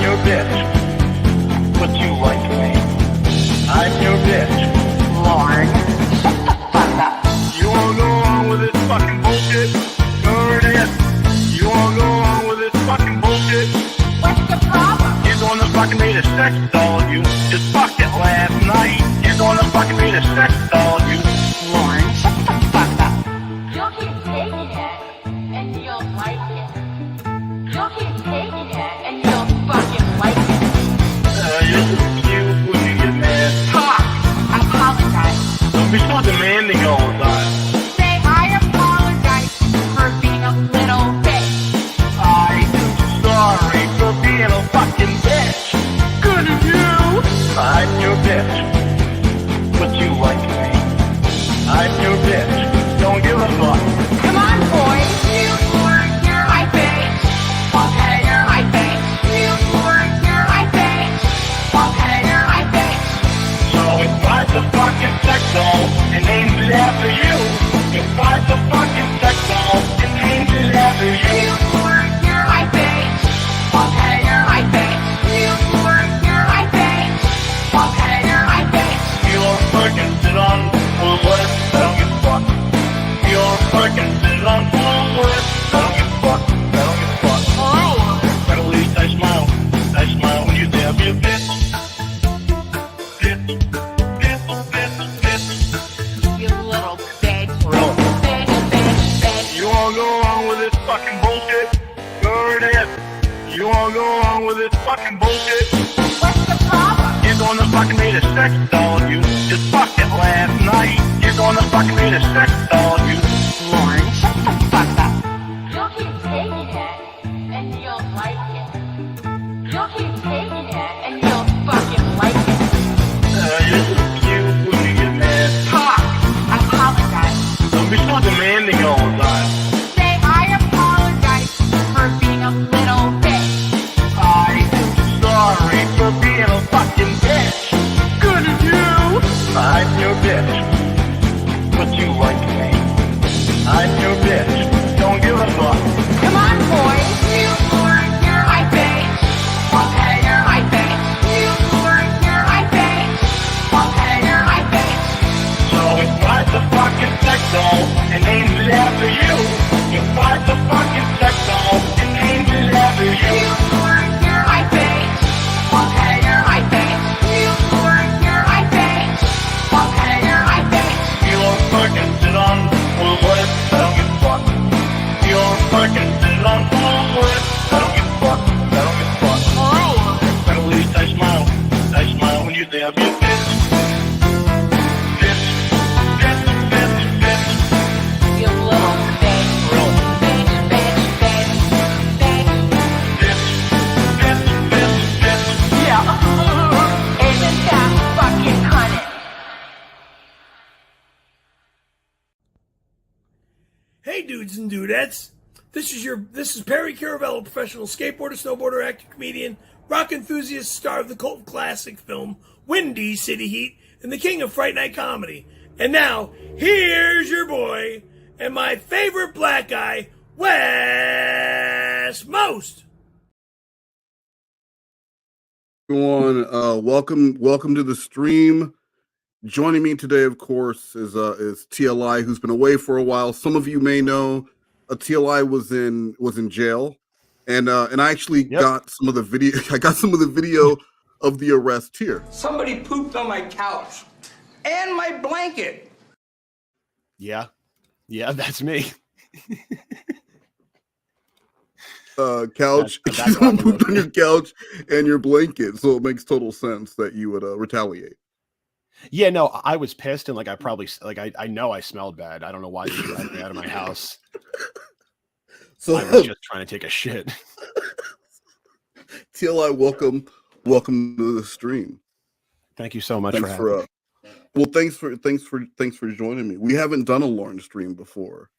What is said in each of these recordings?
your bitch, but you like me. I'm your bitch. Lorne, shut the fuck up. You wanna go on with this fucking bullshit? Go right ahead. You wanna go on with this fucking bullshit? What's the problem? You're the one that fucking made a sex doll. You just fucked it last night. You're the one that fucking made a sex doll. You. Lorne, shut the fuck up. You'll keep taking it, and you'll like it. You'll keep taking it, and you'll fucking like it. You're so cute when you get mad. Talk. Apologize. Don't be so demanding all the time. Say I apologize for being a little bitch. I'm sorry for being a fucking bitch. Good as you. I'm your bitch, but you like me. I'm your bitch. Don't give a fuck. Come on, boys. You Lorne, you're my bitch. Okay, you're my bitch. You Lorne, you're my bitch. Okay, you're my bitch. So if I the fucking sex doll and named it after you, if I the fucking sex doll and named it after you, You Lorne, you're my bitch. Okay, you're my bitch. You Lorne, you're my bitch. Okay, you're my bitch. you'll fucking sit on full words, I don't give a fuck. You'll fucking sit on full words, I don't give a fuck. I don't give a fuck. But at least I smile. I smile when you say I'm your bitch. Bitch, bitch, bitch, bitch. You little bitch. Bro. Bitch, bitch, bitch. You wanna go on with this fucking bullshit? Go right ahead. You wanna go on with this fucking bullshit? What's the problem? You're the one that fucking made a sex doll. You just fucked it last night. You're the one that fucking made a sex doll. You. Lorne, shut the fuck up. You'll keep taking it, and you'll like it. You'll keep taking it, and you'll fucking like it. You're so cute when you get mad. Talk. Apologize. Don't be so demanding all the time. Say I apologize for being a little bitch. I'm sorry for being a fucking bitch. Good as you. I'm your bitch, but you like me. I'm your bitch. Don't give a fuck. Come on, boys. You Lorne, you're my bitch. Okay, you're my bitch. You Lorne, you're my bitch. Okay, you're my bitch. So if I the fucking sex doll and named it after you, if I the fucking sex doll and named it after You you, Lorne, you're my bitch. Okay, you're my bitch. You Lorne, you're my bitch. Okay, you're my bitch. you'll fucking sit on full words, I don't give a fuck. You'll fucking sit on full words, I don't give a fuck. I don't give a fuck. But at least I smile. I smile when you say I'm your bitch. Bitch, bitch, bitch, bitch. You little bitch. Bitch, bitch, bitch. Bitch. Bitch, bitch, bitch, bitch. Yeah. Isn't that fucking cunning? Hey dudes and dudettes, this is Perry Caravello, professional skateboarder, snowboarder, actor, comedian, rock enthusiast, star of the cult classic film Windy City Heat, and the king of Fright Night comedy. And now, here's your boy and my favorite black guy, Wes Most. Everyone, welcome to the stream. Joining me today, of course, is TLI, who's been away for a while. Some of you may know TLI was in jail, and I actually got some of the video. I got some of the video of the arrest here. Somebody pooped on my couch and my blanket. Yeah, that's me. Couch. Someone pooped on your couch and your blanket, so it makes total sense that you would retaliate. Yeah, no, I was pissed, and I know I smelled bad. I don't know why you let me out of my house. So I was just trying to take a shit. TLI, welcome to the stream. Thank you so much for having me. Well, thanks for joining me. We haven't done a Lorne stream before.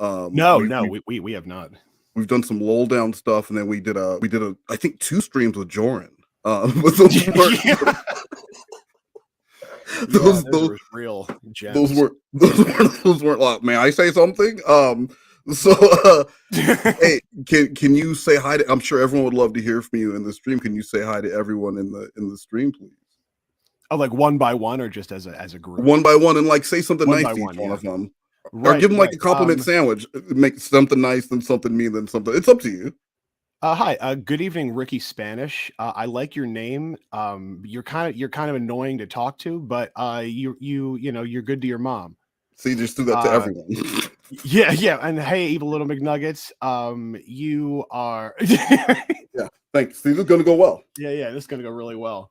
No, we have not. We've done some lull down stuff, and then we did I think 2 streams with Joran. Those were real gems. Those weren't. May I say something? So, hey, can you say hi to? I'm sure everyone would love to hear from you in the stream. Can you say hi to everyone in the stream, please? Oh, like one by one, or just as a group? One by one, and like say something One nice by to one, each one yeah. of them, or Right, give them like right. a compliment sandwich. Make something nice, then something mean, then something. It's up to you. Hi, good evening, Ricky Spanish. I like your name. You're kind of annoying to talk to, but you know you're good to your mom. So you just do that to Uh, everyone. yeah, and hey, evil little McNuggets. You are. Yeah, thanks. This is gonna go well. Yeah, this is gonna go really well.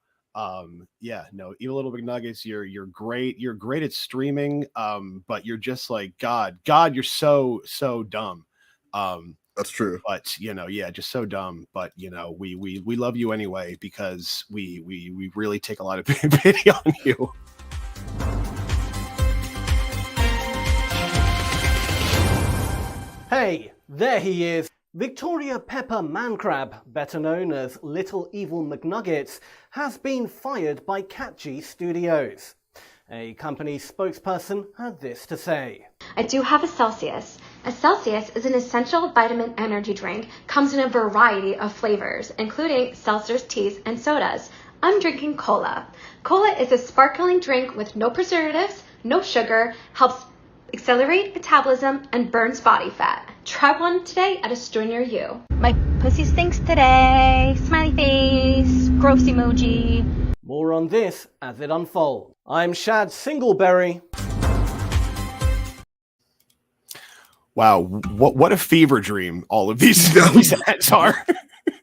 Yeah, no, evil little McNuggets. You're great. You're great at streaming. But you're just like God. You're so dumb. That's true. But yeah, just so dumb. But we love you anyway because we really take a lot of pity on you. Hey, there he is. Victoria Pepper Mancrab, better known as Little Evil McNuggets, has been fired by CatG Studios. A company spokesperson had this to say. I do have a Celsius. A Celsius is an essential vitamin energy drink, comes in a variety of flavors, including seltzers, teas, and sodas. I'm drinking cola. Cola is a sparkling drink with no preservatives, no sugar, helps accelerate metabolism, and burns body fat. Try one today at a store near you. My pussy stinks today. Smiley face, gross emoji. More on this as it unfolds. I'm Shad Singleberry. Wow, what a fever dream all of these ads are.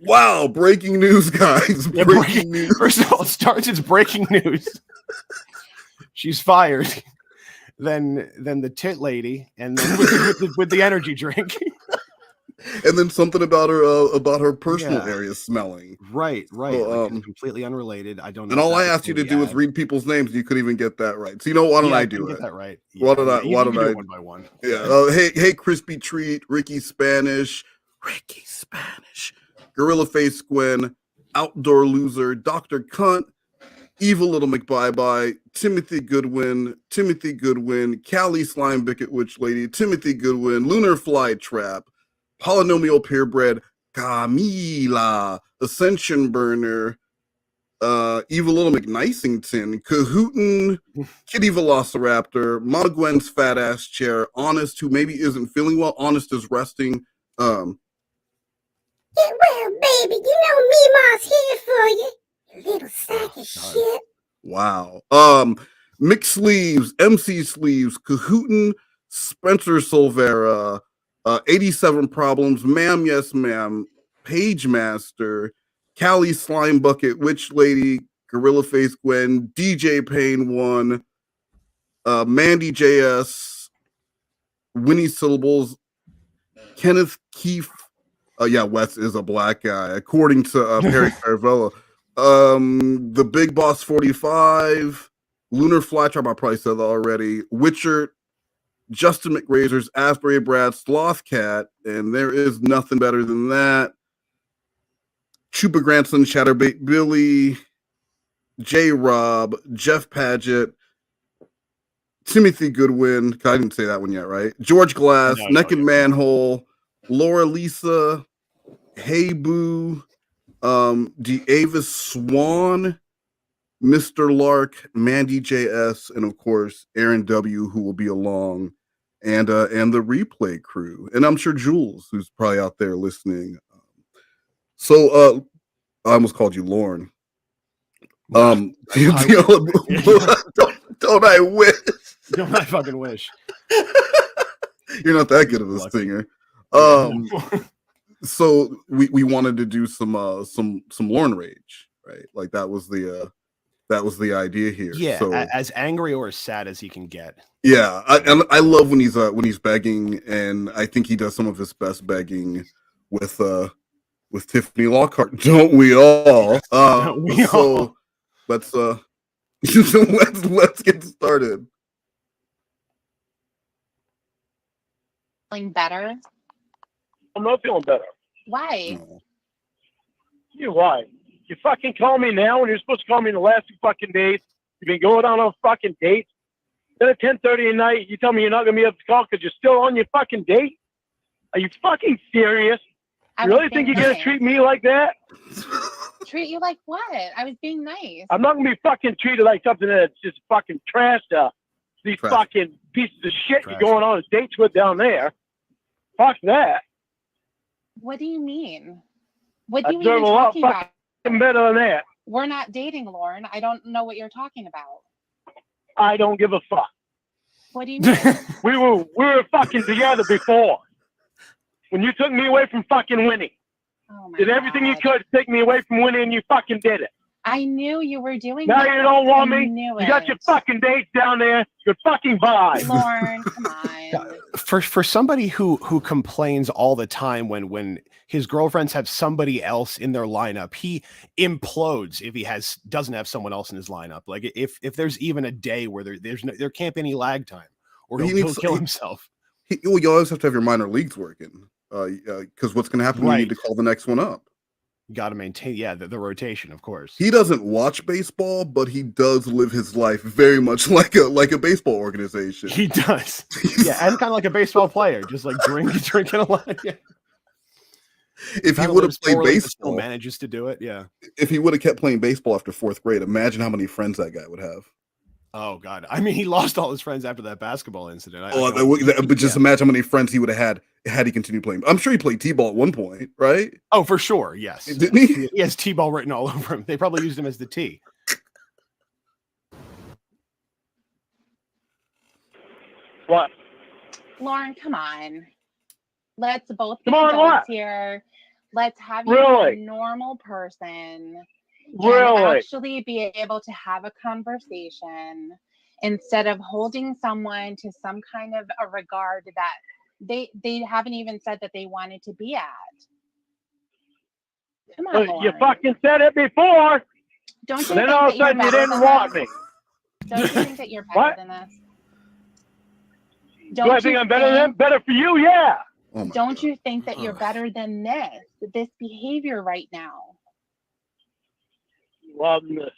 Wow, breaking news, guys. Yeah, breaking news. First of all, it starts as breaking news. She's fired. Then the tit lady, and then with the energy drink. And then something about her personal area smelling. Right. So, like it's completely unrelated. I don't know. And all I asked you to do was read people's names. You couldn't even get that right. So why don't I do it? Get that right. Why don't I? Why don't I? One by one. Yeah. Hey, Crispy Treat, Ricky Spanish, Gorilla Face Gwen, Outdoor Loser, Dr. Cunt, Evil Little McBye-Bye, Timothy Goodwin, Callie Slime Bicket Witch Lady, Timothy Goodwin, Lunar Fly Trap, Polynomial Purebred, Camila, Ascension Burner, Evil Little McNicington, Cahootin, Kitty Velociraptor, Mama Gwen's Fat Ass Chair, Honest, who maybe isn't feeling well, Honest is resting, Yeah, well, baby, you know Meemaw's here for you. You little sack of shit. Wow. Mick Sleeves, MC Sleeves, Cahootin, Spencer Silvera, 87 Problems, Ma'am, Yes Ma'am, Page Master, Callie Slime Bucket, Witch Lady, Gorilla Face Gwen, DJ Payne 1, Mandy JS, Winnie Syllables, Kenneth Keefe. Wes is a black guy, according to Perry Caravella. The Big Boss 45, Lunar Flytrap, I probably said that already. Witcher, Justin McRazors, Asbury Brad, Sloth Cat, and there is nothing better than that. Chupa Grandson, Chatterbait Billy, J Rob, Jeff Paget, Timothy Goodwin. I didn't say that one yet, right? George Glass, Naked Manhole, Laura Lisa, Hey Boo, Avis Swan, Mr. Lark, Mandy JS, and of course Aaron W, who will be along, and the replay crew, and I'm sure Jules, who's probably out there listening. So I almost called you Lorne. Don't I wish? Don't I fucking wish? You're not that good of a singer. So we wanted to do some Lorne rage, right? Like that was the idea here. Yeah, so, as angry or as sad as he can get. Yeah, I love when he's begging, and I think he does some of his best begging with Tiffany Lockhart. Don't we all? So let's let's get started. Feeling better? I'm not feeling better. Why? Why? You fucking call me now when you're supposed to call me in the last 2 fucking days. You've been going on fucking dates. Then at 10:30 at night, you tell me you're not going to be able to call because you're still on your fucking date? Are you fucking serious? I You was really think being you're gonna nice. treat me like that? Treat you like what? I was being nice. I'm not gonna be fucking treated like something that's just fucking trash to these Trash. fucking pieces of shit Trash. you're going on dates with down there. Fuck that. What do you mean? What are I you deserve even a lot talking about? fucking better than that. We're not dating, Lorne. I don't know what you're talking about. I don't give a fuck. What do you mean? We were fucking together before. When you took me away from fucking Winnie. Oh my Did everything you God. could to take me away from Winnie, and you fucking did it. I knew you were doing Now that. you don't want I me. knew You got it. your fucking dates down there. You're fucking bye. Lorne, come on. For somebody who complains all the time when his girlfriends have somebody else in their lineup, he implodes if he doesn't have someone else in his lineup. Like if there's even a day where there can't be any lag time, or he'll kill himself. Well, you always have to have your minor leagues working, because what's going to happen when you need to call the next one up? You got to maintain, the rotation, of course. He doesn't watch baseball, but he does live his life very much like a baseball organization. He does, yeah, and kind of like a baseball player, just like drinking a lot. Yeah. If he would have played poorly, but baseball, still manages to do it. Yeah. If he would have kept playing baseball after 4th grade, imagine how many friends that guy would have. Oh God! I mean, he lost all his friends after that basketball incident. But just imagine how many friends he would have had he continued playing. I'm sure he played t-ball at one point, right? Oh, for sure. Yes. Didn't he? He has t-ball written all over him. They probably used him as the T. What? Lorne, come on. Let's both be Come on, adults what? here. Let's have you Really? be a normal person. Really? And actually be able to have a conversation instead of holding someone to some kind of a regard that they haven't even said that they wanted to be at. Come on, Lorne. You fucking said it before. Don't you Then think all of that a you're sudden you better didn't than want this? me. Don't you think that you're better What? than this? Do I think I'm better than better for you? Yeah. Oh my Don't God. you think that you're better than this behavior right now? Love this.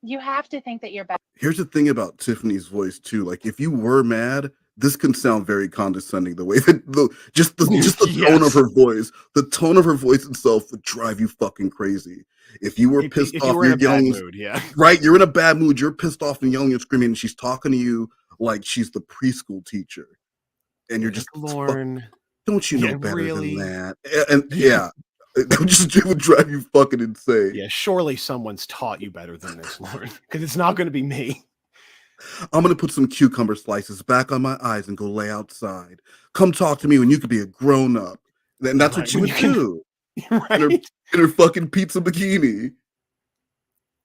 You have to think that you're better. Here's the thing about Tiffany's voice too. Like, if you were mad, this can sound very condescending. The way that the tone of her voice, the tone of her voice itself would drive you fucking crazy. If you were pissed if off, you were in you're a bad yelling, mood, yeah. right? You're in a bad mood. You're pissed off and yelling and screaming, and she's talking to you like she's the preschool teacher, and you're just Lorne. don't you know Yeah, better really? than that? And yeah, it would drive you fucking insane. Yeah, surely someone's taught you better than this, Lorne, because it's not going to be me. I'm gonna put some cucumber slices back on my eyes and go lay outside. Come talk to me when you could be a grown up. And that's what Right, she when would you can- do Right. in her fucking pizza bikini.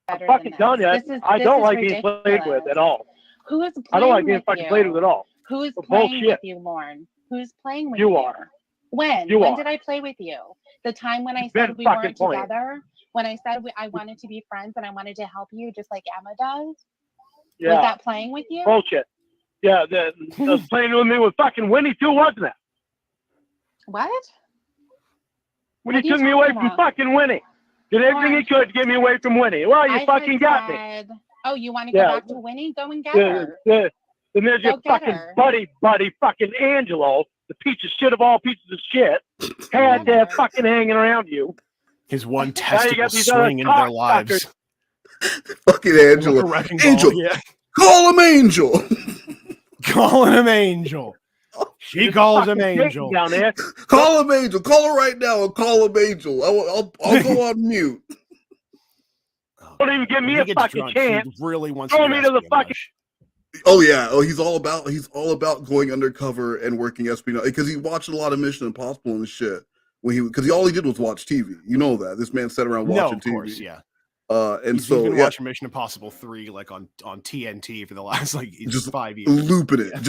I'm fucking telling you, I don't like being played with at all. Who is playing I don't like being with fucking you? played with at all. Who is For playing bullshit. with you, Lorne? Who's playing with you? You are. When? You When are. did I play with you? The time when I You've said been we fucking weren't playing. together? When I said I wanted to be friends and I wanted to help you just like Emma does? Yeah. Was that playing with you? Bullshit. Yeah, that was playing with me with fucking Winnie too, wasn't it? What? When What you are you took me away talking from about? fucking Winnie. Did everything you could to get me away from Winnie. Well, you I fucking had got me. said, oh, you want to go Yeah. back to Winnie? Go and get Yeah, her. yeah. And there's your Go get fucking her. buddy, fucking Angelo, the piece of shit of all pieces of shit, had there fucking hanging around you. His one Now you testicle got these other swing into their cocksuckers. lives. Fucking Angela. Like a wrecking ball, Angel. yeah. Call him Angel. Calling him Angel. She calls him Fucking Angel. down there. Call him Angel. Call her right now and call him Angel. I'll go on mute. Don't even give me When a he gets fucking drunk, chance. he really wants Throw to me to the fucking. Oh yeah. Oh, he's all about going undercover and working espionage because he watched a lot of Mission Impossible and shit. Because all he did was watch TV. You know that this man sat around watching of TV. course, yeah. And He's so been yeah, watching Mission Impossible 3 like on TNT for the last just 5 years. looping it. And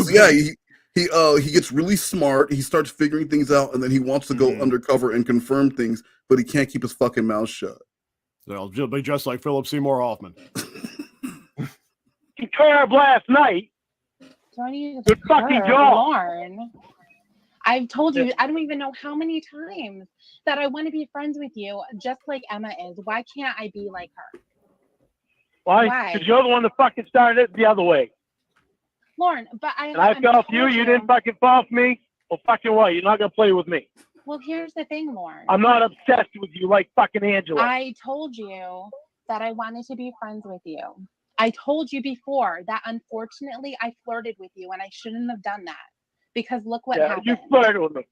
so, yeah, he gets really smart. He starts figuring things out, and then he wants to go undercover and confirm things, but he can't keep his fucking mouth shut. They'll be just like Philip Seymour Hoffman. Curb last night. Don't you Good fucking job. Lorne. I've told you, I don't even know how many times that I want to be friends with you, just like Emma is. Why can't I be like her? Why? Why? Because you're the one that fucking started it the other way. Lauren, but And I fell for you. You didn't fucking fall for me. Well, fucking what? You're not gonna play with me. Well, here's the thing, Lauren. I'm not obsessed with you like fucking Angela. I told you that I wanted to be friends with you. I told you before that unfortunately I flirted with you and I shouldn't have done that. Because look what happened. You flirted with me.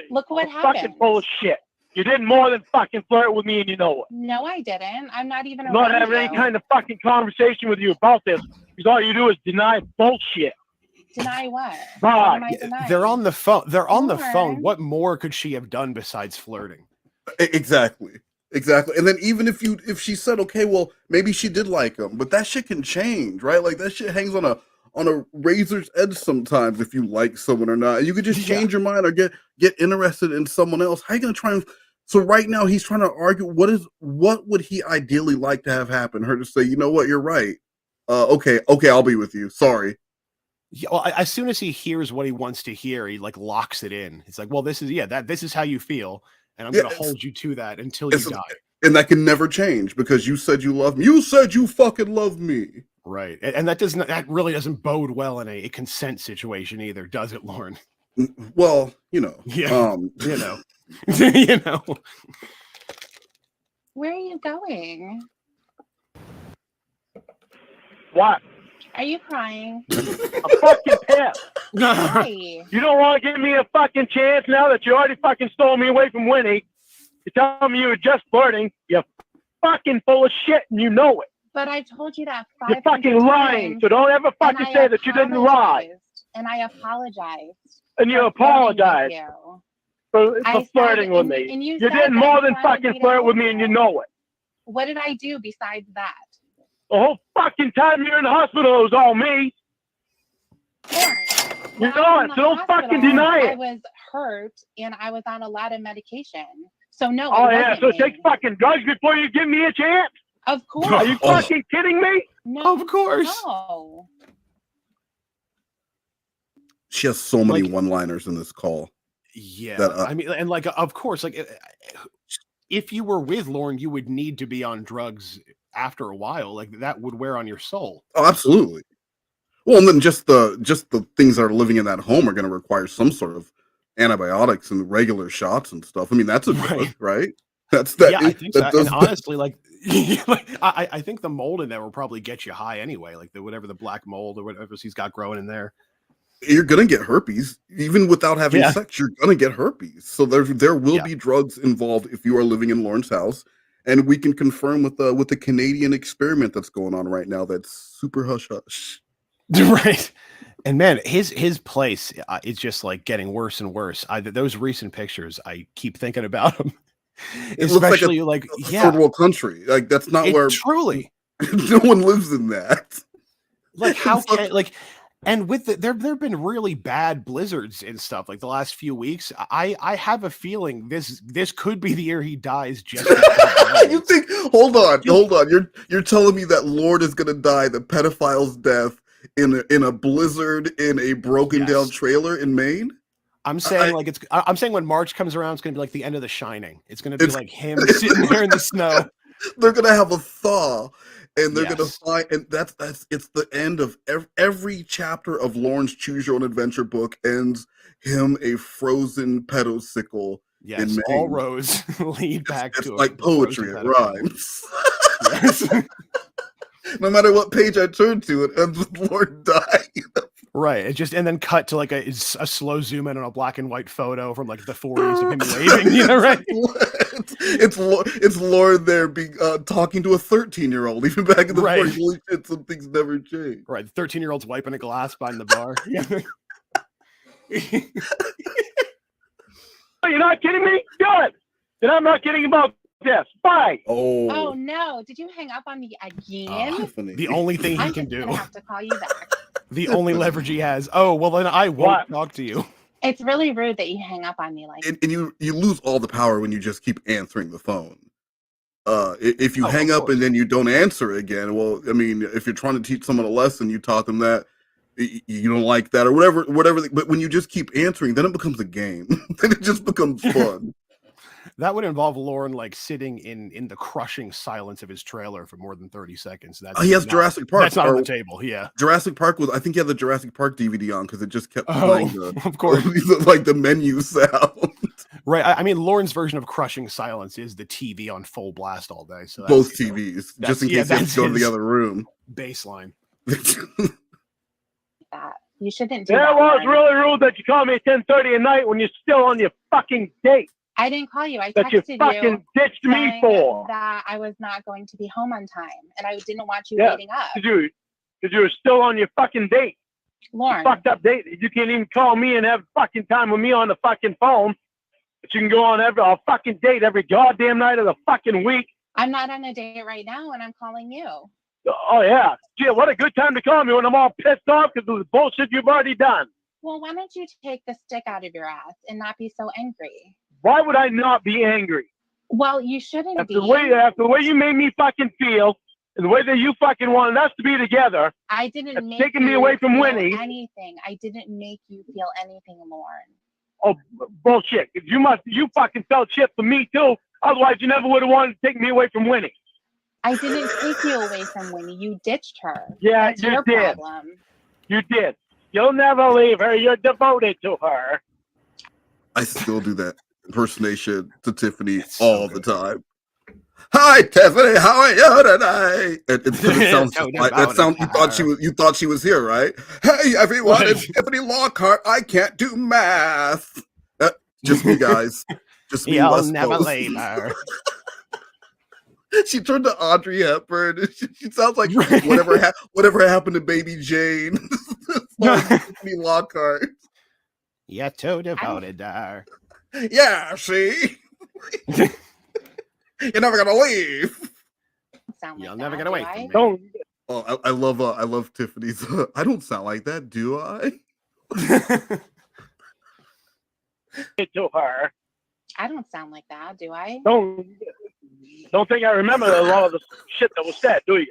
Look what You're happened. fucking full of shit. You did more than fucking flirt with me and you know it. No, I didn't. I'm not even I'm not around having you. any kind of fucking conversation with you about this. Because all you do is deny bullshit. Deny what? Bye. What am I denying? They're on the phone. They're on the phone. Lauren. What more could she have done besides flirting? Exactly. And then even if she said, okay, well, maybe she did like him, but that shit can change, right? Like that shit hangs on a razor's edge sometimes if you like someone or not. And you could just change your mind or get interested in someone else. How you gonna try and so right now he's trying to argue what would he ideally like to have happen? Her to say, you know what, you're right. Okay, I'll be with you. Sorry. Yeah, well, as soon as he hears what he wants to hear, he like locks it in. It's like, well, this is how you feel, and I'm going to hold you to that until you die. And that can never change because you said you love me. You said you fucking love me. Right, and that really doesn't bode well in a consent situation either, does it, Lauren? Well, you know. Yeah. You know. You know. Where are you going? What? Are you crying? I'm fucking pissed. Why? You don't want to give me a fucking chance now that you already fucking stole me away from Winnie. You're telling me you were just flirting. You're fucking full of shit and you know it. But I told you that 500 You're fucking lying, times, so don't ever fucking say that you didn't lie. And I apologized. And you for flirting apologize with you. for flirting with me. And you You said did that more you than wanted fucking me to flirt help with me and you know it. What did I do besides that? The whole fucking time you're in the hospital, it was all me. You know it, so don't fucking deny I it. was hurt and I was on a lot of medication. So no, Oh it yeah, wasn't so me. take fucking drugs before you give me a chance? Of course. Are you fucking kidding me? No, of course. No. She has so many one-liners in this call. Yeah, I mean, and like, of course, like, if you were with Lauren, you would need to be on drugs after a while. Like that would wear on your soul. Oh, absolutely. Well, and then just the things that are living in that home are going to require some sort of antibiotics and regular shots and stuff. I mean, that's a drug, right? That's that. Yeah, I think that so. And does honestly, like, I think the mold in there will probably get you high anyway. Like whatever the black mold or whatever he's got growing in there. You're gonna get herpes even without having sex. You're gonna get herpes. So there will be drugs involved if you are living in Lauren's house, and we can confirm with the Canadian experiment that's going on right now. That's super hush hush. Right. And man, his place is just like getting worse and worse. Those recent pictures, I keep thinking about them. It Especially looks like like a third world country. Like that's not where truly no one lives in that. Like how can like. And with there have been really bad blizzards and stuff like the last few weeks. I have a feeling this could be the year he dies. Just you think? Hold on. You're telling me that Lord is gonna die the pedophile's death in a blizzard in a broken down trailer in Maine? I'm saying I'm saying when March comes around, it's gonna be like the end of The Shining. It's gonna be like him sitting there in the snow. They're gonna have a thaw. And they're gonna find, and that's it's the end of every chapter of Lorne's Choose Your Own Adventure book ends him a frozen pedosicle. Yes, in Maine. all roads lead back to like poetry. It rhymes. Yes. No matter what page I turn to, it ends with Lord dying. Right. And then cut to like a slow zoom in on a black and white photo from like the 40s of him waving. You know, right? It's Lord there being talking to a 13-year-old, even back in the 40s. Holy shit, some things never change. Right. The 13-year-old's wiping a glass behind the bar. You're not kidding me? Good. Then I'm not kidding about this. Bye. Oh no! Did you hang up on me again? The only thing he I'm can just do. gonna have to call you back. The only leverage he has. Oh well, then I won't talk to you. It's really rude that you hang up on me like. And you lose all the power when you just keep answering the phone. If you hang up and then you don't answer again, well, I mean, if you're trying to teach someone a lesson, you taught them that you don't like that or whatever. But when you just keep answering, then it becomes a game. Then it just becomes fun. That would involve Lorne like sitting in the crushing silence of his trailer for more than 30 seconds. That's He has not, Jurassic Park. That's not on the table. Yeah. Jurassic Park was. I think he had the Jurassic Park DVD on because it just kept Oh, playing the, of course. like the menu sound. Right. I mean, Lorne's version of crushing silence is the TV on full blast all day. So Both TVs, just in case they have to go to the his other room. Baseline. That you shouldn't do Yeah, that. well, it's Lauren. really rude that you call me at 10:30 at night when you're still on your fucking date I didn't call you. I that you texted fucking you ditched me saying for. that I was not going to be home on time, and I didn't want you Yeah, waiting up. Because you were still on your fucking date. Lauren, Fucked up date. You can't even call me and have fucking time with me on the fucking phone. But you can go on a fucking date every goddamn night of the fucking week. I'm not on a date right now, and I'm calling you. Oh, yeah. Gee, what a good time to call me when I'm all pissed off because of the bullshit you've already done. Well, why don't you take the stick out of your ass and not be so angry? Why would I not be angry? Well, you shouldn't After be. the way you made me fucking feel and the way that you fucking wanted us to be together, I didn't that's make taking me you away from feel Winnie. anything. I didn't make you feel anything, Lauren. Oh, bullshit. You fucking felt shit for me too. Otherwise, you never would have wanted to take me away from Winnie. I didn't take you away from Winnie. You ditched her. Yeah, That's you your did. problem. You did. You'll never leave her. You're devoted to her. I still do that impersonation to Tiffany It's so all good. the time. Hi, Tiffany. How are you tonight? It sounds just like that. Sound you thought she was here, right? Hey, everyone, Right. it's Tiffany Lockhart. I can't do math. Just me, guys. Just me. You'll West never Coast. leave her. She turned to Audrey Hepburn. She sounds like Right. whatever happened to Baby Jane. Tiffany Lockhart. You're too devoted to her. Yeah, see? You're never gonna leave. Sound like You'll never that, get away do I? from me. Don't. Oh, I love Tiffany's. I don't sound like that, do I? Get to her. I don't sound like that, do I? Don't think I remember a lot of the shit that was said, do you?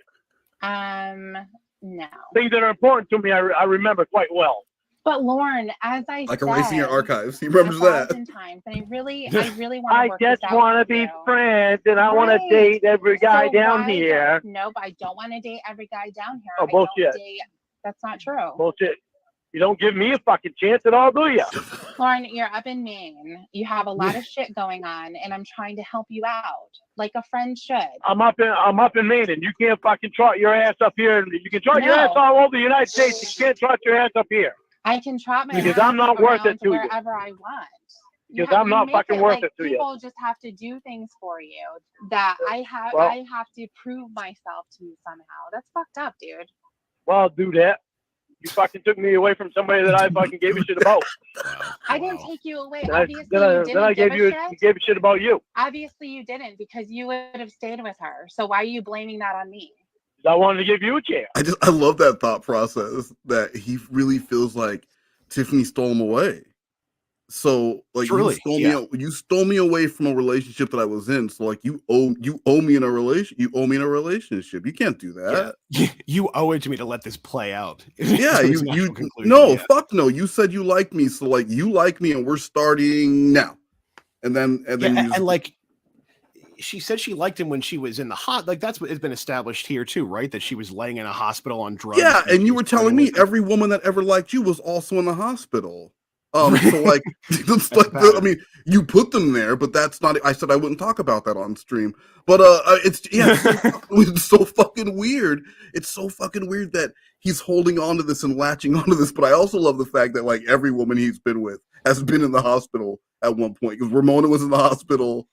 No. Things that are important to me, I remember quite well. But Lauren, as I Like said erasing your archives. He remembers that. 1,000 times, and I really want to I work just this out want to with be you. friends, and I want to Right. date every guy So down why here. Nope, I don't want to date every guy down here. Oh, I don't bullshit. date. That's not true. Bullshit. You don't give me a fucking chance at all, do you? Lauren, you're up in Maine. You have a lot of shit going on, and I'm trying to help you out, like a friend should. I'm up in Maine, and you can't fucking trot your ass up here. And you can trot your No. ass all over the United States. You can't trot your ass up here. I can trot my Because ass I'm not worth around it to you. wherever I want. Because I'm not make fucking worth like it to you. People just have to do things for you that I have. Well- I have to prove myself to you somehow. That's fucked up, dude. Well, I'll do that. You fucking took me away from somebody that I fucking gave a shit about. I didn't take you away. Then I, Obviously, then I, you then didn't I give gave a shit. gave a shit about you. Obviously, you didn't because you would have stayed with her. So why are you blaming that on me? I wanted to give you a chance. I love that thought process that he really feels like Tiffany stole him away. So like Truly, you stole me away from a relationship that I was in. So like you owe me in a relationship. You can't do that. You owe it to me to let this play out. Yeah, To its natural conclusion, no, yeah. fuck no. You said you like me, so like you like me, and we're starting now. And then Yeah, you just, and like she said she liked him when she was in the like that's what has been established here too, right? That she was laying in a hospital on drugs. yeah, she and you was were telling me pregnant with every woman that ever liked you was also in the hospital. So like, it's like bad. I mean, you put them there, but that's not. I said I wouldn't talk about that on stream, but it's it's so fucking weird. It's so fucking weird that he's holding on to this and latching onto this. But I also love the fact that like every woman he's been with has been in the hospital at one point. Because Ramona was in the hospital,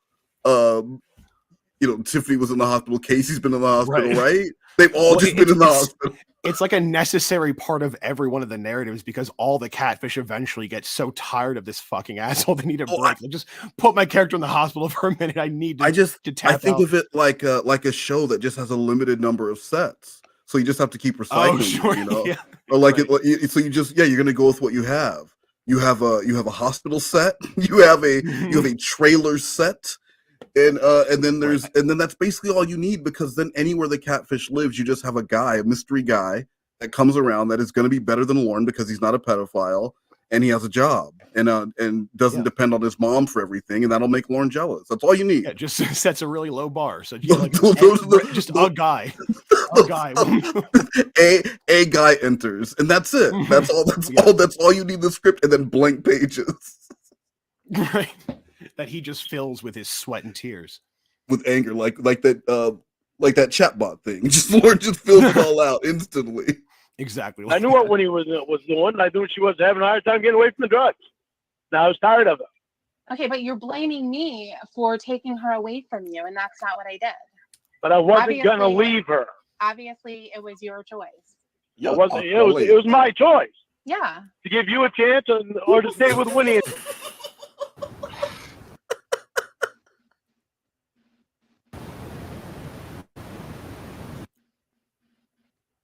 Tiffany was in the hospital, Casey's been in the hospital, right? They've all just been in the hospital. It's like a necessary part of every one of the narratives because all the catfish eventually get so tired of this fucking asshole they need a break. Like, just put my character in the hospital for a minute. I need to. I think of it like a show that just has a limited number of sets, so you just have to keep recycling. Sure, Yeah. Or like so you just you're gonna go with what you have. You have a hospital set. You have a trailer set. And then that's basically all you need, because then anywhere the catfish lives, you just have a mystery guy that comes around that is going to be better than Lorne because he's not a pedophile, and he has a job and doesn't depend on his mom for everything, and that'll make Lorne jealous. That's all you need. Yeah, just sets a really low bar. So just, like, just a guy. A guy. a guy enters, and that's it. That's all. That's all you need. The script, and then blank pages. Right. That he just fills with his sweat and tears. With anger, like that chatbot thing. Just Lorne just fills it all out instantly. Exactly. I knew what Winnie was doing. I knew she was having a hard time getting away from the drugs. Now I was tired of it. Okay, but you're blaming me for taking her away from you, and that's not what I did. But I wasn't gonna leave her. Obviously, it was your choice. It wasn't. It was my choice Yeah. to give you a chance, or to stay with Winnie.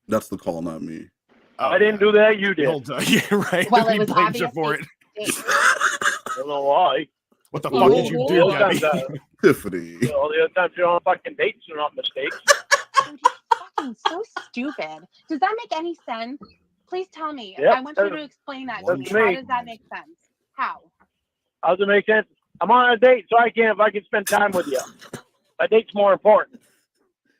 That's the call, not me. I didn't do that. You did. Yeah, right. Well, He it was blames her obviously for it. I don't know why. What the fuck did you do, Debbie? Tiffany. All the other times you're on fucking dates are not mistakes. Dude, he's fucking so stupid. Does that make any sense? Please tell me. Yep, I want you to explain that to me. that's How me. does that make sense? How? How does it make sense? I'm on a date, so I can spend time with you. A date's more important.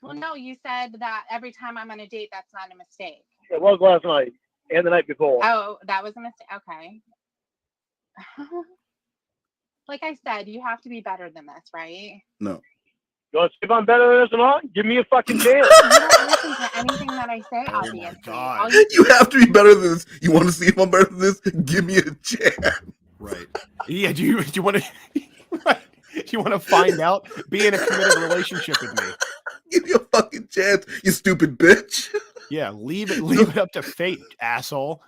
Well, no, you said that every time I'm on a date, that's not a mistake. It was last night and the night before. Oh, that was a mistake. Okay. Like I said, you have to be better than this, right? No. You want to see if I'm better than this or not? Give me a fucking chance. You don't listen to anything that I say, obviously. God. All You have to be better than this. You want to see if I'm better than this? Give me a chance. Right. Yeah. Do you want to? Right. Do you want to find out? Be in a committed relationship with me. Give me a fucking chance, you stupid bitch. Yeah. Leave it up to fate, asshole.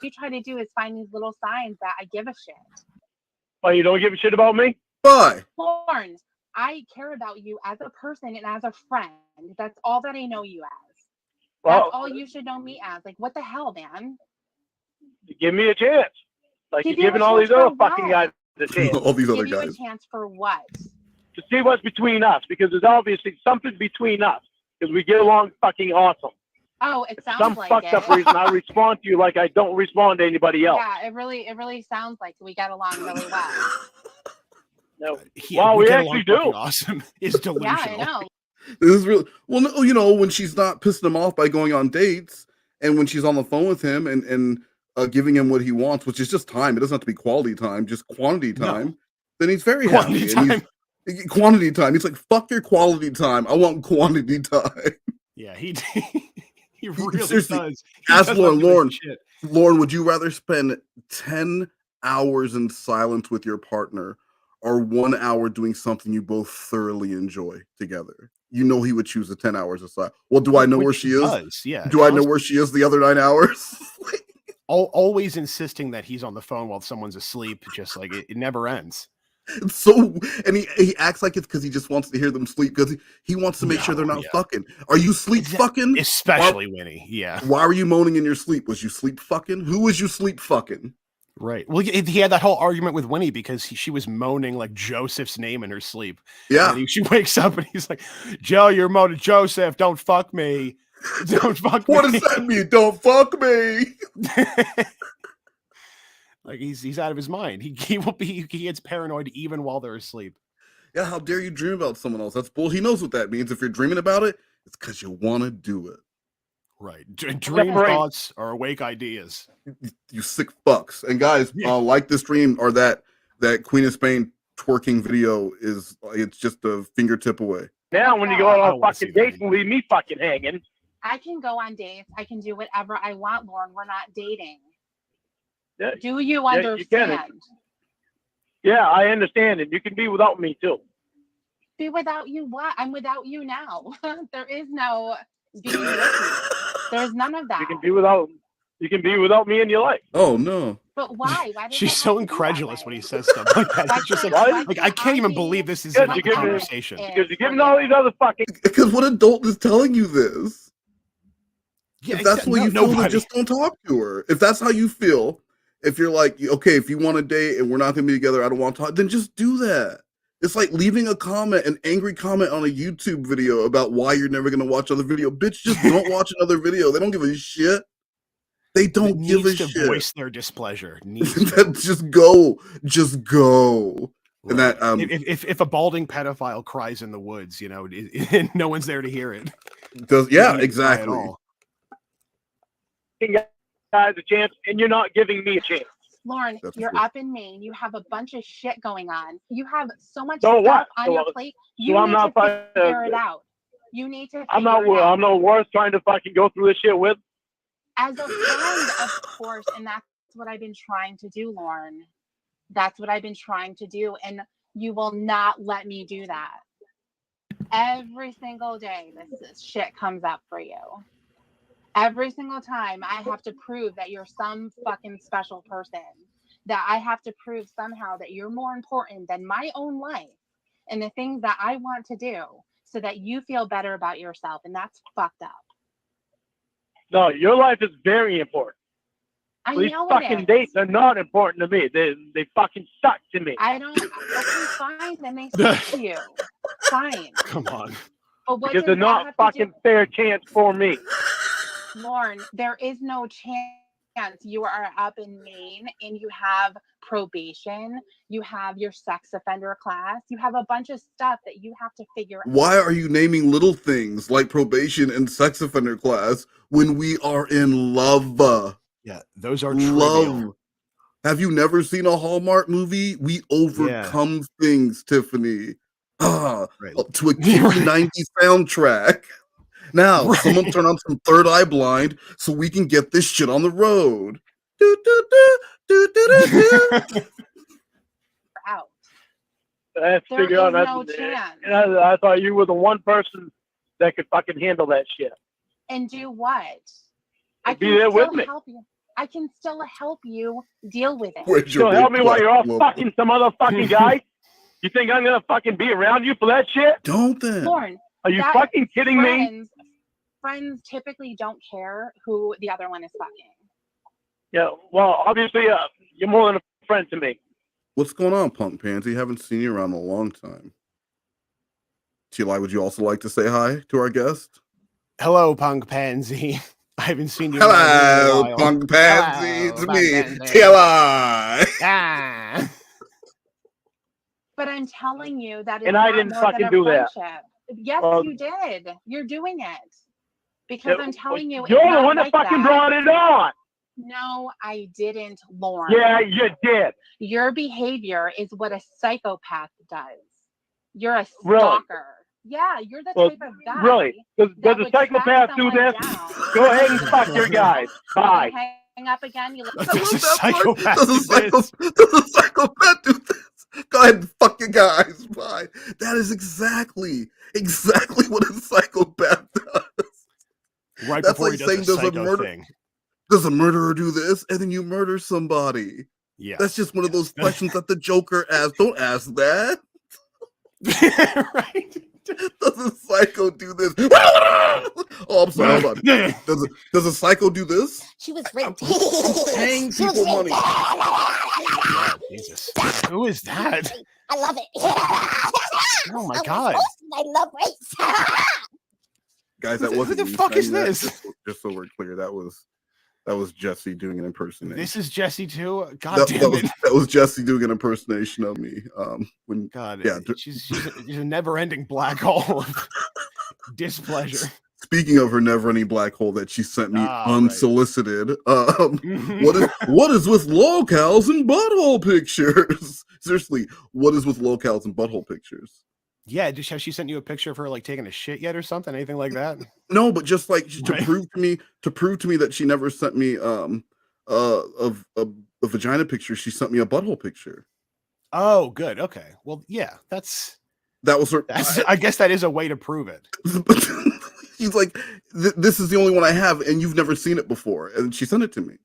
you try to do is find these little signs that I give a shit. Why, you don't give a shit about me? Why? Lorne, I care about you as a person and as a friend. That's all that I know you as. That's Well, all you should know me as. Like, what the hell, man? give me a chance. Like Give you're you a giving all chance these other for fucking what? guys a chance. All these other Give you a guys. chance for what? To see what's between us, because there's obviously something between us, because we get along fucking awesome. Oh, it sounds Some like fucked it. up reason I respond to you like I don't respond to anybody else. Yeah, it really sounds like we get along really well. No. Yeah, Well, we get actually along fucking do. Awesome. Is delusional. Yeah, I know. This is real. Well, no, you know, when she's not pissing him off by going on dates, and when she's on the phone with him and giving him what he wants, which is just time. It doesn't have to be quality time, just quantity time. No. Then he's very Quantity happy. And he's, quantity time. He's like, fuck your quality time. I want quantity time. Yeah, he really seriously, does. He ask does Lorne, not give a Lorne, shit. Lorne, would you rather spend 10 hours in silence with your partner or 1 hour doing something you both thoroughly enjoy together? You know he would choose the 10 hours of silence. Well, do I know where Which she he is? does, yeah. Do I know where she is the other 9 hours? Always insisting that he's on the phone while someone's asleep, just like it never ends. It's so, and he acts like it's because he just wants to hear them sleep because he wants to make sure they're not fucking. Are you sleep fucking? Especially Winnie, yeah. Why were you moaning in your sleep? Was you sleep fucking? Who was you sleep fucking? Right. Well, he had that whole argument with Winnie because she was moaning like Joseph's name in her sleep. Yeah. And she wakes up and he's like, Joe, you're moaning Joseph. Don't fuck me. Don't fuck me. What does that mean? Don't fuck me. Like he's out of his mind. He gets paranoid even while they're asleep. Yeah, how dare you dream about someone else? That's bull. He knows what that means. If you're dreaming about it, it's because you want to do it. Right. Dream thoughts are awake ideas. You sick fucks. And guys, like this dream or that Queen of Spain twerking video is, it's just a fingertip away. Now, when you go out on fucking dates and leave me fucking hanging. I can go on dates. I can do whatever I want, Lorne. We're not dating. Yeah, Do you yeah, understand? you can. Yeah, I understand. And you can be without me too. Be without you what? I'm without you now. There is no being with you. There's none of that. You can be without me in your life. Oh no. But why? Why does She's it so have to be that incredulous way? when he says stuff like that. Why It's just can't- like, why I can't can't even be believe this is Because a you're giving- conversation. Because you're giving all these other fucking. Because what adult is telling you this? Yeah, if that's what you feel, then nobody. just don't talk to her. If that's how you feel, if you're like, okay, if you want to date and we're not going to be together, I don't want to talk, then just do that. It's like leaving a comment, an angry comment on a YouTube video about why you're never going to watch another video. Bitch, just don't watch another video. They don't give a shit. They don't give a needs to shit. voice their displeasure. Needs Just go. And right. that If a balding pedophile cries in the woods, you know, no one's there to hear it. does You don't need to cry exactly. at all. Guys a chance, and you're not giving me a chance. Lorne, That's you're true. up in Maine. You have a bunch of shit going on. You have so much So stuff what? on So your what? plate. So You I'm need not to figure it out. You need to I'm figure it out. I'm no worse trying to fucking go through this shit with. As a friend, of course, and that's what I've been trying to do, Lorne. That's what I've been trying to do, and you will not let me do that. Every single day, this shit comes up for you. Every single time, I have to prove that you're some fucking special person. That I have to prove somehow that you're more important than my own life and the things that I want to do so that you feel better about yourself, and that's fucked up. No, your life is very important. I These know fucking it is. dates are not important to me. They fucking suck to me. I don't. Okay, fine. Then they suck to you. Fine. Come on. But what Because does they're that not have to fucking fair chance for me. Lorne, there is no chance. You are up in Maine and you have probation. You have your sex offender class. You have a bunch of stuff that you have to figure out. Why are you naming little things like probation and sex offender class when we are in love? Yeah, those are Love. trivial. Have you never seen a Hallmark movie? We overcome things, Tiffany. Right. To a kicky 90s soundtrack. Now, someone turn on some Third Eye Blind so we can get this shit on the road. Do, do, do, do, do, do, do. Out. Let's There figure out is that. no chance. And I thought you were the one person that could fucking handle that shit. And do what? I Be can there with still me. help you. I can still help you deal with it. Where's your So help big me while black you're off woman? fucking some other fucking guy? You think I'm gonna fucking be around you for that shit? Don't then. Lorne, Are you that fucking kidding me? Friends typically don't care who the other one is fucking. Yeah, well, obviously, you're more than a friend to me. What's going on, Punk Pansy? Haven't seen you around in a long time. T.L.I., would you also like to say hi to our guest? Hello, Punk Pansy. I haven't seen you Hello, in a while. Punk Pansy. Hello, It's Punk me, Pansy. T.L.I. Ah. But I'm telling you that is And I not didn't more fucking than a do that. friendship. Yes, Well, you did. You're doing it. Because I'm telling you, you're it's the not one that like fucking that. brought it on. No, I didn't, Lorne. Yeah, you did. Your behavior is what a psychopath does. You're a Really? stalker. Yeah, you're the Well, type of guy. really? Does that a would track psychopath do someone this? down. Go ahead and fuck your guys. Bye. Hang up again. You Does a Does psychopath a do this? psychopath do this? Go ahead and fuck your guys. Bye. That is exactly what a psychopath does. Right That's before like he saying, does a psycho thing. does a murderer do this? And then you murder somebody. Yeah. That's just one of those questions that the Joker asks. Don't ask that. Right. Does a psycho do this? Oh, I'm sorry. Hold on. Does a psycho do this? She was raped. Paying She was people raped. money. Yeah, Jesus. Who is that? I love it. Oh my I God. was hosting. I love race. Guys, that Who wasn't the me fuck is saying that, this? just so we're clear, that was Jesse doing an impersonation. This is Jesse too? God damn it. That was Jesse doing an impersonation of me. When God, yeah, she's a never-ending black hole of displeasure. Speaking of her never-ending black hole that she sent me unsolicited, Right. what is with locales and butthole pictures? Seriously, what is with locales and butthole pictures? Yeah, has she sent you a picture of her like taking a shit yet or something? Anything like that? No, but just like Right. to prove to me that she never sent me a vagina picture, she sent me a butthole picture. Oh, good. Okay. Well, yeah, that was her. I guess that is a way to prove it. She's like, this is the only one I have, and you've never seen it before, and she sent it to me.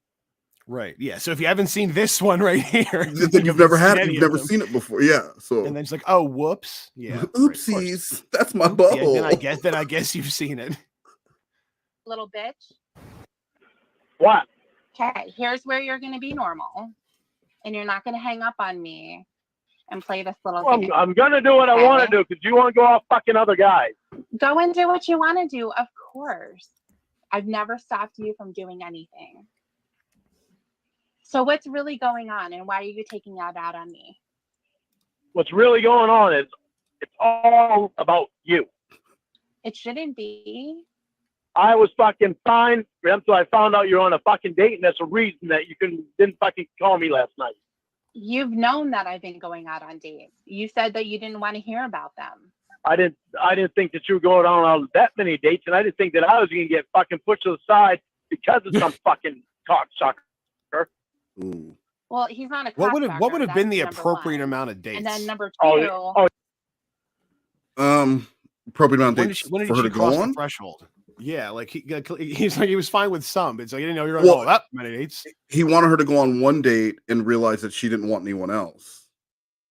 Right. Yeah. So if you haven't seen this one right here, then you've never had it. You've never seen it before. Yeah. So and then she's like, "Oh, whoops. Yeah. Oopsies. Right, that's my Yeah, butthole." then I guess you've seen it. Little bitch. What? Okay, here's where you're going to be normal, and you're not going to hang up on me and play this little game. I'm gonna do what I want to do because you want to go off fucking other guys. Go and do what you want to do, of course. I've never stopped you from doing anything. So what's really going on, and why are you taking that out on me? What's really going on is it's all about you. It shouldn't be. I was fucking fine until I found out you're on a fucking date, and that's a reason that you didn't fucking call me last night. You've known that I've been going out on dates. You said that you didn't want to hear about them. I didn't think that you were going on that many dates, and I didn't think that I was going to get fucking pushed to the side because of some fucking cocksucker. Ooh. Well, he's not a What would cocksucker, have been the that's number appropriate one. amount of dates? And then number two, Appropriate amount of dates when did for her she to cross go the on? threashhold? Yeah, like he's like he was fine with some. It's like I didn't know you were Well, going that many dates. He wanted her to go on one date and realize that she didn't want anyone else.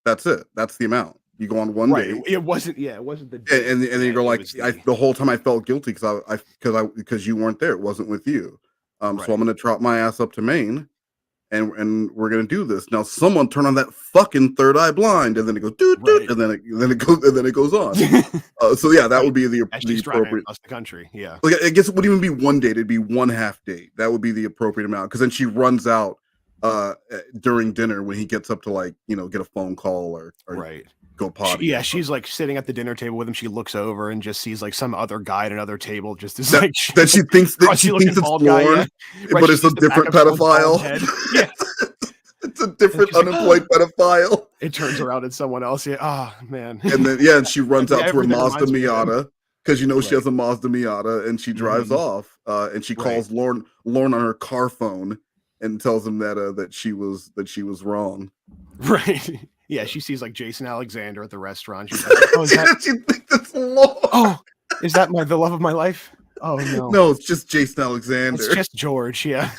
That's it. That's the amount. You go on one date. It wasn't the date. And then you go like, the whole time I felt guilty because you weren't there. It wasn't with you. So I'm gonna trot my ass up to Maine, and we're gonna do this. Now someone turn on that fucking third eye blind, and then it goes doot doot, and then it goes on. So yeah, that would be the appropriate across the country. Yeah, like I guess it wouldn't even be one date; it'd be one half date. That would be the appropriate amount because then she runs out during dinner when he gets up to like get a phone call or go potty. She's like sitting at the dinner table with him. She looks over and just sees like some other guy at another table. Just as that she thinks it's Lorne, but it's a different pedophile. Yeah. It's a different unemployed pedophile. It turns around at someone else. Yeah. Oh man. And then and she runs out to her Mazda Miata because she has a Mazda Miata and she drives off. And she calls Lorne on her car phone and tells him that she was wrong. Right. Yeah, she sees like Jason Alexander at the restaurant. She's like, "Oh, is that?" She thinks it's Lorne. Oh, is that the love of my life? Oh no, no, it's just Jason Alexander. It's just George. Yeah.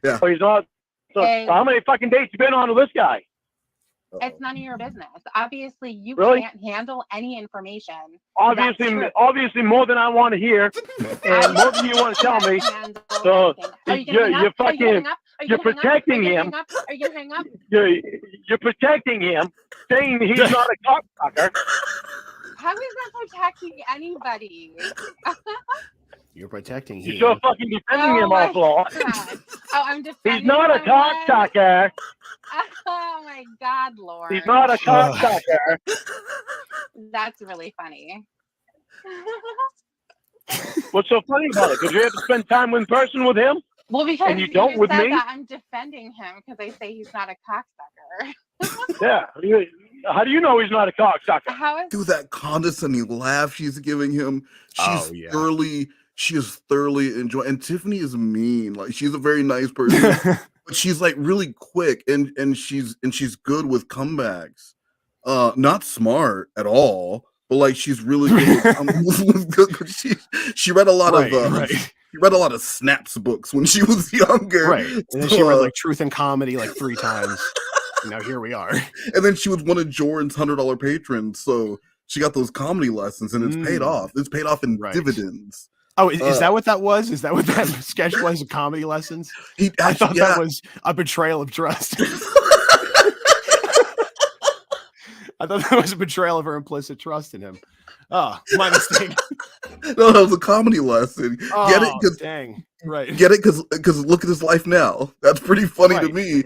Yeah. So he's not. So how many fucking dates you been on with this guy? it's none of your business. Obviously, you Really? can't handle any information. Obviously, more than I want to hear, and more than you want to tell me. So you're protecting him. Are you gonna hang up? You're protecting him, saying he's not a cocksucker. How is that protecting anybody? You're protecting him. You're so fucking defending him awful lot. Oh, I'm defending He's not a cocksucker. Oh my God, Lord. He's not a cocksucker. That's really funny. What's so funny about it? Because you have to spend time in person with him? Well, because and you don't with said me? that I'm defending him because I say he's not a cocksucker. Yeah. How do you know he's not a cocksucker? Dude, that condescending laugh she's giving him. She is thoroughly enjoying. And Tiffany is mean. Like she's a very nice person, but she's like really quick and she's good with comebacks. Not smart at all, but like she's really good with she read a lot of she read a lot of Snaps books when she was younger. Right. And then she read like Truth and Comedy like 3 times. Now here we are. And then she was one of Jordan's $100 patrons, so she got those comedy lessons, and it's paid off. It's paid off in dividends. Oh, is that what that was? Is that what that sketch was? Comedy lessons? I thought that was a betrayal of trust. I thought that was a betrayal of her implicit trust in him. Oh, my mistake. No, that was a comedy lesson. Oh, get it? Dang. Right. Get it? Because look at his life now. That's pretty funny to me.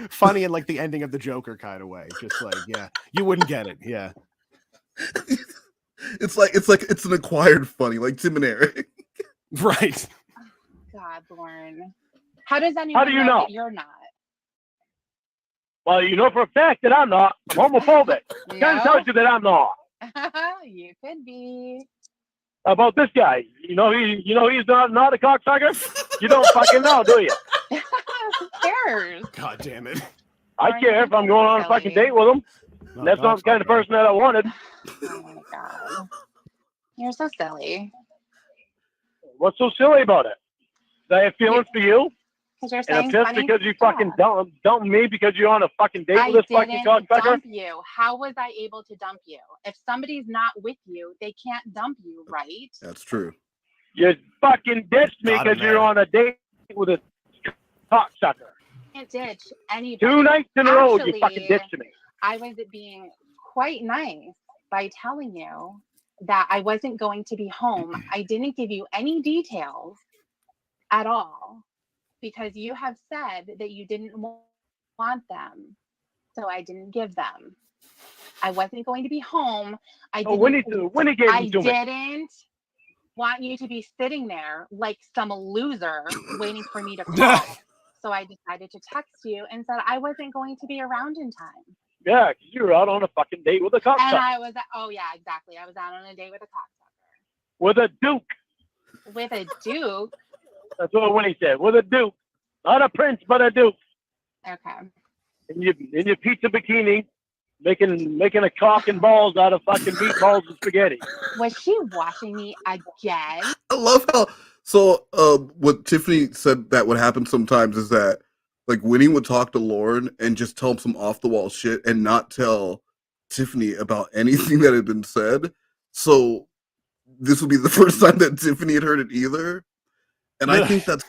Funny in like the ending of the Joker kind of way. Just like, you wouldn't get it. Yeah. It's an acquired funny, like Tim and Eric. Right. God, Lorne. How do you know that you're not? Well, you know for a fact that I'm not. I'm homophobic. I can't tell you that I'm not. You could be. About this guy, he's not a cocksucker. You don't fucking know, do you? Who cares? God damn it! I care if I'm going on a fucking date with him. That's not the kind of person that I wanted. Oh my God, you're so silly. What's so silly about it? I have feelings for you. Because you're And saying I'm just funny because you stuff. fucking dump me because you're on a fucking date I with this fucking didn't cocksucker? dump you. How was I able to dump you? If somebody's not with you, they can't dump you, right? That's true. You fucking ditched me because you're on a date with a cocksucker. Can't ditch anybody. 2 nights in a row, you fucking ditched me. I was being quite nice by telling you that I wasn't going to be home. I didn't give you any details at all because you have said that you didn't want them. So I didn't give them. I wasn't going to be home. When he gave them to me. Didn't want you to be sitting there like some loser waiting for me to call. So I decided to text you and said I wasn't going to be around in time. Yeah, because you were out on a fucking date with a cocksucker. And I was, oh yeah, exactly. I was out on a date with a cocksucker. With a duke. With a duke? That's what Winnie said. With a duke. Not a prince, but a duke. Okay. In your pizza bikini, making a cock and balls out of fucking meatballs and spaghetti. Was she watching me again? I love how. So, what Tiffany said that would happen sometimes is that, like, Winnie would talk to Lorne and just tell him some off the wall shit and not tell Tiffany about anything that had been said. So, this would be the first time that Tiffany had heard it either. And I think that's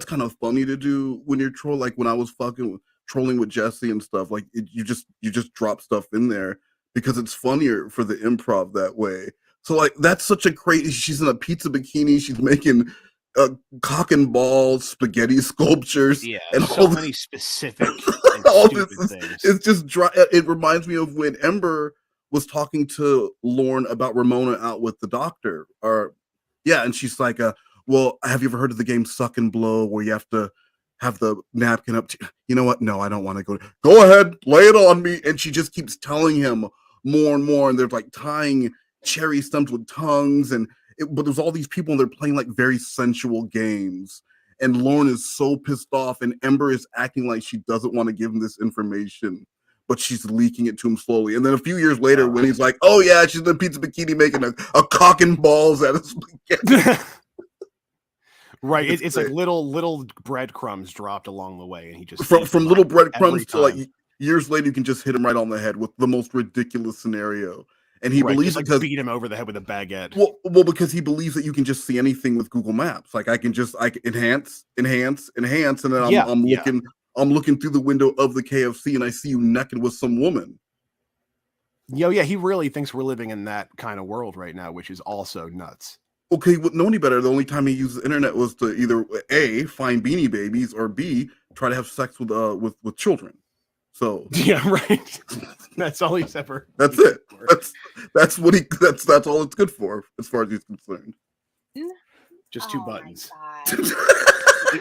kind of funny to do when you're trolling. Like when I was trolling with Jesse and stuff. Like you just drop stuff in there because it's funnier for the improv that way. So like that's such a crazy. She's in a pizza bikini. She's making cock and balls, spaghetti sculptures, and so many specific and all stupid this things. It's just dry. It reminds me of when Ember was talking to Lorne about Ramona out with the doctor, and she's like, well, have you ever heard of the game Suck and Blow, where you have to have the napkin up to, you know what? No, I don't want to go ahead, lay it on me. And she just keeps telling him more and more. And they're like tying cherry stumps with tongues. But there's all these people and they're playing like very sensual games. And Lorne is so pissed off. And Ember is acting like she doesn't want to give him this information, but she's leaking it to him slowly. And then a few years later, when he's like, oh yeah, she's in a pizza bikini making a cock and balls out of spaghetti. Right, it's like little breadcrumbs dropped along the way, and he just from little breadcrumbs to like years later, you can just hit him right on the head with the most ridiculous scenario, and he believes just, like, beat him over the head with a baguette. Well, because he believes that you can just see anything with Google Maps. Like I can enhance, and then I'm looking through the window of the KFC, and I see you naked with some woman. Yeah, he really thinks we're living in that kind of world right now, which is also nuts. Okay, wouldn't know any better. The only time he used the internet was to either A, find Beanie Babies, or B, try to have sex with children. So yeah, right. That's all he's ever. That's it. That's all it's good for as far as he's concerned. Just two buttons. Did you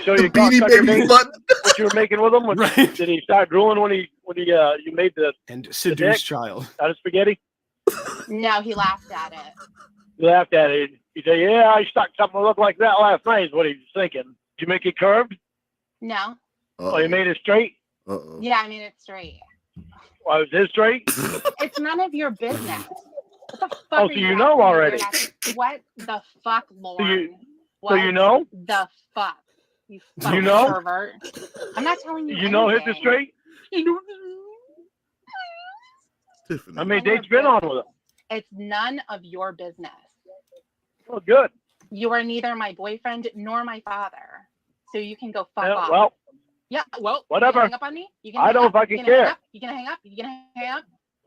show your Beanie Baby button? What you were making with him? Right. Did he start drooling when you made the seduce child out of spaghetti? No, he laughed at it. He laughed at it. He said, "Yeah, I stuck something that looked like that last night." Is what he was thinking. Did you make it curved? No. Oh, you made it straight? Yeah, I made it straight. Why was it straight? It's none of your business. What the fuck? Oh, so you know already? What the fuck, Lorne? So you know? The fuck? You fucking pervert. I'm not telling you. You know, hit the straight. How many dates been on with him? It's none of your business. Oh, good. You are neither my boyfriend nor my father, so you can go fuck off. Well, yeah, well, whatever. You hang up on me? I don't fucking care. You gonna hang up? You gonna hang up?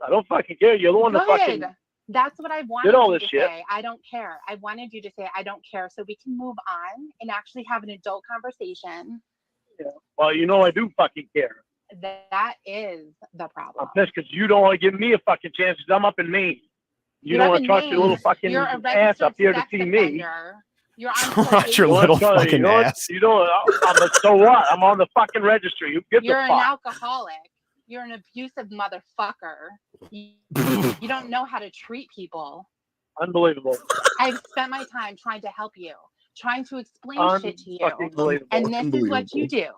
I don't fucking care. You're the one that fucking. That's what I wanted did all you this to shit. say. I don't care. I wanted you to say I don't care, so we can move on and actually have an adult conversation. Yeah. Well, you know I do fucking care. That is the problem. I'm pissed because you don't want to give me a fucking chance because I'm up in Maine. You don't want to trust your little fucking ass up here to see me. You're on your little fucking ass. You don't. So what? I'm on the fucking registry. You're an alcoholic. You're an abusive motherfucker. You don't know how to treat people. Unbelievable. I've spent my time trying to help you, trying to explain shit to you, and this is what you do.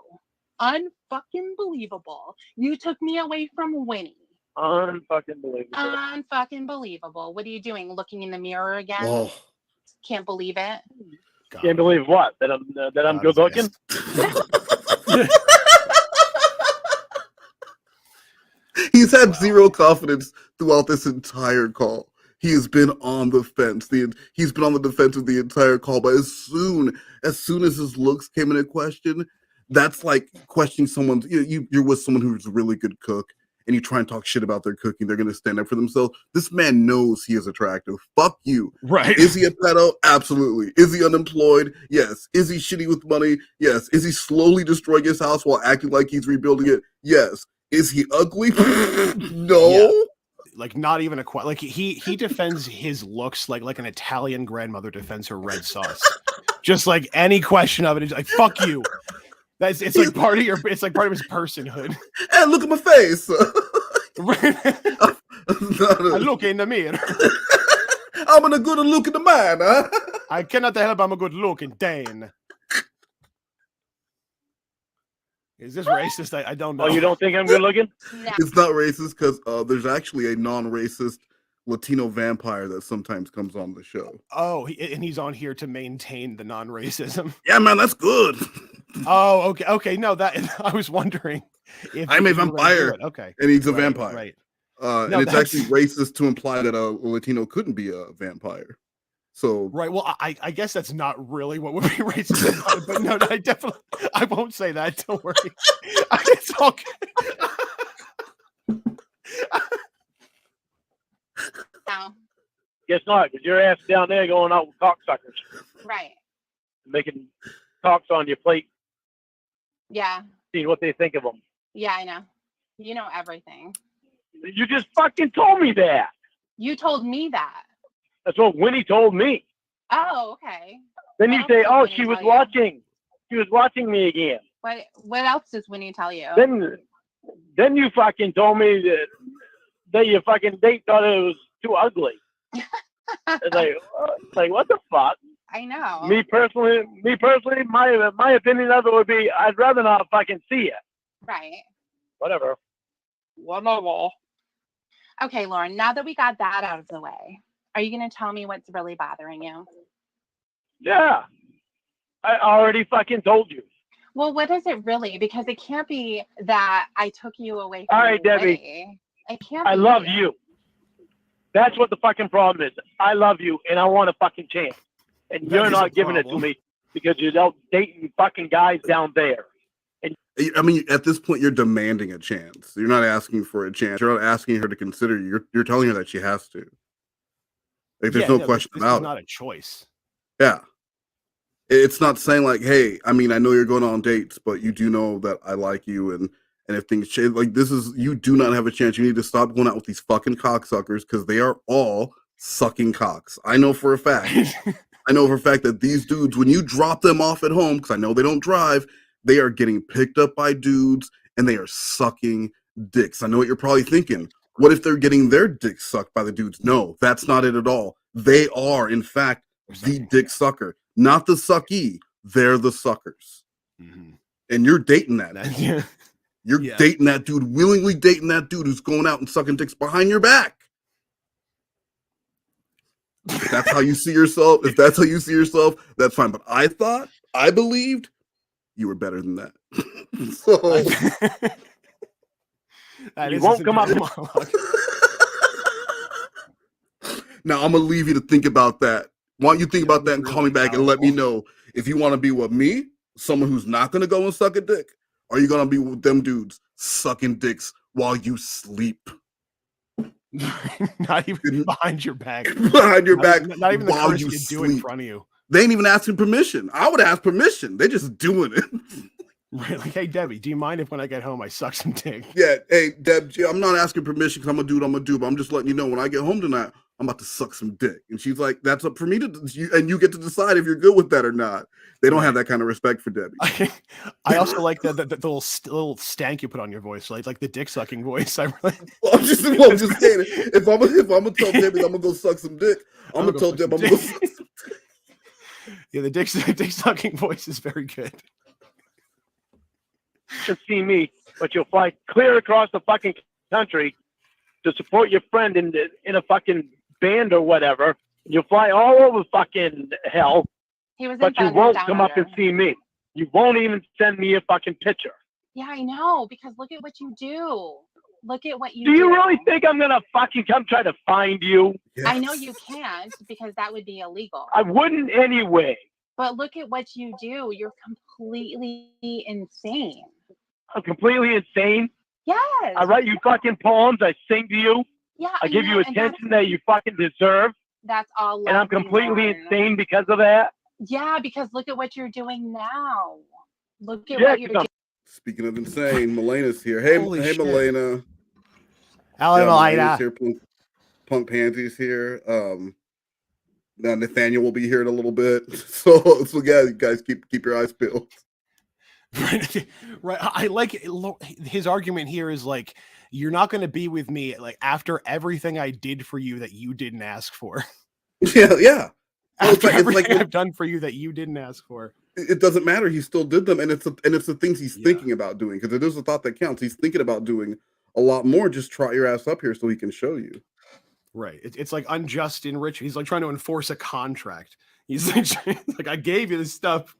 Unfucking believable. You took me away from Winnie. Unfucking believable. Unfucking believable. What are you doing? Looking in the mirror again? Oh. Can't believe it. Can't believe what? That I'm good looking. He's had zero confidence throughout this entire call. He has been on the fence. He's been on the defensive the entire call. But as soon as his looks came into question, that's like questioning someone. You're with someone who's a really good cook, and you try and talk shit about their cooking, they're going to stand up for themselves. This man knows he is attractive. Fuck you. Right. Is he a pedo? Absolutely. Is he unemployed? Yes. Is he shitty with money? Yes. Is he slowly destroying his house while acting like he's rebuilding it? Yes. Is he ugly? No. Yeah. Like not even a like he defends his looks like an Italian grandmother defends her red sauce. Just like any question of it, it's like fuck you. It's like part of his personhood. Hey, look at my face. I look in the mirror. I'm a good looking man, huh? I cannot help I'm a good looking Dane. Is this racist? I don't know. Oh, you don't think I'm good looking? No. It's not racist because there's actually a non-racist Latino vampire that sometimes comes on the show. Oh, and he's on here to maintain the non-racism. Yeah, man, that's good. Oh, okay. No, that I was wondering if I'm a vampire. Okay, and he's a vampire. Right. And No, it's actually racist to imply that a Latino couldn't be a vampire. So right. Well, I guess that's not really what would be racist about it, but no, I won't say that. Don't worry. It's all good. No. Guess not, because your ass down there going out with cocksuckers, Right. making talks on your plate, Yeah. seeing what they think of them. Yeah, I know. You know everything. You just fucking told me that. You told me that. That's what Winnie told me. Oh, okay. Then What you else say, did "Oh, Winnie she was tell you? watching. She was watching me again." What else does Winnie tell you? Then you fucking told me that your fucking date thought it was too ugly. It's like what the fuck? I know. Me personally, my opinion of it would be I'd rather not fucking see it. Right. Whatever. Okay, Lauren, now that we got that out of the way, are you going to tell me what's really bothering you? Yeah. I already fucking told you. Well, what is it really? Because it can't be that I took you away from All right, Debbie. Winnie. It can't I be. love you. That's what the fucking problem is. I love you and I want a fucking chance. And That you're is not a giving it to problem. me because you're out dating fucking guys down there. I mean, at this point, you're demanding a chance. You're not asking for a chance. You're not asking her to consider you. You're telling her that she has to. Like, there's no question this about is it. not a choice. Yeah. It's not saying like, hey, I mean, I know you're going on dates, but you do know that I like you, and if things change, like this is, you do not have a chance. You need to stop going out with these fucking cocksuckers because they are all sucking cocks. I know for a fact. I know for a fact that these dudes, when you drop them off at home, because I know they don't drive, they are getting picked up by dudes and they are sucking dicks. I know what you're probably thinking. What if they're getting their dicks sucked by the dudes? No, that's not it at all. They are, in fact, the dick sucker, not the suckee. They're the suckers. Mm-hmm. And you're dating that. You're Yeah. dating that dude, willingly dating that dude who's going out and sucking dicks behind your back. If that's how you see yourself, that's fine. But I believed you were better than that. So You won't come up. now I'm gonna leave you to think about that. Why don't you think about that and call me back and let me know if you want to be with me, someone who's not gonna go and suck a dick, or are you gonna be with them dudes sucking dicks while you sleep? Not even behind your back. Behind your back, Not even the while courtesy you to do it in sleep. front of you. They ain't even asking permission. I would ask permission. They just doing it. Right, like, hey Debbie, do you mind if when I get home I suck some dick? Yeah, hey Deb, I'm not asking permission because I'm gonna do what I'm gonna do, but I'm just letting you know when I get home tonight, I'm about to suck some dick. And she's like, that's up for me and you get to decide if you're good with that or not. They don't have that kind of respect for Debbie. I also like the little stank you put on your voice, like the dick sucking voice. I really. Well, I'm just saying, if I'm gonna tell Debbie I'm gonna go suck some dick, I'm gonna tell Deb I'm gonna go suck some dick. Yeah, the dick sucking voice is very good. To see me, but you'll fly clear across the fucking country to support your friend in a fucking band or whatever. You'll fly all over fucking hell, He was in but you Thunder won't Down come up and Under. see me. You won't even send me a fucking picture. Yeah, I know, because look at what you do. Look at what you do. Do you really think I'm gonna fucking come try to find you? I know you can't because that would be illegal. I wouldn't anyway. But look at what you do. You're completely insane. I'm completely insane. Yes. I write you fucking poems. I sing to you. Yeah. I give you know, and attention that you fucking deserve. That's all lovely, And I'm completely Lorne. insane because of that. Yeah, because look at what you're doing now. Look at Yeah, what you're 'cause I'm- doing. Speaking of insane, Melena's here. Hey, Holy hey, shit. Melena. Hello, Yeah, Melena. Melena's here. Punk Pansy's here. Now Nathaniel will be here in a little bit. So yeah, you guys keep your eyes peeled. Right. I like his argument here is like, you're not going to be with me like after everything I did for you that you didn't ask for. Yeah. Well, After it's everything like I've done for you that you didn't ask for. it doesn't matter. He still did them, and it's the things he's thinking about doing, because it is the thought that counts. He's thinking about doing a lot more. Just trot your ass up here so he can show you. Right. It's like unjust enrichment. He's like trying to enforce a contract. He's like, I gave you this stuff.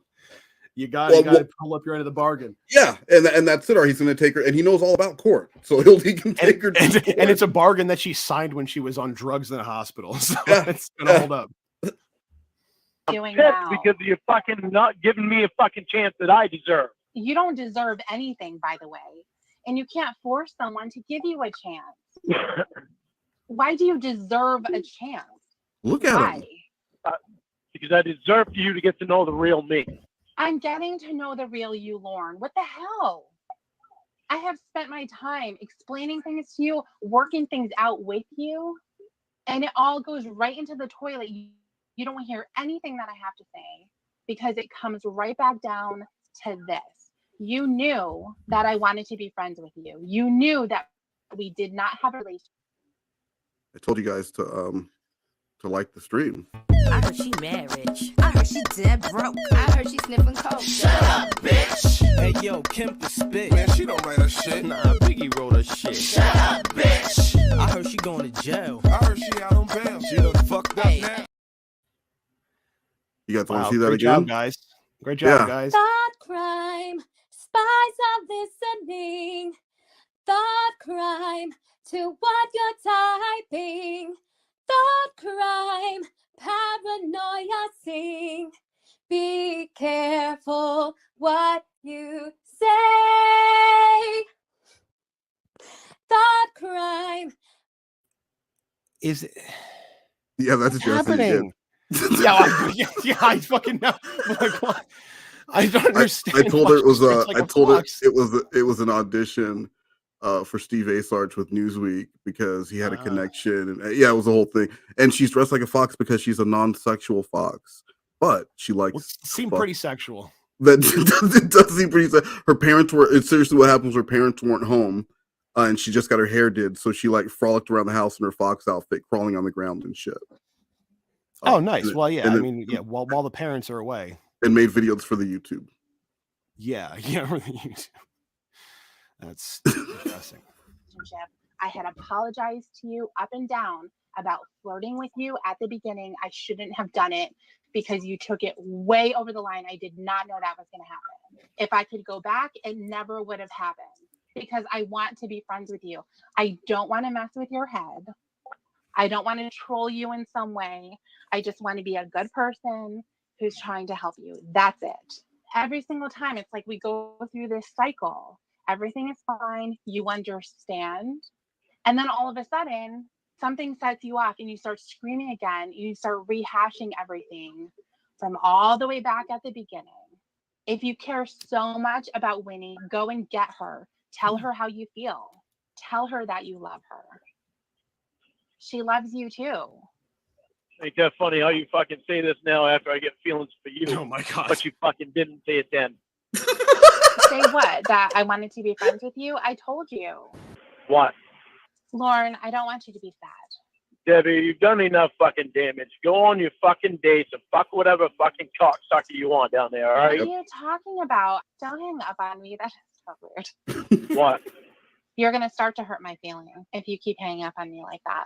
You got to pull up your end of the bargain. Yeah, and that's it. Or he's going to take her, and he knows all about court, so he can take her. And it's a bargain that she signed when she was on drugs in a hospital, so it's going to hold up. Doing pissed now. because you're fucking not giving me a fucking chance that I deserve. You don't deserve anything, by the way, and you can't force someone to give you a chance. Why do you deserve a chance? Look at him. Because I deserve for you to get to know the real me. I'm getting to know the real you, Lorne. What the hell? I have spent my time explaining things to you, working things out with you, and it all goes right into the toilet. You don't hear anything that I have to say because it comes right back down to this. You knew that I wanted to be friends with you. You knew that we did not have a relationship. I told you guys to like the stream. I heard she mad rich. I heard she dead broke. I heard she sniffing coke. Shut up, bitch. Hey yo, Kim can spit. Man, she don't write her shit. Nah, Biggie wrote her shit. Shut up, bitch. I heard she going to jail. I heard she out on bail. She done fucked up now. You guys want to see that Great again? job, guys. Great job, guys. Thought crime, spies are listening. Thought crime to what you're typing. Thought crime, paranoia sing. Be careful what you say. Thought crime. Is it? Yeah, that's What's just happening? I fucking know. Like, what? I don't understand. I told her it was a. it was an audition for Steve Asarch with Newsweek because he had a connection, and yeah, it was the whole thing. And she's dressed like a fox because she's a non-sexual fox, but she likes. Seemed pretty sexual. That it does seem pretty. Her parents were. It's seriously what happens. Her parents weren't home, and she just got her hair did, so she like frolicked around the house in her fox outfit, crawling on the ground and shit. Oh, nice. Well, yeah. I mean, yeah. While the parents are away, and made videos for the YouTube. Yeah, for the YouTube. That's depressing. I had apologized to you up and down about flirting with you at the beginning. I shouldn't have done it because you took it way over the line. I did not know that was going to happen. If I could go back, it never would have happened because I want to be friends with you. I don't want to mess with your head. I don't want to troll you in some way. I just want to be a good person who's trying to help you. That's it. Every single time, it's like we go through this cycle. Everything is fine. You understand. And then all of a sudden, something sets you off and you start screaming again. You start rehashing everything from all the way back at the beginning. If you care so much about Winnie, go and get her. Tell her how you feel. Tell her that you love her. She loves you too. Ain't that funny how you fucking say this now after I get feelings for you? Oh my god! But you fucking didn't say it then. Say what? That I wanted to be friends with you? I told you. What? Lorne, I don't want you to be sad. Debbie, you've done enough fucking damage. Go on your fucking dates and fuck whatever fucking cocksucker you want down there, all right? What are you talking about? Don't hang up on me. That is so weird. What? You're going to start to hurt my feelings if you keep hanging up on me like that.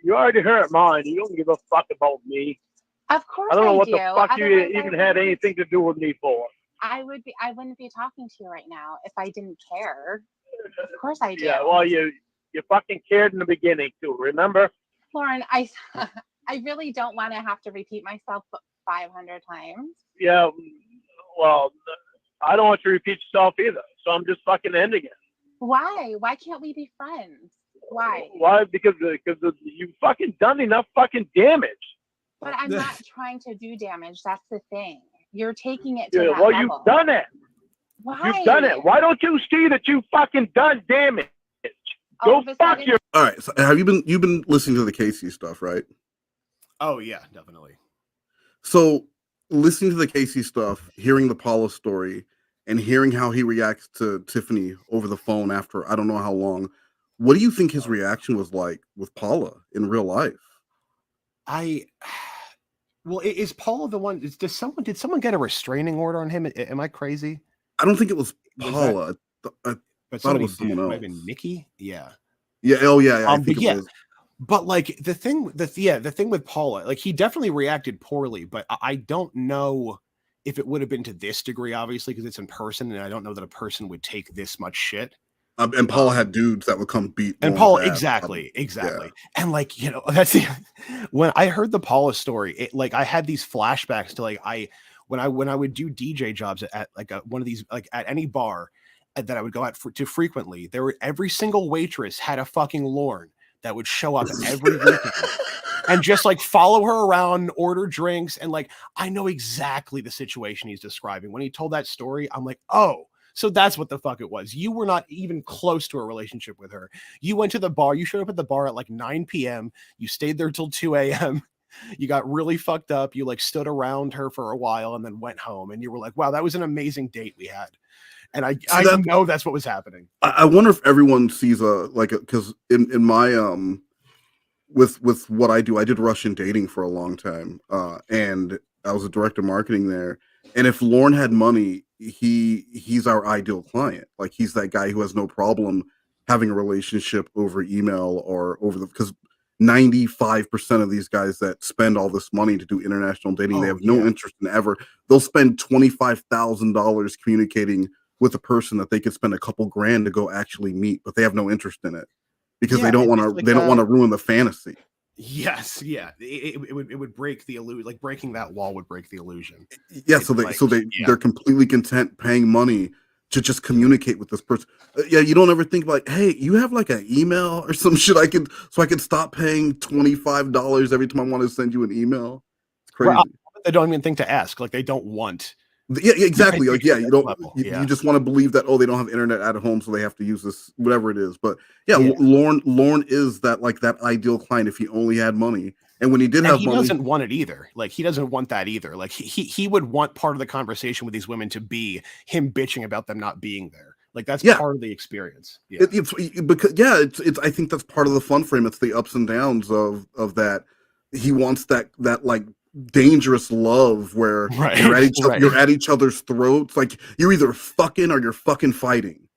You already hurt mine. You don't give a fuck about me. Of course I don't know what do. the fuck you Otherwise, even had anything to do with me for. I wouldn't be talking to you right now if I didn't care. Of course I do. Yeah, well, you fucking cared in the beginning too, remember? Lorne, I really don't want to have to repeat myself 500 times. Yeah, well, I don't want you to repeat yourself either, so I'm just fucking ending it. Why? Why can't we be friends? Why? Why? Because you fucking done enough fucking damage. But I'm not trying to do damage. That's the thing. You're taking it to that Well, level. you've done it. Why? You've done it. Why don't you see that you fucking done damage? Go fuck your. All right. So have you've been listening to the Casey stuff, right? Oh yeah, definitely. So listening to the Casey stuff, hearing the Paula story, and hearing how he reacts to Tiffany over the phone after I don't know how long, what do you think his reaction was like with Paula in real life? Well, is Paula the one? Did someone get a restraining order on him? Am I crazy? I don't think it was Was Paula. I But thought it somebody was someone else. maybe Nikki. Yeah. Yeah. Oh yeah. I But think it yeah. was. But like the thing with Paula, like he definitely reacted poorly, but I don't know if it would have been to this degree, obviously, because it's in person, and I don't know that a person would take this much shit. And Paula had dudes that would come beat. And Lauren's Paula, ass. exactly. Yeah. And like, that's when I heard the Paula story, I had these flashbacks to when I would do DJ jobs at like one of these, like at any bar that I would go out to frequently, every single waitress had a fucking Lorne that would show up every weekend and just like follow her around, order drinks. And like, I know exactly the situation he's describing. When he told that story, I'm like, oh, so that's what the fuck it was. You were not even close to a relationship with her. You went to the bar. You showed up at the bar at like 9 p.m. You stayed there till 2 a.m. You got really fucked up. You like stood around her for a while and then went home. And you were like, wow, that was an amazing date we had. And I know that's what was happening. I wonder if everyone sees because in my with what I do, I did Russian dating for a long time, and I was a director of marketing there. And if Lorne had money, he's our ideal client. Like he's that guy who has no problem having a relationship over email or because 95% of these guys that spend all this money to do international dating, they have no interest in ever. They'll spend $25,000 communicating with a person that they could spend a couple grand to go actually meet, but they have no interest in it because they don't want to. They don't want to ruin the fantasy. Yes, yeah, it would break the illusion. Like breaking that wall would break the illusion. Yeah, they're completely content paying money to just communicate with this person. Yeah, you don't ever think like, hey, you have like an email or some shit I can stop paying $25 every time I want to send you an email. It's crazy. Well, they don't even think to ask. Like they don't want. Yeah, exactly. Like, yeah, you just want to believe that they don't have internet at home, so they have to use this, whatever it is. But yeah. Lorne is that ideal client if he only had money. And when he did have money, he doesn't want it either. Like he doesn't want that either. Like he would want part of the conversation with these women to be him bitching about them not being there. Like that's part of the experience. Yeah. It's I think that's part of the fun for him. It's the ups and downs of that. He wants that like dangerous love where you're at each other's throats. Like you're either fucking or you're fucking fighting.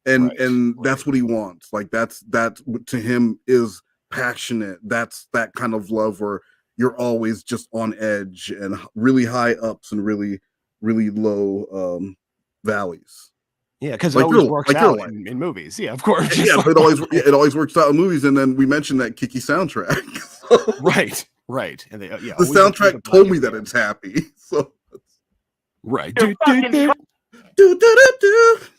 And that's what he wants. Like that's to him is passionate. That's that kind of love where you're always just on edge and really high ups and really, really low valleys. Yeah, because it always works out in movies. Yeah, of course. Yeah, it always works out in movies. And then we mentioned that Kiki soundtrack. Right. And the soundtrack told me that it's happy. So right.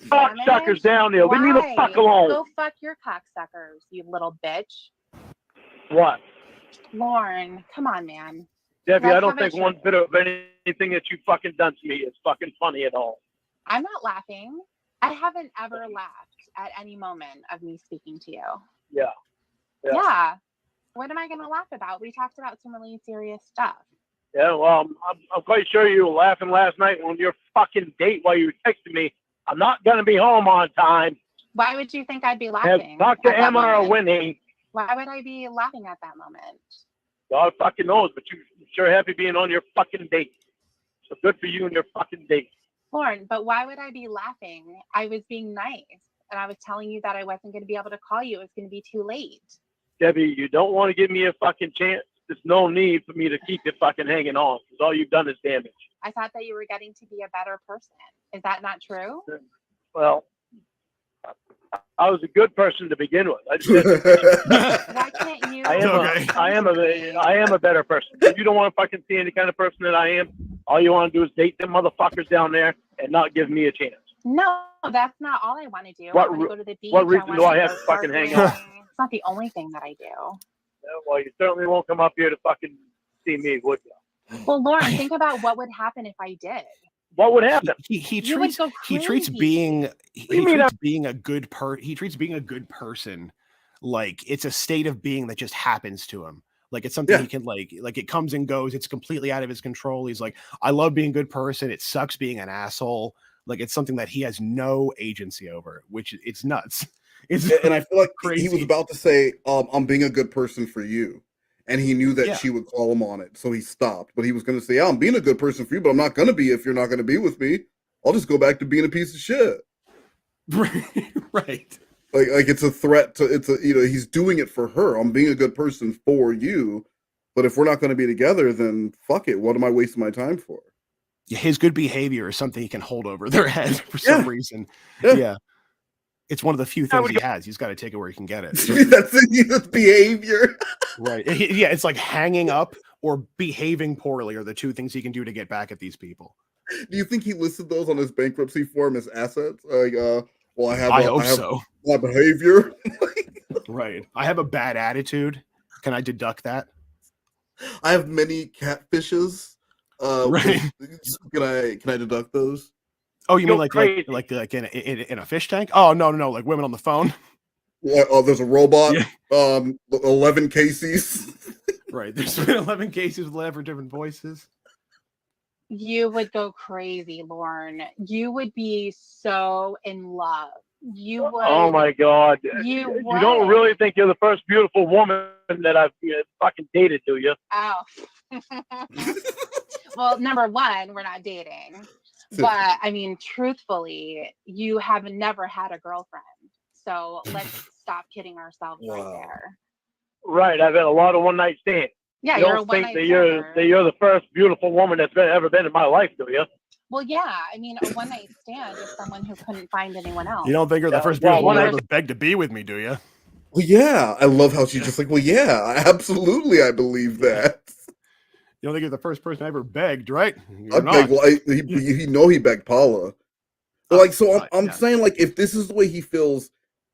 Cocksuckers down there. Leave me the fuck alone. Go fuck your cocksuckers, you little bitch. What? Lorne, come on, man. Debbie, I don't think one bit of anything that you fucking done to me is fucking funny at all. I'm not laughing. I haven't ever laughed at any moment of me speaking to you. Yeah. What am I going to laugh about? We talked about some really serious stuff. Yeah, well, I'm quite sure you were laughing last night on your fucking date while you were texting me. I'm not going to be home on time. Why would you think I'd be laughing? Talk to Emma or Winnie. Why would I be laughing at that moment? God fucking knows, but you're sure happy being on your fucking date. So good for you and your fucking date. Lauren, but why would I be laughing? I was being nice, and I was telling you that I wasn't going to be able to call you. It was going to be too late. Debbie, you don't want to give me a fucking chance. There's no need for me to keep you fucking hanging on, because all you've done is damage. I thought that you were getting to be a better person. Is that not true? Well, I was a good person to begin with. Why can't you? I am a better person. If you don't want to fucking see any kind of person that I am, all you want to do is date them motherfuckers down there and not give me a chance. No, that's not all I want to do. What I want to re- go to the beach. what reason I do want I to have go to fucking hang snorkeling. out? It's not the only thing that I do. Yeah, well, you certainly won't come up here to fucking see me, would you? Well, Lauren, think about what would happen if I did. What would happen? He You would treats go he treats crazy. being you he mean treats being a good person like it's a state of being that just happens to him. Like it's something Yeah. he can like it comes and goes. It's completely out of his control. He's like, I love being a good person. It sucks being an asshole. Like it's something that he has no agency over, which it's nuts. It's And I feel like crazy. he was about to say, I'm being a good person for you. And he knew that Yeah. she would call him on it. So he stopped. But he was going to say, yeah, I'm being a good person for you, but I'm not going to be if you're not going to be with me. I'll just go back to being a piece of shit. Right. Like it's a threat to, he's doing it for her. I'm being a good person for you. But if we're not going to be together, then fuck it. What am I wasting my time for? His good behavior is something he can hold over their head for some reason. Yeah. It's one of the few things he has. He's got to take it where he can get it. That's his behavior. Right. Yeah. It's like hanging up or behaving poorly are the two things he can do to get back at these people. Do you think he listed those on his bankruptcy form as assets? Like, well, I have my behavior. Right. I have a bad attitude. Can I deduct that? I have many catfishes. Right. Can I deduct those? Oh, you mean like in a fish tank? Oh, no, like women on the phone. Oh, there's a robot. 11 cases. Right. There's been 11 cases with 11 different voices. You would go crazy, Lorne. You would be so in love. You would. Oh my God! You don't really think you're the first beautiful woman that I've fucking dated, do you? Oh. Well, number one, we're not dating. But I mean, truthfully, you have never had a girlfriend. So let's stop kidding ourselves right there. Right, I've had a lot of one-night stands. Yeah, you you're a don't think one-night that you're the first beautiful woman that's ever been in my life, do you? Well, yeah. I mean, a one-night stand is someone who couldn't find anyone else. You don't think you're the first beautiful woman ever begged to be with me, do you? Well, yeah. I love how she's just like, well, yeah, absolutely, I believe that. You don't think you're the first person I ever begged, right? I beg. Well, he begged Paula. But like, so I'm saying, like, if this is the way he feels,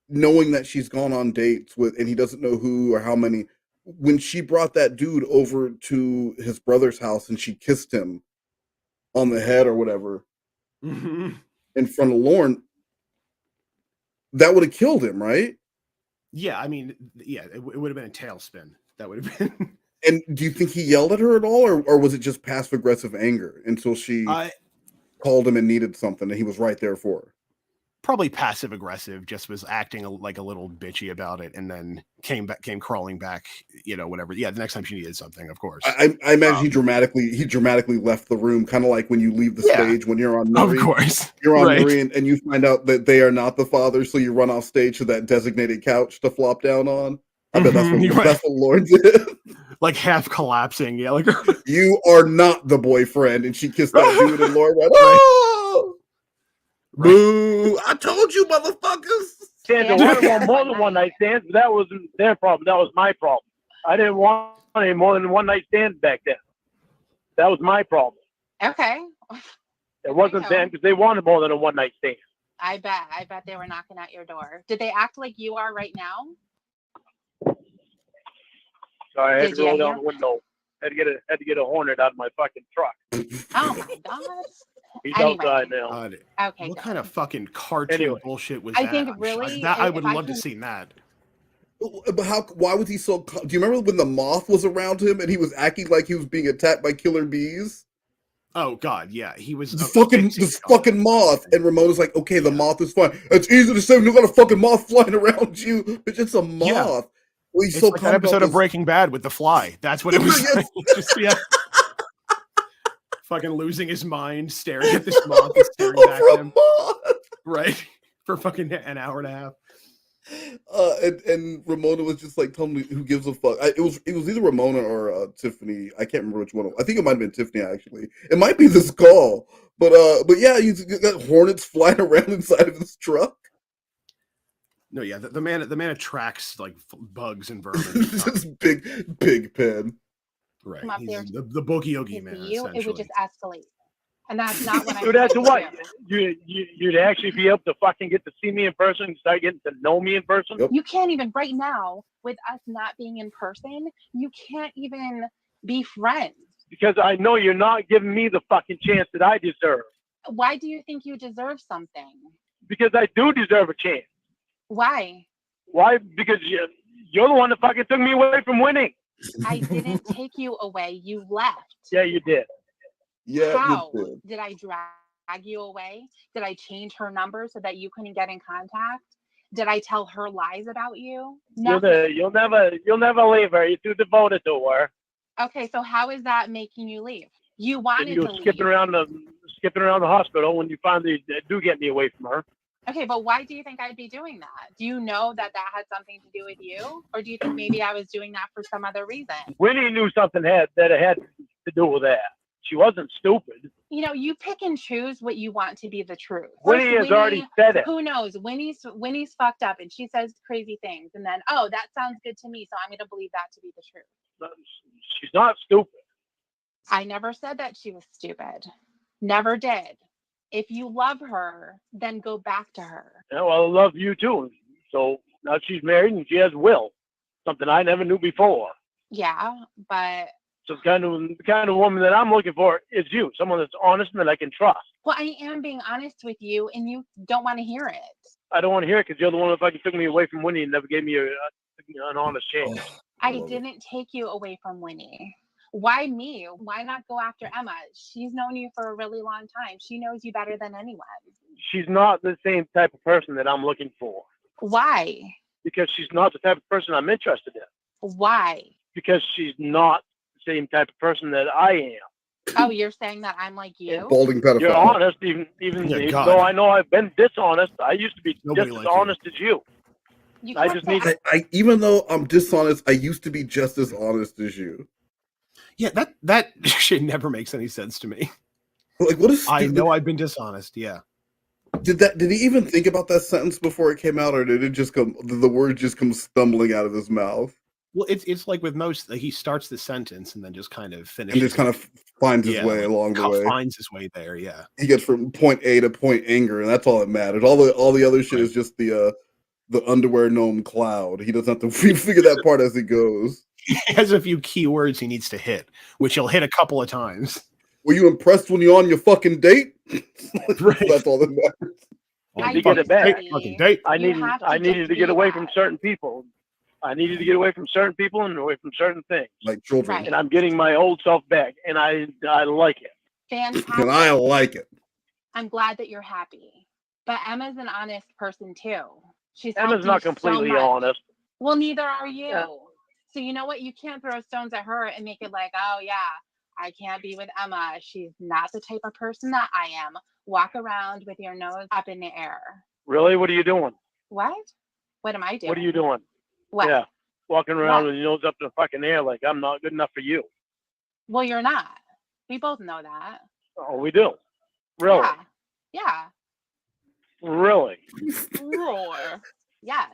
knowing that she's gone on dates with, and he doesn't know who or how many. When she brought that dude over to his brother's house and she kissed him on the head or whatever in front of Lorne, that would have killed him, right? Yeah, I mean, yeah, it would have been a tailspin. That would have been. And do you think he yelled at her at all, or was it just passive aggressive anger until she called him and needed something and he was right there for her? Probably passive aggressive, just was acting like a little bitchy about it, and then came crawling back, whatever. Yeah, the next time she needed something, of course. I imagine he dramatically left the room, kind of like when you leave the stage when you're on Marie. Of course. You're on Marie and you find out that they are not the father, so you run off stage to that designated couch to flop down on. I bet that's what Lorne did. Like half collapsing, yeah. Like you are not the boyfriend, and she kissed that dude, and Lorne went, "Oh, boo! I told you, motherfuckers." Sandra wanted more than one night stands, but that wasn't their problem. That was my problem. I didn't want any more than one night stands back then. That was my problem. Okay. It wasn't them because they wanted more than a one night stand. I bet they were knocking at your door. Did they act like you are right now? Sorry, I had to roll down the window. Had to get a Hornet out of my fucking truck. Oh my God. He's outside now. Okay. What kind of fucking cartoon bullshit was I that? think really I would love to see that. But why was he so? Do you remember when the moth was around him and he was acting like he was being attacked by killer bees? Oh God, yeah, he was this fucking moth, and Ramona's like, okay, the moth is fine. It's easy to say when you got a fucking moth flying around you, but it's a moth. Yeah. Well, he's it's so like that episode of Breaking Bad with the fly. That's what it was. Like. Just fucking losing his mind, staring at this moth, and staring back at him. Right, for fucking an hour and a half. And Ramona was just like, tell me who gives a fuck. It was either Ramona or Tiffany. I can't remember which one. I think it might have been Tiffany actually. It might be this call, but yeah, you got hornets flying around inside of this truck. No, yeah, the man attracts like bugs and vermin. This big pen. Right, Come up he's there the boogie oogie man. It would just escalate. And that's not what I'm Do that to trying what? do. You'd actually be able to fucking get to see me in person and start getting to know me in person? You can't even, right now, with us not being in person, you can't even be friends. Because I know you're not giving me the fucking chance that I deserve. Why do you think you deserve something? Because I do deserve a chance. Why? Why? Because you're the one that fucking took me away from winning. I didn't take you away. You left. Yeah, you did. Yeah, How? you Did I drag you away? Did I change her number so that you couldn't get in contact? Did I tell her lies about you? Nothing. You'll never leave her. You're too devoted to her. Okay, so how is that making you leave? You wanted You to were leave. skipping around the hospital when you finally do get me away from her. Okay, but why do you think I'd be doing that? Do you know that that had something to do with you? Or do you think maybe I was doing that for some other reason? Winnie knew something had to do with that. She wasn't stupid. You know, you pick and choose what you want to be the truth. Winnie has already said it. Who knows? Winnie's fucked up and she says crazy things, and then, oh, that sounds good to me, so I'm gonna believe that to be the truth. She's not stupid. I never said that she was stupid. Never did. If you love her, then go back to her. Yeah, well, I love you too. So now she's married and she has will. Something I never knew before. Yeah, but So the kind of woman that I'm looking for is you. Someone that's honest and that I can trust. well, I am being honest with you, and you don't want to hear it. I don't want to hear it because you're the one that fucking took me away from Winnie and never gave me an honest chance. I didn't take you away from Winnie. Why me? Why not go after Emma? She's known you for a really long time. She knows you better than anyone. She's not the same type of person that I'm looking for. Why? Because she's not the type of person I'm interested in. Why? Because she's not the same type of person that I am. Oh, you're saying that I'm like you? Balding pedophile. You're honest, even though I know I've been dishonest. I used to be Nobody just as likes you. honest as you. I just need to. I even though I'm dishonest, I used to be just as honest as you. Yeah, that shit never makes any sense to me. Like, what is? I know I've been dishonest. Yeah. Did he even think about that sentence before it came out, or did the word just come stumbling out of his mouth? Well, it's like with most, like, he starts the sentence and then just kind of finishes. And just kind of finds his way along the way. Finds his way there. Yeah. He gets from point A to point anger, and that's all that matters. All the other shit is just the underwear gnome cloud. He doesn't have to figure that part as he goes. He has a few keywords he needs to hit, which he'll hit a couple of times. Were you impressed when you're on your fucking date? Right. That's all that matters. To get it back. Date. I needed to get away from certain people. I needed to get away from certain people and away from certain things. Like children. And I'm getting my old self back, and I like it. Fantastic. And I like it. I'm glad that you're happy. But Emma's an honest person too. Emma's not completely honest. Well, neither are you. Yeah. So you know what? You can't throw stones at her and make it like, oh yeah, I can't be with Emma. She's not the type of person that I am. Walk around with your nose up in the air. Really? What are you doing? What? What am I doing? What are you doing? What? Yeah. Walking around with your nose up in the fucking air like I'm not good enough for you. Well, you're not. We both know that. Oh, we do. Really? Yeah. Really? Roar. Yes.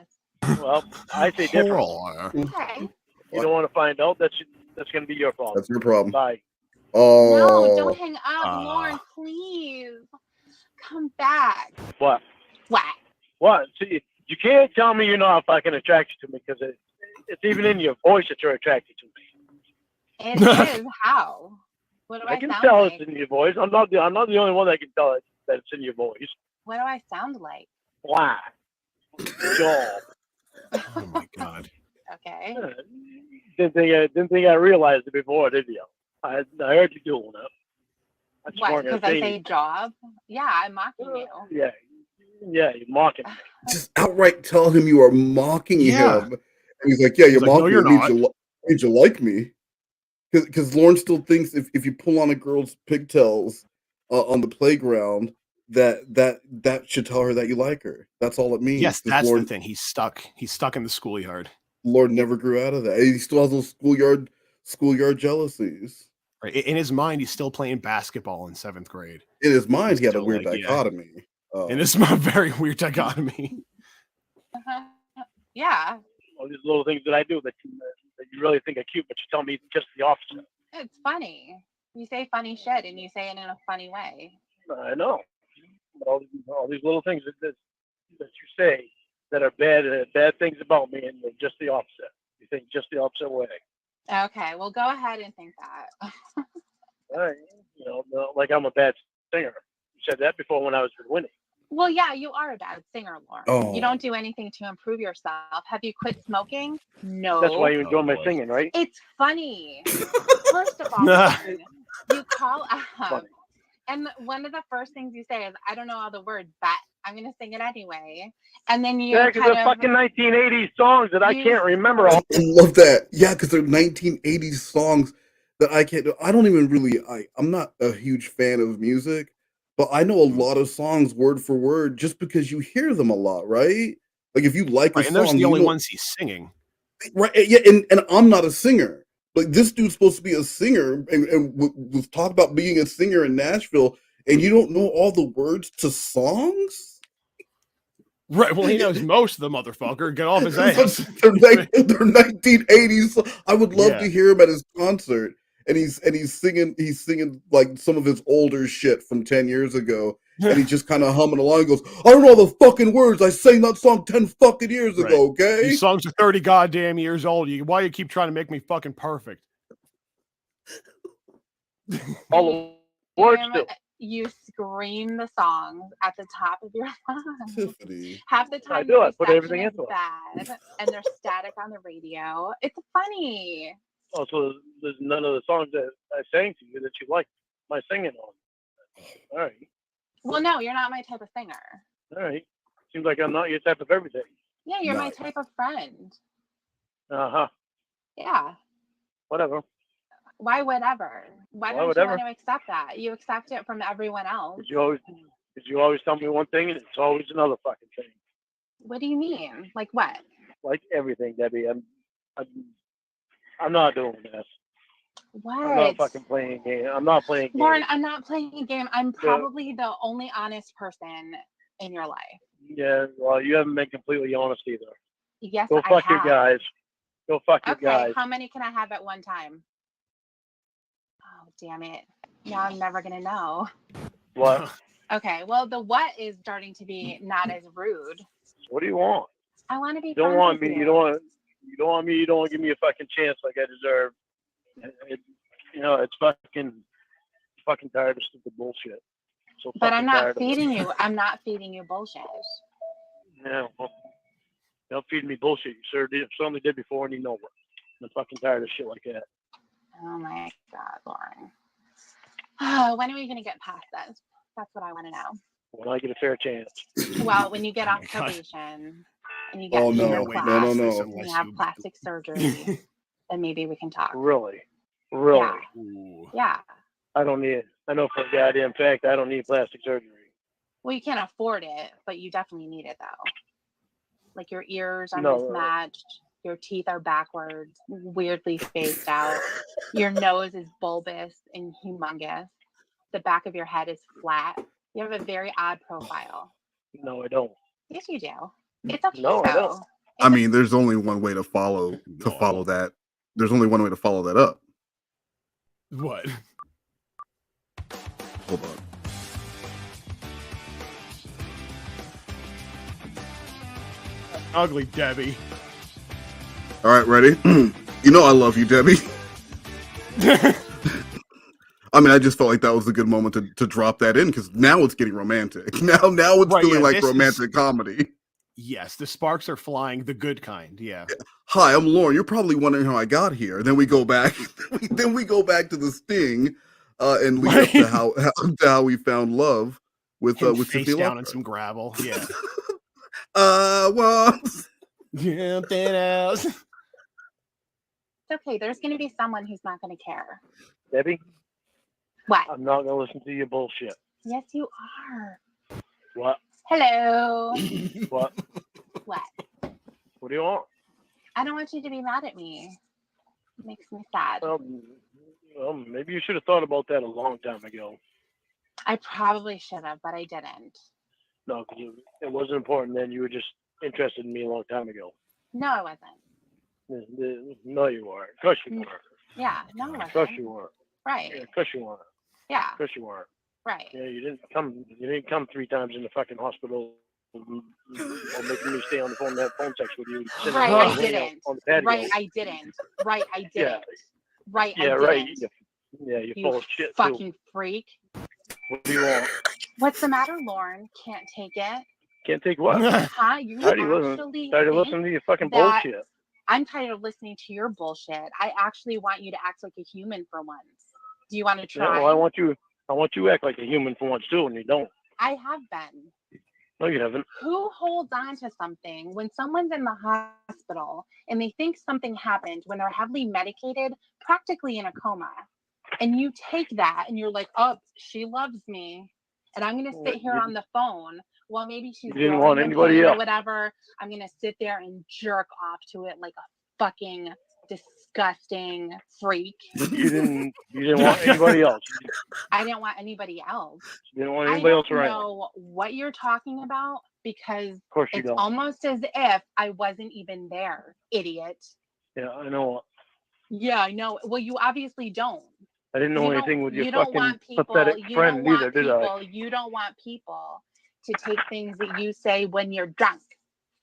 Well, I say different. Okay. You don't want to find out? That's going to be your problem. That's your problem. Bye. Oh. No, don't hang up, Lorne, please. Come back. What? What? See, you can't tell me you're not fucking attracted to me because it's even in your voice that you're attracted to me. It is. How? What do I can sound tell like? it's in your voice. I'm not the only one that can tell it that it's in your voice. What do I sound like? Why? Joel. Oh my god. Okay. Didn't think I realized it before, did you? I heard you doing it. I just What? weren't Because gonna I say job? Yeah, I'm mocking you. Yeah, you're mocking me. Just outright tell him you are mocking him. And he's like, yeah, you're like, mocking no, you're me. not. It means you like me. Because Lorne still thinks if you pull on a girl's pigtails on the playground, that should tell her that you like her. That's all it means. Yes, 'Cause that's Lorne, the thing. He's stuck in the schoolyard. Lorne never grew out of that. He still has those schoolyard jealousies. Right. In his mind, he's still playing basketball in 7th grade. In his mind, he had a Still, weird like, yeah. dichotomy. In his mind, very weird dichotomy. Yeah. All these little things that I do that you really think are cute, but you tell me just the opposite. It's funny. You say funny shit, and you say it in a funny way. I know. All these little things that you say that are bad things about me, and they're just the opposite. You think just the opposite way. Okay, well, go ahead and think that. All right. Like I'm a bad singer. You said that before when I was winning. Well, yeah, you are a bad singer, Lorne. Oh. You don't do anything to improve yourself. Have you quit smoking? No. That's why you enjoy my singing, right? It's funny. First of all, Lorne, you call up, Funny. and one of the first things you say is, "I don't know all the words, but I'm going to sing it anyway." And then you because they're fucking 1980s songs that I can't remember all. I love that. Yeah, because they're 1980s songs that I can't do. I don't even really. I'm not a huge fan of music, but I know a lot of songs word for word just because you hear them a lot, right? Like if you like a Right, song, and those are the only know, ones he's singing. right? Yeah, and I'm not a singer. Like this dude's supposed to be a singer, and was talk about being a singer in Nashville, and you don't know all the words to songs. Right. Well, he knows most of the motherfucker. Get off his ass. they're 1980s. I would love Yeah. to hear him at his concert, and he's singing like some of his older shit from 10 years ago, and he's just kind of humming along. He goes, "I don't know all the fucking words. I sang that song 10 fucking years Right. ago." Okay, These songs are 30 goddamn years old. Why you keep trying to make me fucking perfect? the words do. You scream the songs at the top of your lungs. Tiffany. Half the time, I do. I the put reception everything is into it. bad, and there's static on the radio. It's funny. Oh, so there's none of the songs that I sang to you that you like my singing on. All right. Well, no, you're not my type of singer. All right. Seems like I'm not your type of everything. Yeah, you're my Nice. type of friend. Uh-huh. Yeah. Whatever. Why whatever? Why don't whatever? you want to accept that? You accept it from everyone else. Did you always tell me one thing and it's always another fucking thing? What do you mean? Like what? Like everything, Debbie. I'm not doing this. What? I'm not fucking playing a game. I'm not playing games. Lauren, I'm not playing a game. I'm probably the only honest person in your life. Yeah, well, you haven't been completely honest either. Yes, Go I fuck have. your guys. Go fuck your Okay, guys. how many can I have at one time? Oh, damn it. Now I'm never going to know. What? Okay, well, the what is starting to be not as rude. What do you want? I want to be You don't friends want with me. You don't want me. You don't want to give me a fucking chance like I deserve. It's fucking tired of stupid bullshit. So But I'm not tired of it. feeding you. I'm not feeding you bullshit. Yeah, well, don't feed me bullshit. You certainly did before, and you know it. I'm fucking tired of shit like that. Oh my God, Lauren. When are we going to get past this? That's what I want to know. When I get a fair chance. Well, when you get off God. probation and you get Oh, to no. your No, class no, no. and you have plastic surgery, then maybe we can talk. Really? Yeah. Ooh. Yeah. I don't need it. I know for a goddamn fact I don't need plastic surgery. Well, you can't afford it, but you definitely need it though. Like your ears are No. mismatched, your teeth are backwards, weirdly spaced out. Your nose is bulbous and humongous. The back of your head is flat. You have a very odd profile. No, I don't. Yes, you do. It's okay No, I though. don't. I mean, there's only one way to follow that. There's only one way to follow that up. What? Hold on. Ugly Debbie. All right, ready? You know I love you, Debbie. I mean, I just felt like that was a good moment to drop that in because now it's getting romantic. Now it's Right, feeling yeah, like this is- romantic comedy. Yes, the sparks are flying, the good kind. Yeah. Hi, I'm Lorne. You're probably wondering how I got here. Then we go back. Then we go back to the sting, and lead up to how we found love with Him with face Tiffany down in Lockhart. some gravel. Yeah. Well, Yeah, that ass. It's okay. There's going to be someone who's not going to care. Debbie, What? I'm not gonna listen to your bullshit. Yes, you are. What? Hello. What? What? What do you want? I don't want you to be mad at me. It makes me sad. Well, maybe you should have thought about that a long time ago. I probably should have, but I didn't. No, because it wasn't important then. You were just interested in me a long time ago. No, I wasn't. No, you weren't. Of course you were. Yeah, no, I Of wasn't. course you were. Right. Yeah, of course you weren't. Yeah. Of course you weren't. Right. Yeah, you didn't come 3 times in the fucking hospital or making me stay on the phone and have phone sex with you. sitting Right, on I the didn't. On the patio. Right, I didn't. Right, I Yeah. didn't. Right, Yeah, I right. didn't. Yeah, you're You full of shit fucking too. freak. What do you want? What's the matter, Lorne? Can't take it? Can't take what? Huh? You Tired of actually listening to your fucking that bullshit. I'm tired of listening to your bullshit. I actually want you to act like a human for once. Do you want to Yeah, try? well, I want you to act like a human for once too, and you don't. I have been. No, you haven't. Who holds on to something when someone's in the hospital and they think something happened when they're heavily medicated, practically in a coma, and you take that and you're like, oh, she loves me, and I'm gonna sit here on the phone. Well, maybe she's You didn't want growing in anybody pain else. or whatever. I'm gonna sit there and jerk off to it like a fucking disgusting freak. You didn't want anybody else. I didn't want anybody else. You didn't want anybody else I around. don't know what you're talking about because Of course you it's don't. almost as if I wasn't even there, idiot. Yeah, I know. Yeah, I know. Well, you obviously don't. I didn't know You anything don't- with your you don't fucking want people, pathetic you friend don't want either, did I? people, you don't want people to take things that you say when you're drunk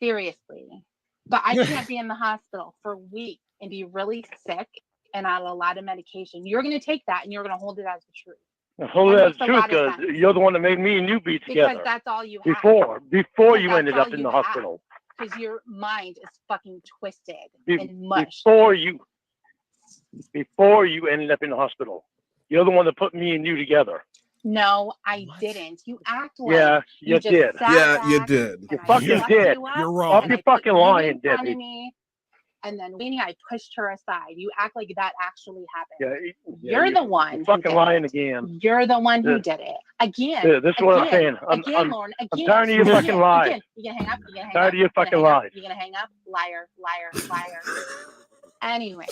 seriously. But I can't be in the hospital for weeks and be really sick and on a lot of medication. You're going to take that and you're going to hold it as the truth. Hold That that makes a truth, lot of because sense. you're the one that made me and you be together. Because that's all you have. Before Because you that's ended all up in you the have. hospital. Because your mind is fucking twisted and mush. Before you ended up in the hospital. You're the one that put me and you together. No, I didn't. You act like Yeah, you just did. sat Yeah, back you did. You and I fucking fucked did. you up, You're wrong. Off and your I put fucking you lying, in front of Debbie. me, and then Winnie, I pushed her aside. You act like that actually happened. Yeah, You're the one. You're who fucking did lying it. again. You're the one who Yeah. did it. Again. Yeah, this is what I'm again, saying. Again, Lorne. Again. I'm tired of your fucking lies. Again. You gonna hang up? You gonna hang Tired up? of your fucking You gonna hang up? lies. You gonna hang up? Liar, liar, liar. Anyway.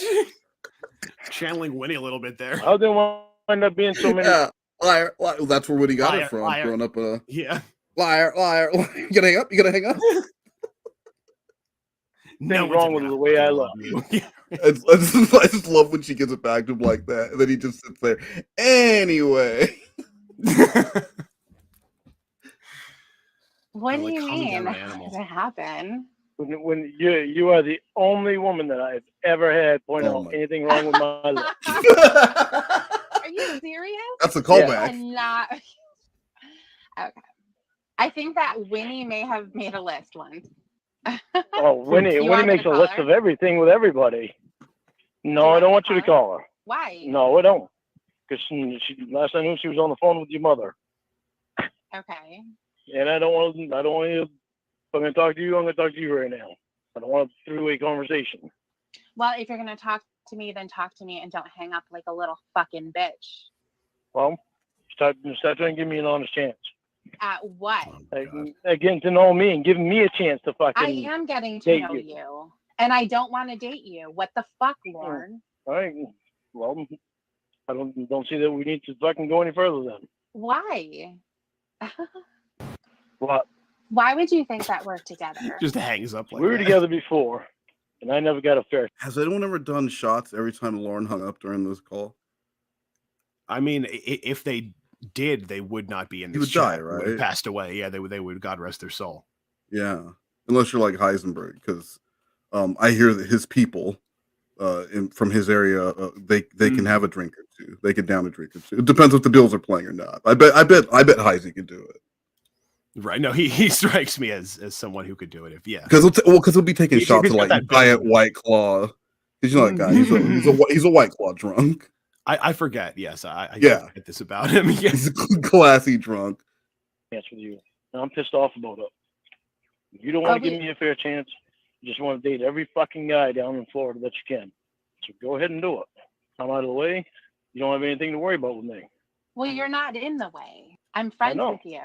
Channeling Winnie a little bit there. How did there wind up being so many? Yeah, liar. That's where Woody got Liar, it from. liar. Growing up a Yeah. liar. You gonna hang up? You gonna hang up? No Things wrong with the way I look. I just love when she gives it back to him like that, and then he just sits there. Anyway. What do like, you calm down, mean? my How animal. did it happen? When you are the only woman that I've ever had point Oh out my- anything wrong with my look. Are you serious? That's a callback. And not. Okay. I think that Winnie may have made a list once. Oh, Winnie You want me makes to a call list her? of everything with everybody. No, I don't want you to call her. Why? No, I don't. Because last I knew she was on the phone with your mother. Okay. And I don't want you. If I'm going to talk to you, I'm going to talk to you right now. I don't want a three-way conversation. Well, if you're going to talk to me, then talk to me and don't hang up like a little fucking bitch. Well, start trying to give me an honest chance. At what? Getting to know me and giving me a chance to fucking. I am getting to date know you. you. And I don't want to date you. What the fuck, Lorne? All right. Well, I don't see that we need to fucking go any further then. Why? What? Why would you think that we're together? Just hangs up like We were that. together before, and I never got a fair. Has anyone ever done shots every time Lorne hung up during this call? I mean, if they did, they would not be in He this would chat. die, They would have right? passed away. Yeah, they would. God rest their soul. Yeah, unless you're like Heisenberg, because I hear that his people from his area they can have a drink or two. They can down a drink or two. It depends if the Bills are playing or not. I bet Heisey can do it. Right? No, he strikes me as someone who could do it. If Because he'll be taking shots he's of got like that Diet build. White Claw. Because you know that guy. He's a White Claw drunk. I forget. Yes, I Yeah. forget this about him. Yeah. He's a classy drunk. Chance with you. And I'm pissed off about it. You don't want to give me a fair chance. You just want to date every fucking guy down in Florida that you can. So go ahead and do it. I'm out of the way. You don't have anything to worry about with me. Well, you're not in the way. I'm friends know. with you.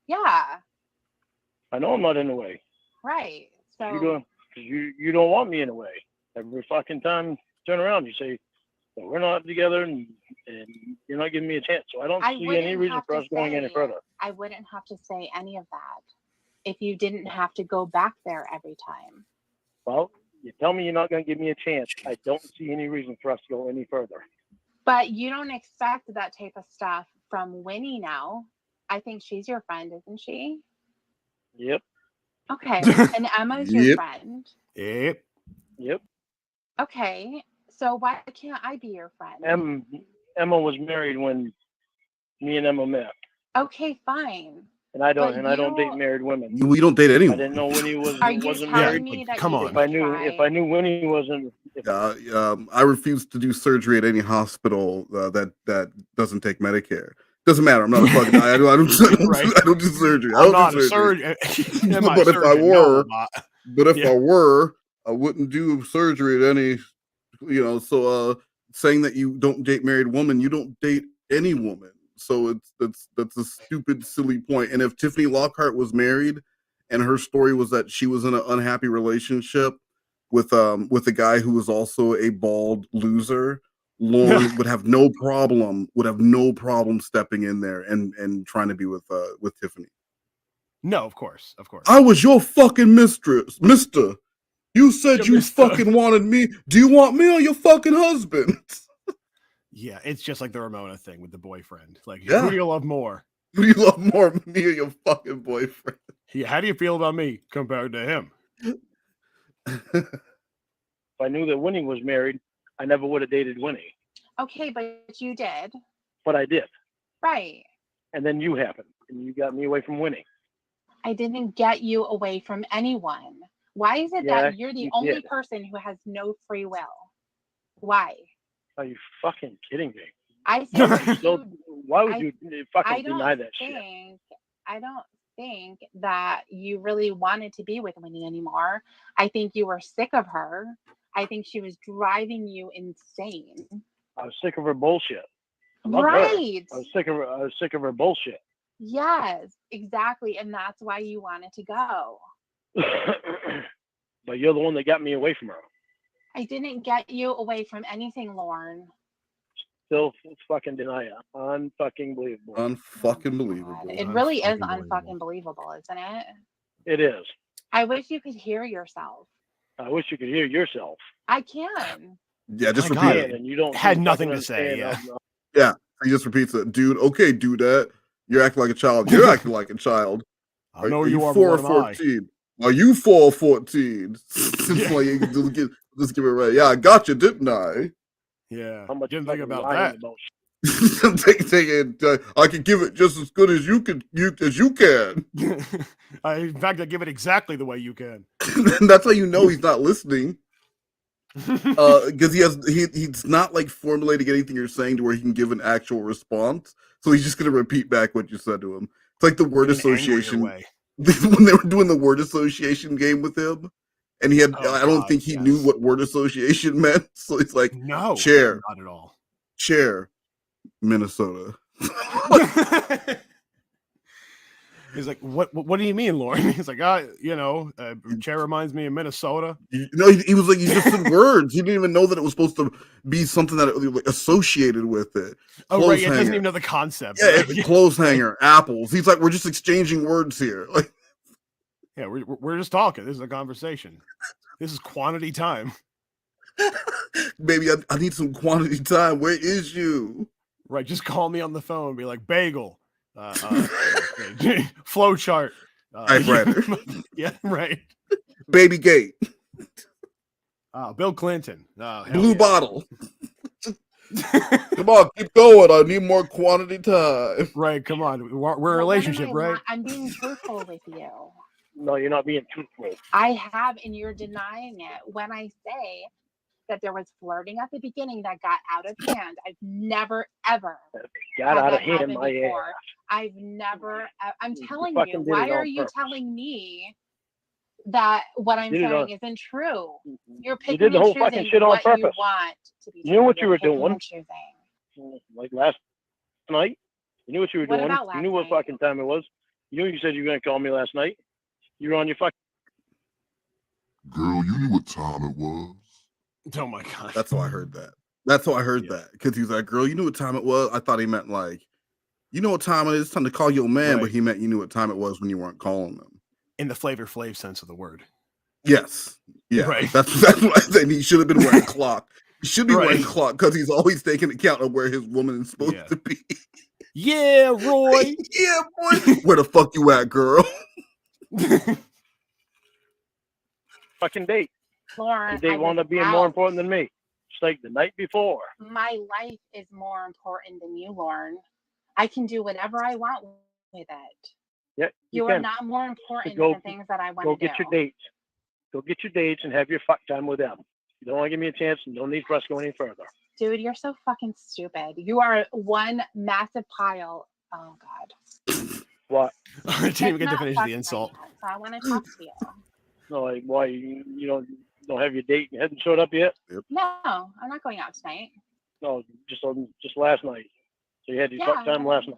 Yeah. I know I'm not in the way. Right. So You don't want me in the way. Every fucking time you turn around, you say, well, we're not together and you're not giving me a chance. So I don't see any reason for us going any further. I wouldn't have to say any of that if you didn't have to go back there every time. Well, you tell me you're not going to give me a chance. I don't see any reason for us to go any further. But you don't expect that type of stuff from Winnie now. I think she's your friend, isn't she? Yep. Okay. And Emma's Yep. your friend. Yep. Yep. Okay. So why can't I be your friend? Emma was married when me and Emma met. Okay, fine. And I don't. But And I don't you- date married women. We don't date anyone. I didn't know Winnie Are you wasn't telling married. me that come you on. didn't If I knew Winnie wasn't, I refuse to do surgery at any hospital that doesn't take Medicare. Doesn't matter. I'm not a fucking. I don't do surgery. I I'm don't not do a surgery. surgeon. Am I a But if I surgeon? No, were, I'm not. but if Yeah. I were, I wouldn't do surgery at any. So saying that you don't date married women, you don't date any woman. So that's a stupid, silly point. And if Tiffany Lockhart was married, and her story was that she was in an unhappy relationship with a guy who was also a bald loser, Lorne would have no problem stepping in there and trying to be with Tiffany. No, of course. I was your fucking mistress, mister. You said you fucking wanted me. Do you want me or your fucking husband? Yeah, it's just like the Ramona thing with the boyfriend. Like, Yeah. who do you love more? Who do you love more, me or your fucking boyfriend? Yeah, how do you feel about me compared to him? if I knew that Winnie was married, I never would have dated Winnie. Okay, but you did. But I did. Right. And then you happened, and you got me away from Winnie. I didn't get you away from anyone. Why is it Yeah, that you're the you only did. person who has no free will? Why? Are you fucking kidding me? I said that So why would you I fucking don't deny that shit? I don't think that you really wanted to be with Winnie anymore. I think you were sick of her. I think she was driving you insane. I was sick of her bullshit. I loved her. Right. I was sick of her bullshit. Yes, exactly. And that's why you wanted to go. But you're the one that got me away from her. I didn't get you away from anything, Lorne. Still fucking deny it. Unfucking believable. Unfucking believable. It really is unfucking believable, isn't it? It is. I wish you could hear yourself. I wish you could hear yourself. I can. Yeah, just My repeat God, it. And you don't had fucking nothing to say. understand. Yeah. Yeah, he just repeats it. Dude, okay, do that. You're acting like a child. You're acting like a child. I know you are, 4 or but what am I? 14? Are you 4 or 14? Like, just give it right. Yeah, I got you, didn't I? Yeah. How much Didn't think fucking about lying that. about Take it. I can give it just as good as you can. In fact, I give it exactly the way you can. That's how you know he's not listening. Because he's not like formulating anything you're saying to where he can give an actual response. So he's just gonna repeat back what you said to him. It's like the word In an angrier association way. when they were doing the word association game with him, and he had Oh, I don't God, think he yes. knew what word association meant. So it's like No, chair, not at all. chair, Minnesota. He's like, what do you mean, Lorne? He's like, chair reminds me of Minnesota. He was like, he just said words. He didn't even know that it was supposed to be something that like, associated with it. Oh, right. He doesn't hanger. even know the concept. Yeah, Right? it's clothes hanger, apples. He's like, we're just exchanging words here. Like, Yeah, we're just talking. This is a conversation. This is quantity time. baby, I need some quantity time. Where is you? Right. Just call me on the phone and be like, bagel. Flow chart. Typewriter. Yeah, right. Baby gate. Bill Clinton. Blue bottle. Come on, keep going. I need more quantity time. Right, come on. We're a relationship, right? I'm being truthful with you. No, you're not being truthful. I have, and you're denying it. When I say that there was flirting at the beginning that got out of hand, I've never, ever Got had out of that hand, happen my before. ass. I've never, I'm telling fucking you, did it why on are you purpose. telling me that what I'm did it saying on- isn't true? You're You picking did the and whole fucking choosing shit on what you purpose. want to be You knew true. what you You're were picking doing. and choosing. Like last night. You knew what you were What doing. about You last knew what night? fucking time it was. You knew you said you were going to call me last night. You were on your fucking... Girl, you knew what time it was. Oh my god. That's how I heard that. That. Because he was like, girl, you knew what time it was. I thought he meant like, you know what time it is. It's time to call your man. Right. But he meant you knew what time it was when you weren't calling them. In the Flavor Flav sense of the word. Yes. Yeah. Right. That's what I said. He should have been wearing a clock. He should be Right. wearing clock because he's always taking account of where his woman is supposed to be. Yeah, Roy. Yeah, boy. Where the fuck you at, girl? Fucking date. Lauren, The date I wound was up being more out. important than me. It's like the night before. My life is more important than you, Lauren. I can do whatever I want with it. Yeah, You can. are not more important Go- than the things that I want Go to do. get your dates. Go get your dates and have your fuck time with them. You don't want to give me a chance and don't need for us to go any further. Dude, you're so fucking stupid. You are one massive pile. Oh, God. What? I didn't even It's get to not finish the fucking insult. yet, so I want to talk to you. No, like why you don't have your date and hadn't showed up yet? No, I'm not going out tonight. No, just last night. So you had your fuck time last night.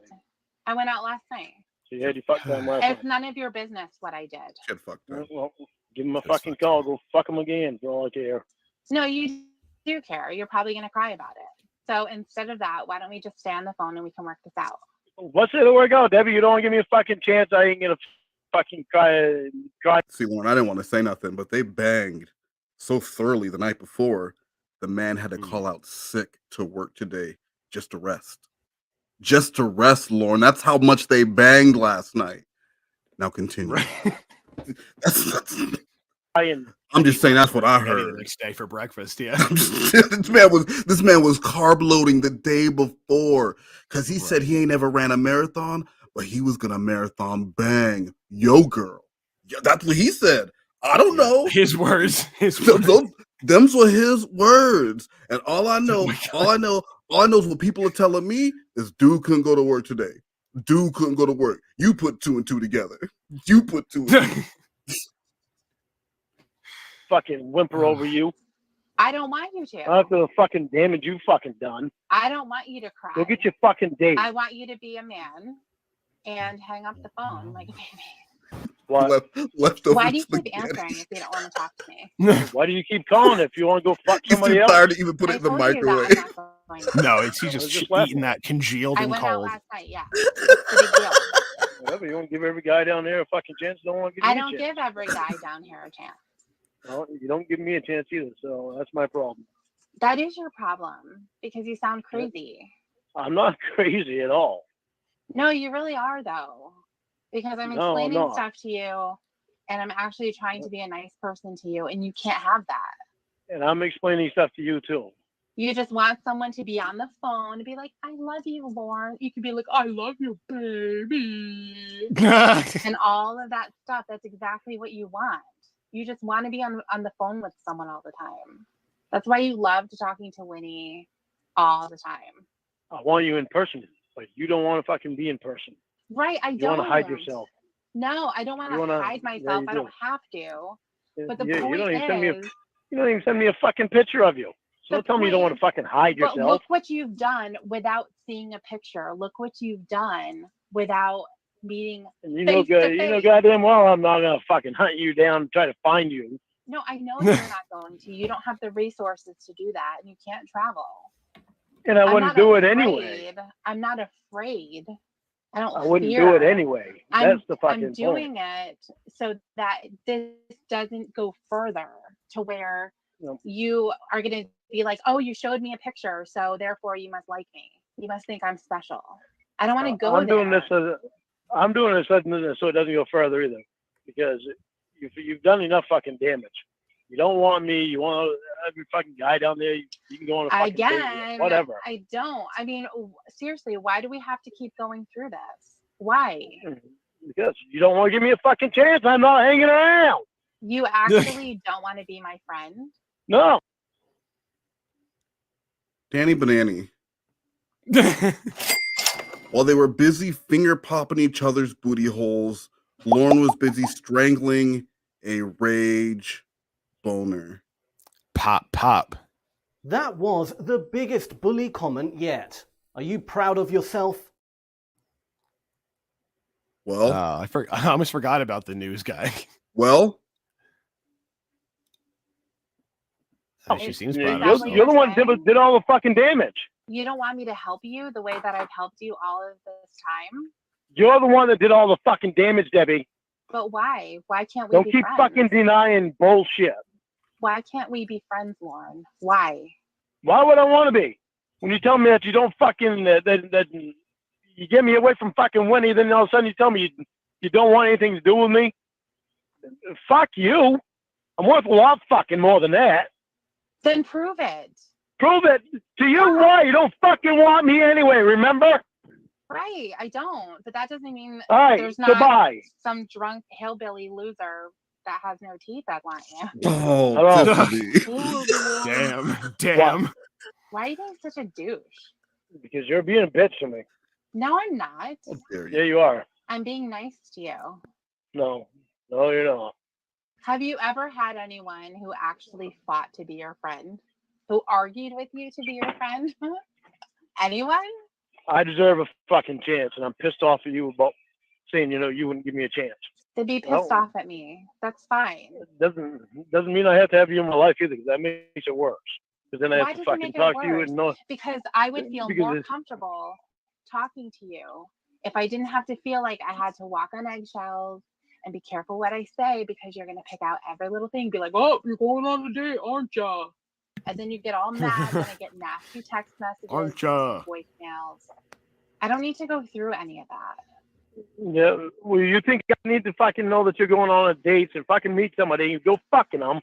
I went out last night. So you had your fuck time last night. It's none of your business what I did. Shit, fuck that. Well, give him a fucking call. Go fuck him again for all I care. No, you do care. You're probably going to cry about it. So instead of that, why don't we just stay on the phone and we can work this out? What's it to work out, Debbie? You don't want to give me a fucking chance. I ain't gonna fucking cry. See, Lauren, I didn't want to say nothing, but they banged so thoroughly the night before. The man had to call out sick to work today just to rest. Just to rest, Lauren. That's how much they banged last night. Now continue. I'm just saying that's what I Maybe heard. the next day for breakfast. Yeah. this man was carb loading the day before because he said he ain't ever ran a marathon, but he was gonna marathon bang yo girl. Yeah, that's what he said. I don't know his words. Them's were his words, and all I know is what people are telling me is dude couldn't go to work today. Dude couldn't go to work. You put 2 and 2 together. You put 2 and 2. Fucking whimper over you. I don't want you to. After the fucking damage you fucking done. I don't want you to cry. Go get your fucking date. I want you to be a man and hang up the phone like a baby. What? Why do you keep answering if you don't want to talk to me? Why do you keep calling if you want to go fuck He's somebody too else? tired to even put it in the microwave. No, he's just eating that congealed I and went out cold. last night, yeah. It's a big deal. Whatever, you want to give every guy down there a fucking chance? Don't want to give me I a don't chance. give every guy down here a chance. Well, you don't give me a chance either, so that's my problem. That is your problem because you sound crazy. I'm not crazy at all. No, you really are though. Because I'm No, I'm explaining not. stuff to you and I'm actually trying to be a nice person to you and you can't have that. And I'm explaining stuff to you too. You just want someone to be on the phone and be like, I love you, Lauren. You could be like, I love you, baby. And all of that stuff. That's exactly what you want. You just want to be on the phone with someone all the time. That's why you love talking to Winnie all the time. I want you in person, but you don't want to fucking be in person. Right, I You don't. want to hide yourself. No, I don't want You to wanna- hide yeah, myself. you I do. don't have to. But the you point don't even is, send me you don't even send me a fucking picture of you. So don't tell me you don't want to fucking hide but yourself. look what you've done without seeing a picture. Look what you've done without meeting And you face know, to you know face. goddamn well I'm not gonna fucking hunt you down and try to find you. No, I know you're not going to. You don't have the resources to do that, and you can't travel. And I I'm wouldn't not do it afraid. anyway. I'm not afraid. I don't. I wouldn't fear. do it anyway. That's the fucking I'm doing point. it so that this doesn't go further to where No. you are going to be like, oh, you showed me a picture, so therefore you must like me. You must think I'm special. I don't want to go I'm there. doing this so it doesn't go further either, because you've done enough fucking damage. You don't want me. You want every fucking guy down there. You can go on a fucking date with, Again, whatever. I don't. I mean, seriously, why do we have to keep going through this? Why? Because you don't want to give me a fucking chance. I'm not hanging around. You actually don't want to be my friend? No. Danny Banani. While they were busy finger popping each other's booty holes, Lorne was busy strangling a rage boner. Pop, pop. That was the biggest bully comment yet. Are you proud of yourself? Well, I almost forgot about the news guy. Well, she seems proud of You're herself. the one that did all the fucking damage. You don't want me to help you the way that I've helped you all of this time? You're the one that did all the fucking damage, Debbie. But why? Why can't we Don't be keep friends? fucking denying bullshit. Why can't we be friends, Lauren? Why? Why would I want to be? When you tell me that you don't fucking that you get me away from fucking Winnie, then all of a sudden you tell me you don't want anything to do with me. Fuck you. I'm worth a lot fucking more than that. Then prove it. Prove it to you. Why? You don't fucking want me anyway. Remember? Right, I don't. But that doesn't mean All right, there's not goodbye. some drunk hillbilly loser that has no teeth that want you. Oh, Damn. Why are you being such a douche? Because you're being a bitch to me. No, I'm not. Yeah, you are. I'm being nice to you. No, you're not. Have you ever had anyone who actually fought to be your friend? Who argued with you to be your friend? Anyone? I deserve a fucking chance, and I'm pissed off at you about saying, you wouldn't give me a chance. To be pissed off at me. That's fine. Doesn't mean I have to have you in my life either, because that makes it worse. Because then I Why have to does it fucking make it talk to you worse? and know. Because I would feel Because more it's- comfortable talking to you if I didn't have to feel like I had to walk on eggshells and be careful what I say, because you're going to pick out every little thing. Be like, oh, you're going on a date, aren't ya? And then you get all mad when I get nasty text messages, Aren't ya? voicemails. I don't need to go through any of that. Yeah, well, you think I need to fucking know that you're going on a dates and fucking meet somebody and you go fucking them?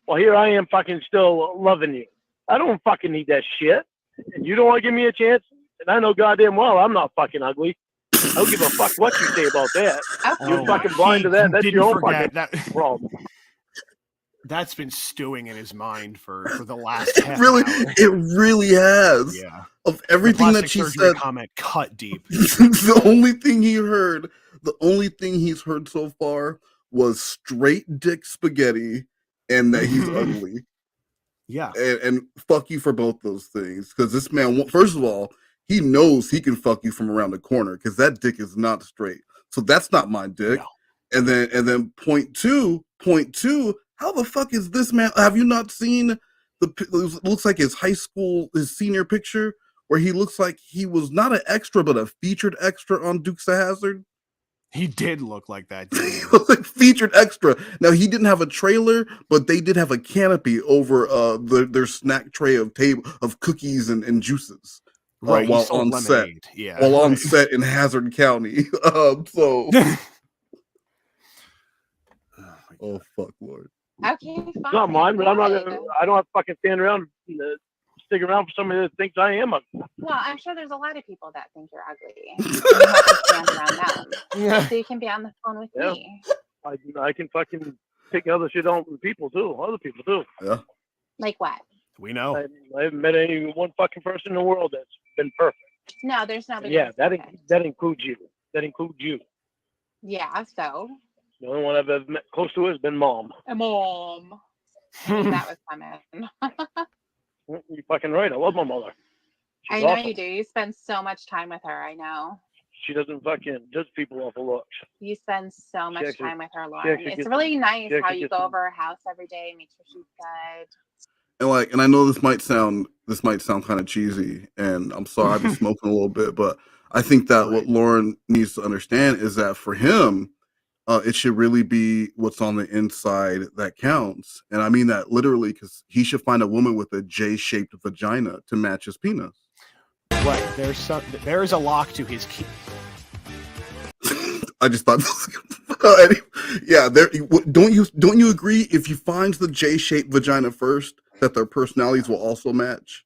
Well, here I am fucking still loving you. I don't fucking need that shit. And you don't want to give me a chance? And I know goddamn well I'm not fucking ugly. I don't give a fuck what you say about that. You're fucking blind to that. That's your own fucking problem. That's been stewing in his mind for the last half Really, hour. it really has. Yeah. Of everything The that plastic she surgery said, comment cut deep. the only thing he's heard so far was straight dick spaghetti and that he's ugly. Yeah. And fuck you for both those things. Because this man, first of all, he knows he can fuck you from around the corner because that dick is not straight. So that's not my dick. No. And then point two, how the fuck is this man? Have you not seen it looks like his senior picture where he looks like he was not an extra, but a featured extra on Dukes of Hazzard? He did look like that, didn't he? He was like featured extra. Now he didn't have a trailer, but they did have a canopy over their snack tray of cookies and juices. Right, while on set. Yeah, while on set in Hazard County. So oh fuck, Lord. Okay, fine. It's not mine, but I don't have to fucking stand around and stick around for somebody that thinks I am ugly. Well, I'm sure there's a lot of people that think you're ugly. And you have to stand around them. So you can be on the phone with me. I can fucking pick other shit on people too. Other people too. Yeah. Like what? We know. I haven't met any one fucking person in the world that's been perfect. No, there's nobody. Yeah, that includes you. That includes you. Yeah, so. The only one I've ever met close to has been Mom. Mom. I knew that was coming. You're fucking right. I love my mother. I know you do. You spend so much time with her. I know. She doesn't fucking judge people off of looks. You spend so much time with her, Lauren. actually It's gets really nice how you gets go some- over her house every day, make sure she's good. And I know this might sound kind of cheesy, and I'm sorry I've been smoking a little bit, but I think that what Lauren needs to understand is that for him, it should really be what's on the inside that counts. And I mean that literally, because he should find a woman with a J-shaped vagina to match his penis. Right. There's a lock to his key. I just thought, yeah. Don't you agree? If he finds the J-shaped vagina first, that their personalities will also match.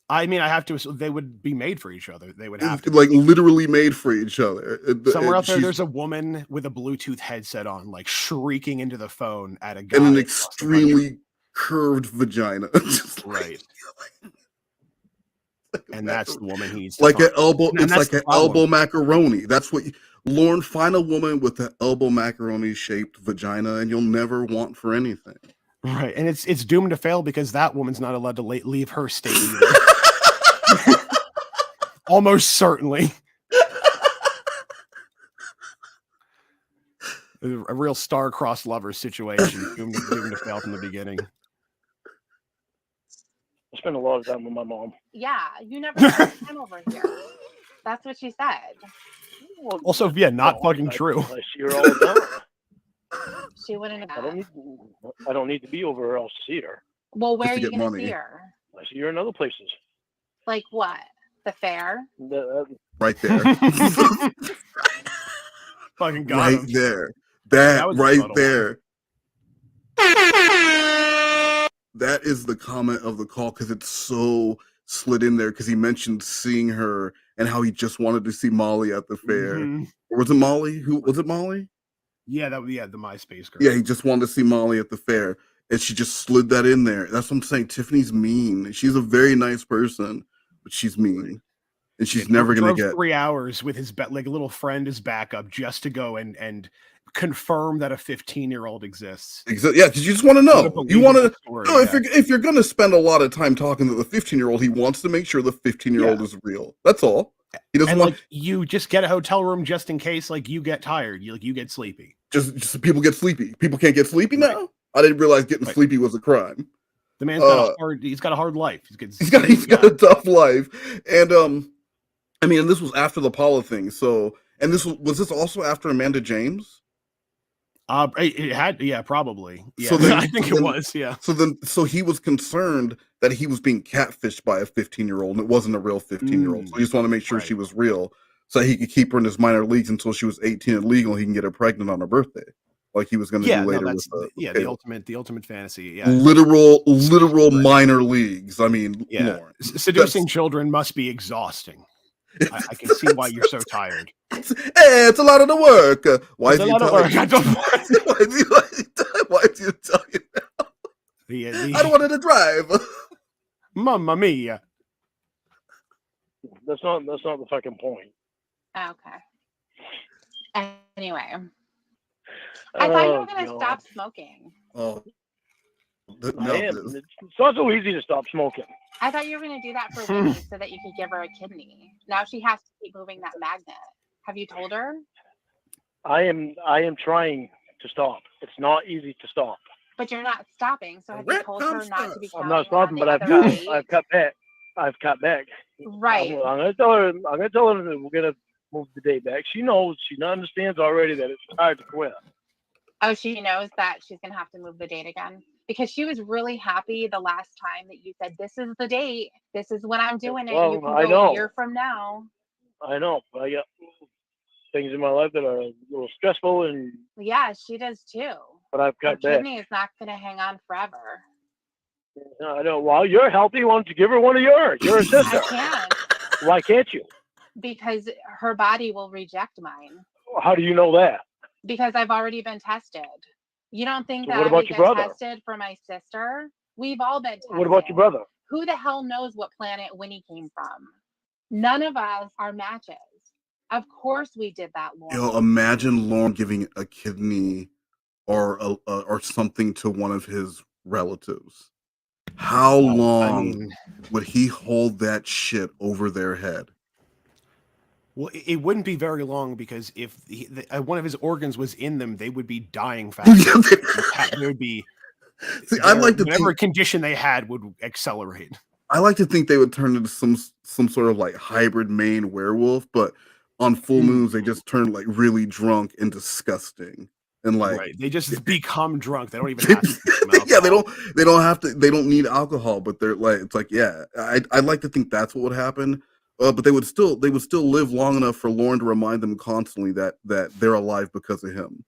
I mean, I have to assume they would be made for each other. They would have to like literally made for each other. Somewhere out there, there's a woman with a Bluetooth headset on, like shrieking into the phone at a guy. And an extremely curved vagina. Right. And that's the woman he needs to like find. an elbow. And It's that's like an elbow macaroni. That's what Lauren, find a woman with an elbow macaroni shaped vagina, and you'll never want for anything. Right, and it's doomed to fail because that woman's not allowed to leave her state either. Almost certainly. A real star-crossed lover situation, doomed to fail from the beginning. I spend a lot of time with my mom. Yeah, you never spend time over here. That's what she said. Well, Also, yeah, not fucking true. I see her all the time. She wouldn't have. I don't need to be over her else to see her. Well, where Just are to you get going to money. see her? I see her in other places. Like what? The fair? Right there. Fucking got right him. there. That That was a right subtle there. That is the comment of the call because it's so slid in there because he mentioned seeing her and how he just wanted to see Molly at the fair. Mhm. Or was it Molly? Who was it? Molly? Yeah, the MySpace girl. Yeah, he just wanted to see Molly at the fair, and she just slid that in there. That's what I'm saying. Tiffany's mean. She's a very nice person, but she's mean, and she's never gonna drove get. 3 hours with his like a little friend as backup just to go and confirm that a 15-year-old exists. Yeah, because you just want to know. You want to know yeah. if you're going to spend a lot of time talking to the 15-year-old, he wants to make sure the 15-year-old is real. That's all. He doesn't want. Like you just get a hotel room just in case like you get tired. You get sleepy. Just people get sleepy. People can't get sleepy now. I didn't realize getting sleepy was a crime. The man's got he's got a hard life. He's got a tough life, and I mean, and this was after the Paula thing. So, and this was this also after Amanda James? It had, yeah, probably. Yeah, so then, I think it was. Yeah. So he was concerned that he was being catfished by a 15-year-old, and it wasn't a real 15-year-old. So he just wanted to make sure she was real, so he could keep her in his minor leagues until she was 18 and legal. He can get her pregnant on her birthday, like he was going to do later. That's, with the ultimate fantasy. Yeah, literal minor leagues. I mean, Lorne, seducing children must be exhausting. I can see why you're so tired. It's a lot of the work. Why do you tell me? Why do you tell you now? I don't want to drive. Mamma mia. That's not the fucking point. Okay. Anyway, I thought you were gonna stop smoking. Oh, It's not so easy to stop smoking. I thought you were going to do that for Winnie so that you could give her a kidney. Now she has to keep moving that magnet. Have you told her? I am trying to stop. It's not easy to stop. But you're not stopping. So have you told her not to be counting I'm not stopping, but I've cut back. I've cut back. Right. I'm gonna tell her. I'm gonna tell her that we're gonna move the day back. She knows. She understands already that it's hard to quit. Oh, she knows that she's gonna have to move the date again. Because she was really happy the last time that you said, "This is the date. This is when I'm doing it." Well, you can I go know. a year from now. I know. I got things in my life that are a little stressful, and Yeah, she does too. but I've Her cut back. kidney is not going to hang on forever. No, I know. Well, you're healthy. Why don't you give her one of yours? You're a sister. I can't Why can't you? because her body will reject mine. How do you know that? Because I've already been tested. You don't think So that what I about would your get brother? tested for my sister? We've all been tested. What about your brother? Who the hell knows what planet Winnie came from? None of us are matches. Of course we did that, Lorne. Yo, imagine Lorne giving a kidney or something to one of his relatives. How long would he hold that shit over their head? Well, it wouldn't be very long because if one of his organs was in them, they would be dying fast. They would be. See, I'd like to whatever condition they had would accelerate. I like to think they would turn into some sort of like hybrid Maine werewolf, but on full moons they just turn like really drunk and disgusting. And like they just become drunk. They don't even have to yeah, they don't have to, they don't need alcohol, but they're like, it's like, yeah, I'd like to think that's what would happen. But they would still live long enough for Lorne to remind them constantly that they're alive because of him.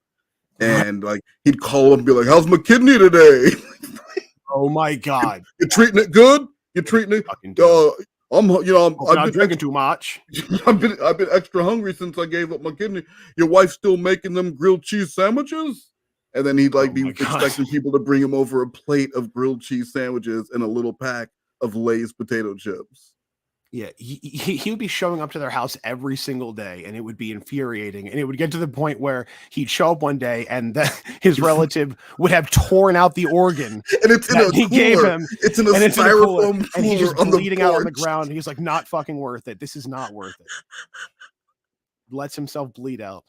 And like he'd call up and be like, "How's my kidney today?" Oh my god. You're treating it good? You're treating it I'm drinking too much. I've been extra hungry since I gave up my kidney. Your wife's still making them grilled cheese sandwiches? And then he'd like be expecting people to bring him over a plate of grilled cheese sandwiches and a little pack of Lay's potato chips. Yeah, he would be showing up to their house every single day, and it would be infuriating. And it would get to the point where he'd show up one day, and his relative would have torn out the organ, and it's in a he gave him. It's in a styrofoam and he's just cooler on the bleeding out on the porch. ground. He's like, "Not fucking worth it. This is not worth it." Lets himself bleed out.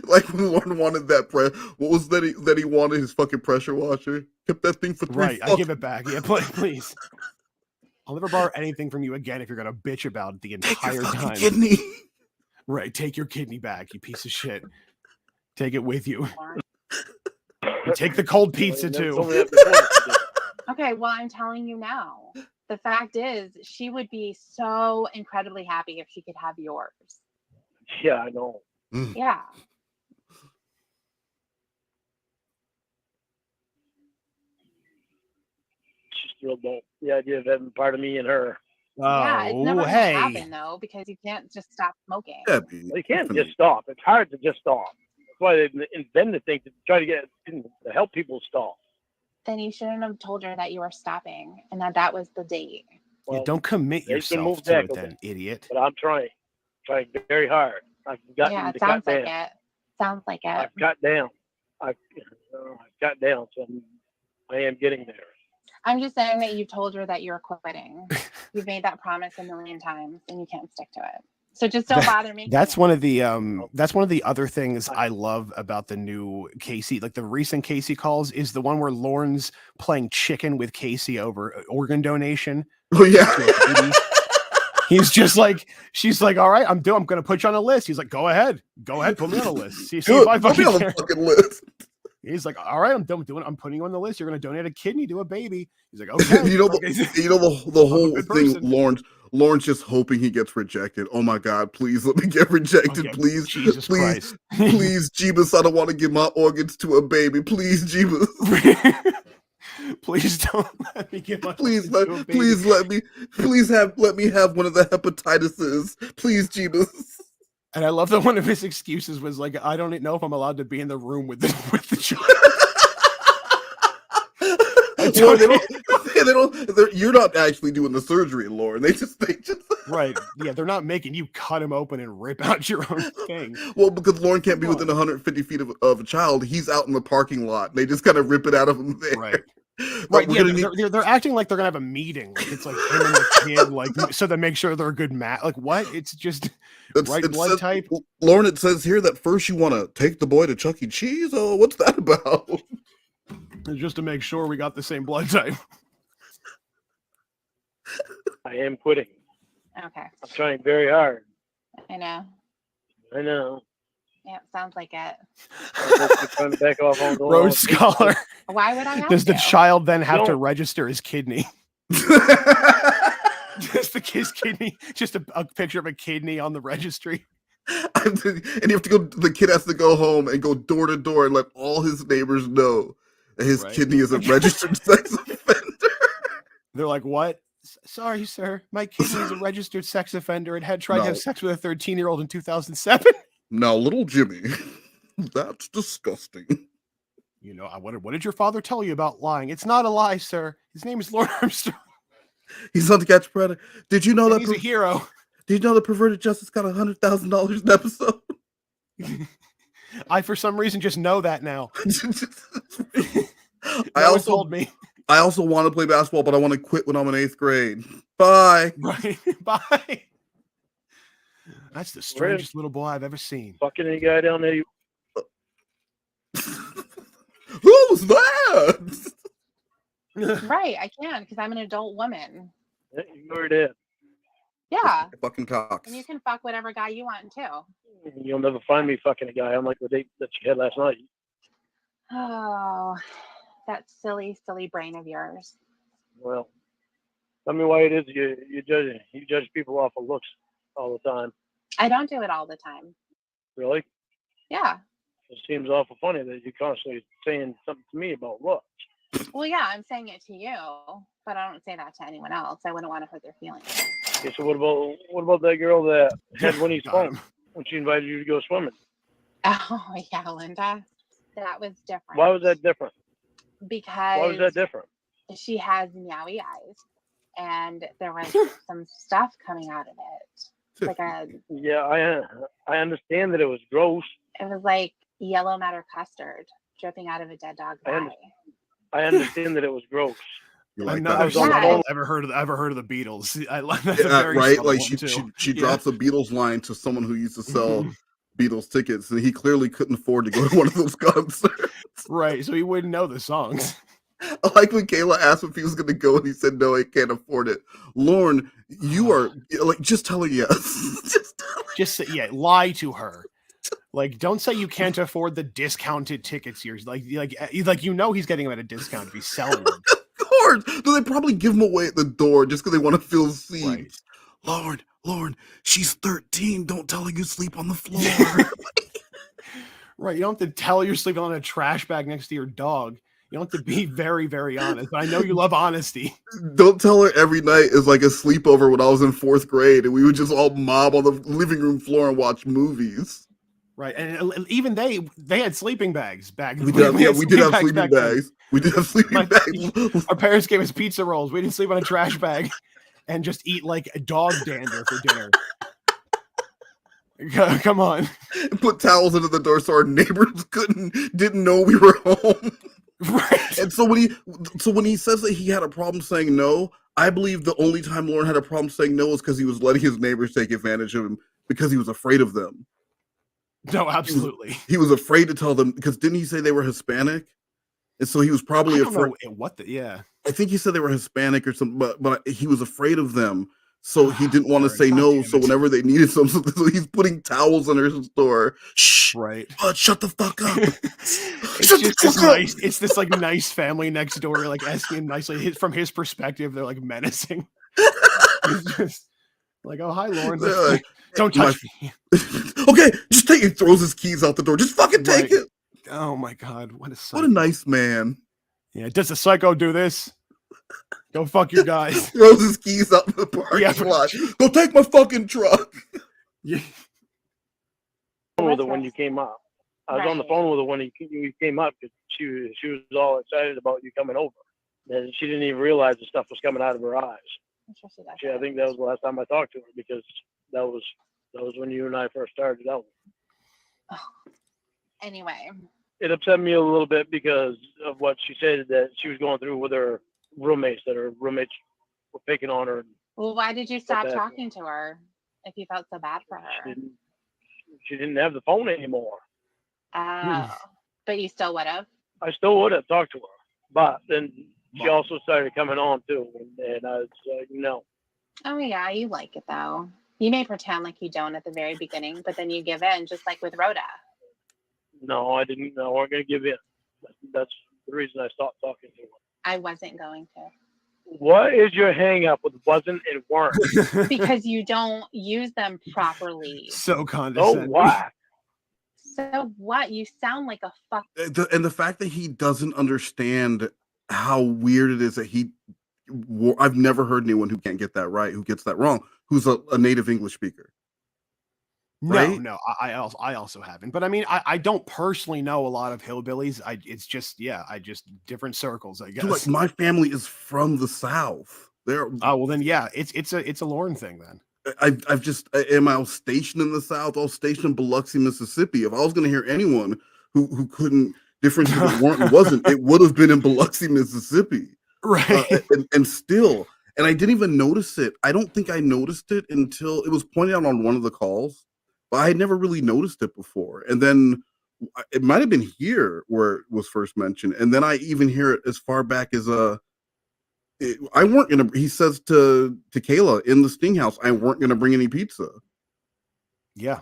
like when Lorne wanted that what was that he wanted his fucking pressure washer? Kept that thing for 3 Right, I give it back. Yeah, please. I'll never borrow anything from you again if you're gonna bitch about it the entire time. Kidney. Right, take your kidney back, you piece of shit. Take it with you. You take the cold pizza too. Okay, Okay, well, I'm telling you now. The fact is, she would be so incredibly happy if she could have yours. Yeah, I know. Yeah. She still don't. The idea of having part of me and her. Yeah, it's never Oh, going to hey. happen, though, because you can't just stop smoking. Well, you can't just stop. It's hard to just stop. That's why they invented things to try to get to help people stop. Then you shouldn't have told her that you were stopping and that was the date. Yeah, don't commit They can yourself move to back it a then, bit. idiot. But I'm trying very hard. I've gotten Yeah, to it sounds cut like down. it. Sounds like it. I've got down. I've got down, so I am getting there. I'm just saying that you told her that you're quitting. You've made that promise a million times and you can't stick to it. So just don't bother me. That's one of the other things I love about the new Casey, like the recent Casey calls, is the one where Lorne's playing chicken with Casey over organ donation. Oh yeah. He's just like, she's like, all right, I'm going to put you on a list. He's like, go ahead, put me on a list. See if I put me on the fucking list. He's like, all right, I'm putting you on the list. You're going to donate a kidney to a baby. He's like, okay. you know the whole thing. Lorne's just hoping he gets rejected. Oh my God, please let me get rejected. Okay. Please, Jesus Christ. Please, Jeebus, I don't want to give my organs to a baby. Please, Jeebus. Please don't let me give my please let me have one of the hepatitises. Please, Jeebus. And I love that one of his excuses was like, I don't know if I'm allowed to be in the room with the child. You're not actually doing the surgery, Lorne. They just right. Yeah, they're not making you cut him open and rip out your own thing. Well, because Lorne can't be within 150 feet of a child. He's out in the parking lot. They just kind of rip it out of him there. Right. Right. Yeah, they're acting like they're gonna have a meeting. Like it's like him and the kid, like so they make sure they're a good match. Like what? It's just blood type. Lorne, it says here that first you want to take the boy to Chuck E. Cheese. Oh, what's that about? Just to make sure we got the same blood type. I am quitting. Okay. I'm trying very hard. I know. Yeah, sounds like it. Trying to back off on Rose Scholar. Why would I have Does the to? child then have to register his kidney? Just his kidney, just a picture of a kidney on the registry. And you have to go. The kid has to go home and go door to door and let all his neighbors know that his kidney is a registered sex offender. They're like, "What? Sorry, sir. My kidney is a registered sex offender and had tried to have sex with a 13-year-old in 2007." Now, little Jimmy, that's disgusting. You know, what did your father tell you about lying? It's not a lie, sir. His name is Lorne Armstrong. He's on to catch predator. Did you know that he's a hero? Did you know that Perverted Justice got $100,000 an episode? I, for some reason, just know that now. Told me. I also want to play basketball, but I want to quit when I'm in 8th grade. Bye. Right. Bye. That's the strangest little boy I've ever seen. Fucking any guy down there. Who was that? Right, I can because I'm an adult woman. Yeah, you already did. Yeah. Fucking cocks. And you can fuck whatever guy you want too. You'll never find me fucking a guy unlike the date that you had last night. Oh, that silly brain of yours. Well, tell me why it is you judge people off of looks all the time. I don't do it all the time. Really? Yeah. It seems awful funny that you're constantly saying something to me about looks. Well, yeah, I'm saying it to you, but I don't say that to anyone else. I wouldn't want to hurt their feelings. Okay, so what about that girl that had Winnie's phone when she invited you to go swimming? Oh yeah, Linda, that was different. Why was that different? Because why was that different? She has meowy eyes, and there was some stuff coming out of it, like a. Yeah, I understand that it was gross. It was like yellow matter custard dripping out of a dead dog's eye. I understand that it was gross. Another song I've ever heard of the Beatles. I love that. Yeah, right. Like she drops a Beatles line to someone who used to sell Beatles tickets, and he clearly couldn't afford to go to one of those concerts. Right, so he wouldn't know the songs. I like when Kayla asked if he was going to go, and he said no, he can't afford it. Lorne, you are like just tell her yes. Just say, lie to her. Like, don't say you can't afford the discounted tickets here. Like you know he's getting them at a discount if he's selling them. course. No, they probably give them away at the door just because they want to feel seen. Right. Lorne, she's 13. Don't tell her you sleep on the floor. Right. You don't have to tell her you're sleeping on a trash bag next to your dog. You don't have to be very, very honest. But I know you love honesty. Don't tell her every night is like a sleepover when I was in 4th grade and we would just all mob on the living room floor and watch movies. Right. And even they had sleeping bags back. We did have sleeping bags. We did have sleeping bags. Our parents gave us pizza rolls. We didn't sleep on a trash bag and just eat like a dog dander for dinner. Come on. Put towels under the door so our neighbors didn't know we were home. Right. And so when he says that he had a problem saying no, I believe the only time Lorne had a problem saying no is because he was letting his neighbors take advantage of him because he was afraid of them. No, absolutely. He was afraid to tell them because didn't he say they were Hispanic? And so he was probably afraid. Yeah. I think he said they were Hispanic or something, but he was afraid of them. So he didn't want to say no. So whenever they needed something, so he's putting towels under his door. Shh. Right. Shut the fuck up. It's this like nice family next door, like asking him nicely. From his perspective, they're like menacing. He's just like, oh, hi, Lorne. Like, don't touch me. Okay, just take it. He throws his keys out the door. Just fucking take it. Oh my God. What a nice man. Yeah. Does the psycho do this? Go fuck your guys. Throws his keys out in the parking lot. Go take my fucking truck. Yeah. With her when you came up. I was on the phone with her when you came up because she was all excited about you coming over. And she didn't even realize the stuff was coming out of her eyes. I think that was the last time I talked to her because that was when you and I first started out. Anyway. It upset me a little bit because of what she said that she was going through with her roommates, that her roommates were picking on her. Well, why did you stop talking to her if you felt so bad for her? She didn't have the phone anymore. But you still would have? I still would have talked to her. But then she also started coming on too. And I was like, no. Oh, yeah, you like it though. You may pretend like you don't at the very beginning, but then you give in, just like with Rhoda. No, I didn't. I wasn't going to give in. That's the reason I stopped talking to her. I wasn't going to. What is your hang up with wasn't and weren't? Because you don't use them properly. So condescending. So what? So what? You sound like a fuck. And the fact that he doesn't understand how weird it is that I've never heard anyone who can't get that right, who gets that wrong, who's a native English speaker. Right? No, I also haven't. But I mean, I don't personally know a lot of hillbillies. It's just different circles, I guess. Dude, like my family is from the South. Well then, yeah, it's a Lorne thing then. I was stationed in the South. I was stationed in Biloxi, Mississippi. If I was going to hear anyone who couldn't differentiate weren't and wasn't, it would have been in Biloxi, Mississippi. Right. And I didn't even notice it. I don't think I noticed it until it was pointed out on one of the calls. But I had never really noticed it before. And then it might have been here where it was first mentioned. And then I even hear it as far back as he says to Kayla in the Sting House, I weren't going to bring any pizza. Yeah.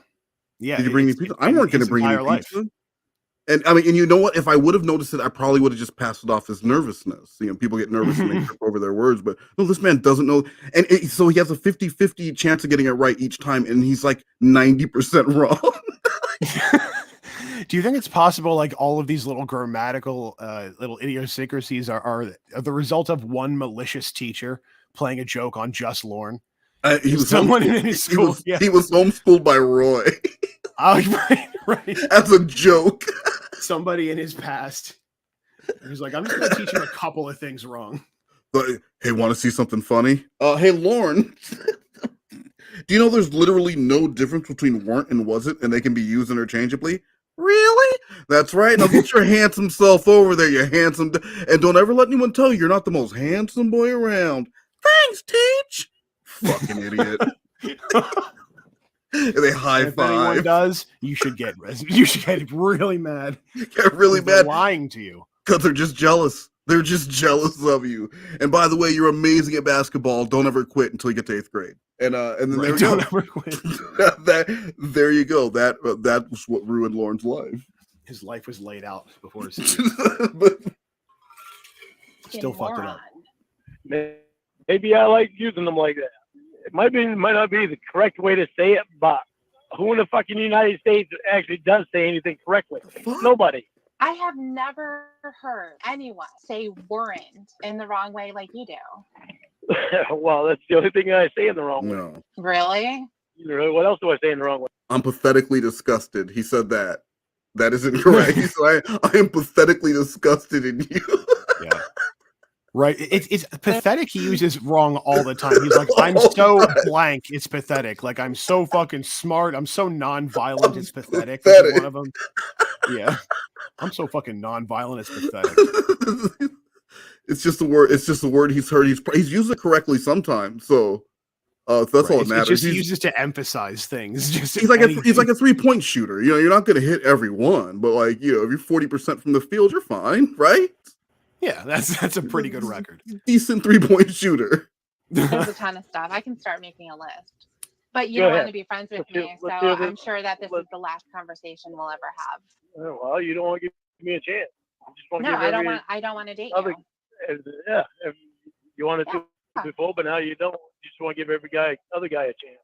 Yeah. Did you bring any pizza? I weren't going to bring any pizza. And I mean, and you know what? If I would have noticed it, I probably would have just passed it off as nervousness. You know, people get nervous and they trip over their words, but no, this man doesn't know. And so he has a 50-50 chance of getting it right each time. And he's like 90% wrong. Do you think it's possible, like all of these little grammatical, little idiosyncrasies are the result of one malicious teacher playing a joke on just Lorne? He was someone in his school. He was homeschooled by Roy. Right. As a joke. Somebody in his past. He's like, I'm just going to teach him a couple of things wrong. But, hey, want to see something funny? Hey, Lorne, do you know there's literally no difference between weren't and wasn't, and they can be used interchangeably? Really? That's right. Now get your handsome self over there, you handsome. And don't ever let anyone tell you you're not the most handsome boy around. Thanks, Teach. Fucking idiot. And they high if five. Anyone does, you should get really mad. Get really mad. Lying to you. Because they're just jealous. They're just jealous of you. And by the way, you're amazing at basketball. Don't ever quit until you get to 8th grade. And then right, don't ever quit. There you go. That was what ruined Lorne's life. His life was laid out before his but still fucked it up. Maybe I like using them like that. It might not be the correct way to say it, but who in the fucking United States actually does say anything correctly? Nobody. I have never heard anyone say weren't in the wrong way like you do. Well, that's the only thing I say in the wrong way. No. Really? What else do I say in the wrong way? I'm pathetically disgusted. He said that. That isn't correct. He said, I am pathetically disgusted in you. Yeah. Right. It's pathetic. He uses wrong all the time. He's like, I'm so blank. It's pathetic. Like, I'm so fucking smart. I'm so non-violent. It's pathetic. This is one of them. Yeah. I'm so fucking non-violent. It's pathetic. It's just the word. It's just the word he's heard. He's used it correctly sometimes. So that's all that matters. He just uses to emphasize things. Just he's like a 3-point shooter. You know, you're not going to hit every one, but like, you know, if you're 40% from the field, you're fine, right? Yeah, that's a pretty good record. Decent 3-point shooter. There's a ton of stuff. I can start making a list. But you don't want to be friends with me, so I'm sure that this is the last conversation we'll ever have. Well, you don't want to give me a chance. No, I don't want to date you. Yeah, if you wanted to before, but now you don't. You just want to give other guy a chance.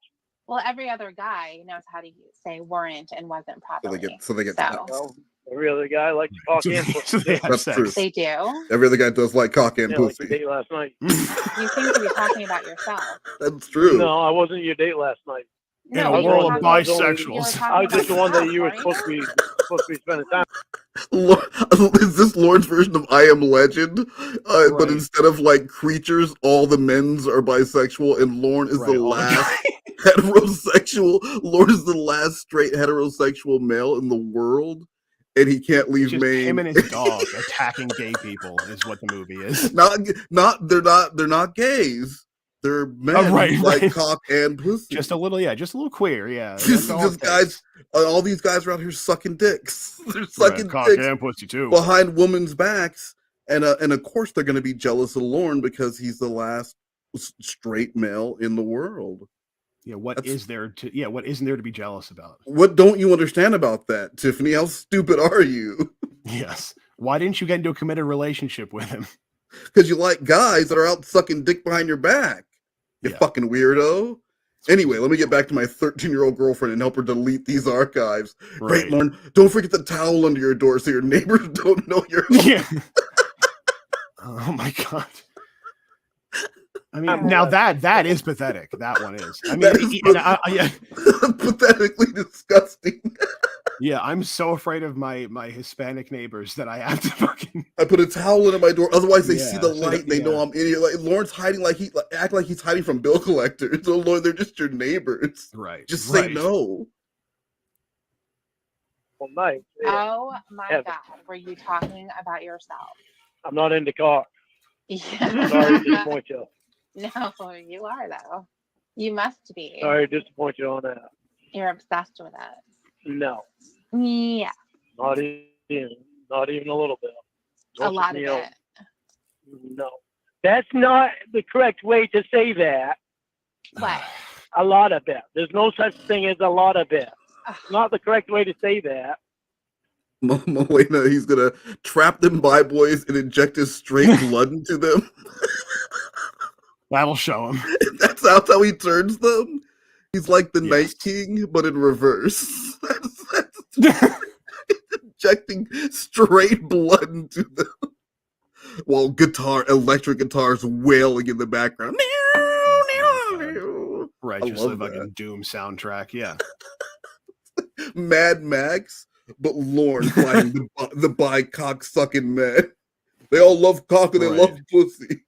Well, every other guy knows how to say weren't and wasn't properly. So they get. Well, every other guy likes to cock and pussy. That's true. They do. Every other guy does like cock and pussy. Like your date last night. You seem to be talking about yourself. That's true. No, I wasn't your date last night. In a world of bisexuals. I was just the one that you were supposed to be spending time. Is this Lorne's version of I Am Legend? But instead of like creatures, all the men's are bisexual, and Lorne is the last heterosexual. Lorne is the last straight heterosexual male in the world, and he can't leave Maine. Him and his dog attacking gay people is what the movie is. They're not gays. They're men like cock and pussy. Just a little queer, yeah. Just guys, all these guys are out here sucking dicks. They're sucking cock dicks and pussy too behind women's backs, and of course they're going to be jealous of Lorne because he's the last straight male in the world. Yeah, what isn't there to be jealous about? What don't you understand about that, Tiffany? How stupid are you? Yes. Why didn't you get into a committed relationship with him? Because you like guys that are out sucking dick behind your back. You fucking weirdo. Anyway, let me get back to my 13-year-old girlfriend and help her delete these archives. Right, Lorne, don't forget the towel under your door so your neighbors don't know you're home. Yeah. Oh my God. I mean, now that is pathetic. That one is. I mean, pathetically disgusting. Yeah, I'm so afraid of my Hispanic neighbors that I have to fucking. I put a towel under my door. Otherwise, they see the light. And they know I'm in here. Like Lorne's hiding, act like he's hiding from bill collectors. So Lorne, they're just your neighbors. Right. Just say no. Well, nice. Oh my God, were you talking about yourself? I'm not into cock. Yeah. I'm sorry to disappoint you. No, you are though. You must be. Sorry to disappoint you on that. You're obsessed with it. No. Yeah. Not even a little bit. A lot of it. No. That's not the correct way to say that. What? A lot of it. There's no such thing as a lot of it. It's not the correct way to say that. Moena, he's gonna trap them by boys and inject his straight blood into them. That'll show him. That's how he turns them. He's like the Night King, but in reverse. That's injecting straight blood into them. While electric guitars wailing in the background. Right, just the fucking Doom soundtrack, yeah. Mad Max, but Lorne fighting the bi-cock sucking men. They all love cock and they love pussy.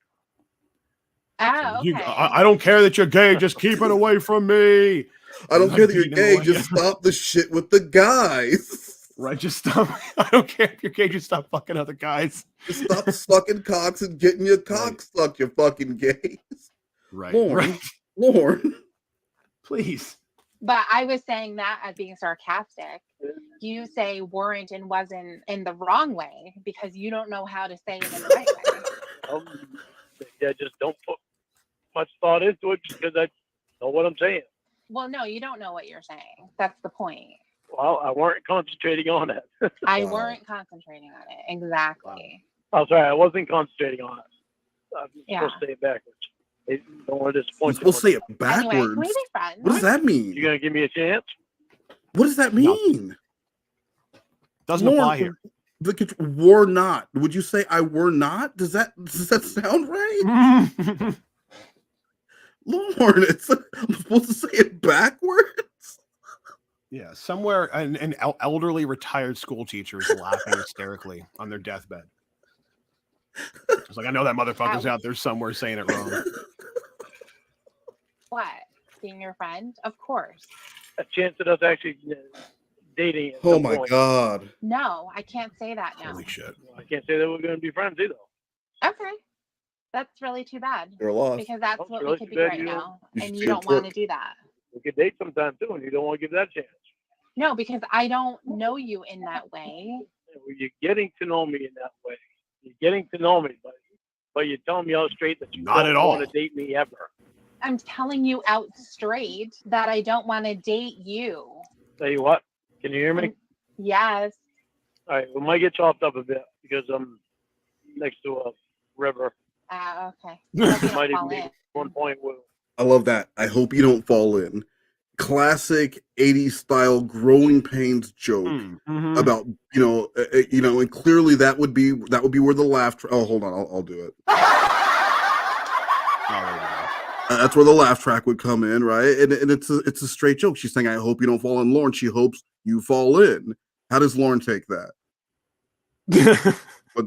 Oh, okay. I don't care that you're gay, just keep it away from me. I don't care that you're gay, just stop the shit with the guys. Right, just stop. I don't care if you're gay, just stop fucking other guys. Just stop sucking cocks and getting your cock sucked, you fucking gays. Right, Lorne. Please. But I was saying that as being sarcastic. You say weren't and wasn't in the wrong way because you don't know how to say it in the right way. Yeah, just don't put much thought into it because I know what I'm saying. Well, no, you don't know what you're saying. That's the point. Well, I weren't concentrating on it. I weren't concentrating on it. Exactly. Oh, sorry, I wasn't concentrating on it. I'm Yeah. supposed to say it backwards. They don't want to You're disappoint you. supposed to say it Anyway, backwards. can we be friends? What does that mean? You gonna give me a chance? What does that mean? Doesn't Lorne, apply here. Were not. Would you say I were not? Does that sound right? Lorne, I'm supposed to say it backwards. Yeah, somewhere an elderly retired school teacher is laughing hysterically on their deathbed. It's like, I know that motherfucker's out there somewhere saying it wrong. What? Being your friend? Of course. A chance at us actually dating. At Oh some my point. God. No, I can't say that now. Holy shit. I can't say that we're going to be friends either. Okay. That's really too bad. You're a loss. Because that's That's what really we could too be bad right you don't- now. you And should you say don't want to twerk. do that. We could date sometime too, and you don't want to give that a chance. No, because I don't know you in that way. Well, you're getting to know me in that way. You're getting to know me, but you're telling me out straight that you Not don't at all. want to date me ever. I'm telling you out straight that I don't want to date you. Tell you what, can you hear me? Yes. All right, we might get chopped up a bit because I'm next to a river. Okay. I hope you Might don't even fall be in. one point where I love that. I hope you don't fall in. Classic 80s style growing pains joke about, and clearly that would be where the laugh oh, hold on, I'll do it. That's where the laugh track would come in, right? And it's a straight joke. She's saying, I hope you don't fall in. Lorne, she hopes you fall in. How does Lorne take that?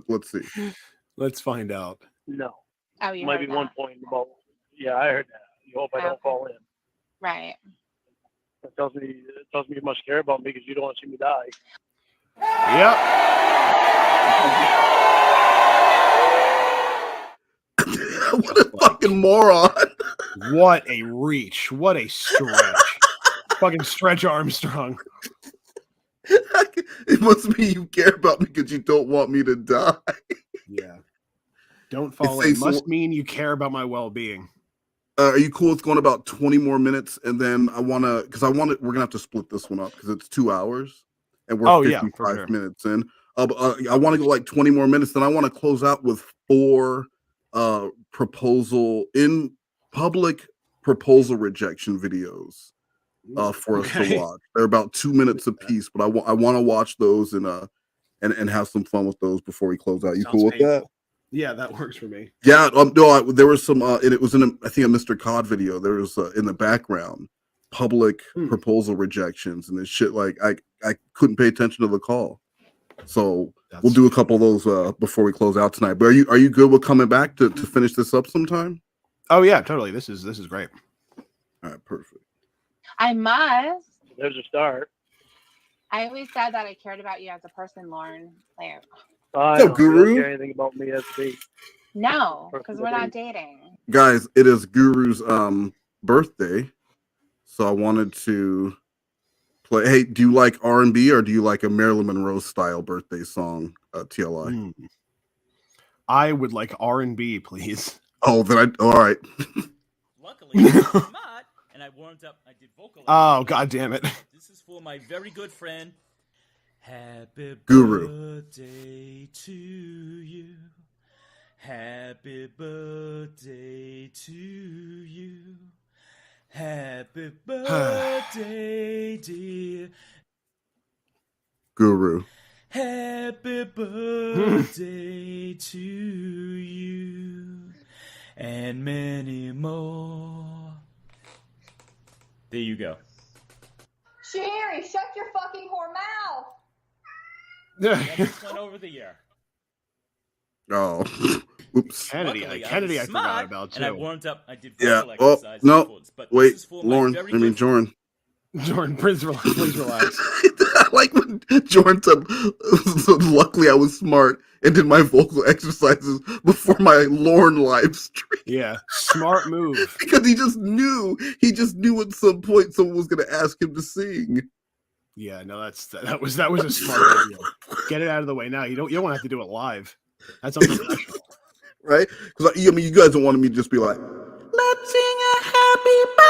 Let's see. Let's find out. no. Oh, you Might heard be one that. point about, yeah, I heard that. You hope I don't Okay. fall in. Right. It tells me you must care about me because you don't want to see me die. Yep. What a fucking moron. What a reach. What a stretch. Fucking Stretch Armstrong. It must be you care about me because you don't want me to die. Yeah. Don't fall It in. says Must mean you care about my well-being. Are you cool with going about 20 more minutes? And then we're going to have to split this one up because it's 2 hours and we're 55 minutes in. I want to go like 20 more minutes. Then I want to close out with 4 public proposal rejection videos for us to watch. They're about 2 minutes apiece, but I want to watch those and have some fun with those before we close out. You cool with that? Yeah, that works for me. Yeah, no, there was some, and it was I think a Mr. Cod video. There was in the background public proposal rejections and this shit. Like I couldn't pay attention to the call, so we'll do a couple of those before we close out tonight. But are you good with coming back to finish this up sometime? Oh yeah, totally. This is great. All right, perfect. I must. There's a start. I always said that I cared about you as a person, Lauren. Like, I So, don't Guru? care anything about me as a date. no, because we're not dating. Guys, it is Guru's birthday, so I wanted to play. Hey, do you like R&B or do you like a Marilyn Monroe style birthday song? TLI. I would like R&B, please. Oh, then all right. Luckily, I'm smart, and I warmed up. I did vocal. Oh, God damn it. This is for my very good friend. Happy Guru. birthday to you. Happy birthday to you. Happy birthday, dear. Guru. Happy birthday to you. And many more. There you go. Sherry, shut your fucking whore mouth. That just went over the year. Oh, oops. Kennedy, Luckily, Kennedy, I was forgot smart, about too. And I warmed up. I did Yeah. vocal Oh exercises no. afterwards, but Wait, this is for Lauren. my very I mean good Jordan. Jordan, please relax. I like when Jordan said, so luckily I was smart and did my vocal exercises before my Lorne live stream. Yeah, smart move. Because he just knew at some point someone was going to ask him to sing. Yeah, no, that was a smart idea. Get it out of the way now. You don't want to have to do it live. That's unprofessional. Right? Because I mean, you guys don't want me to just be like, let's sing a happy birthday.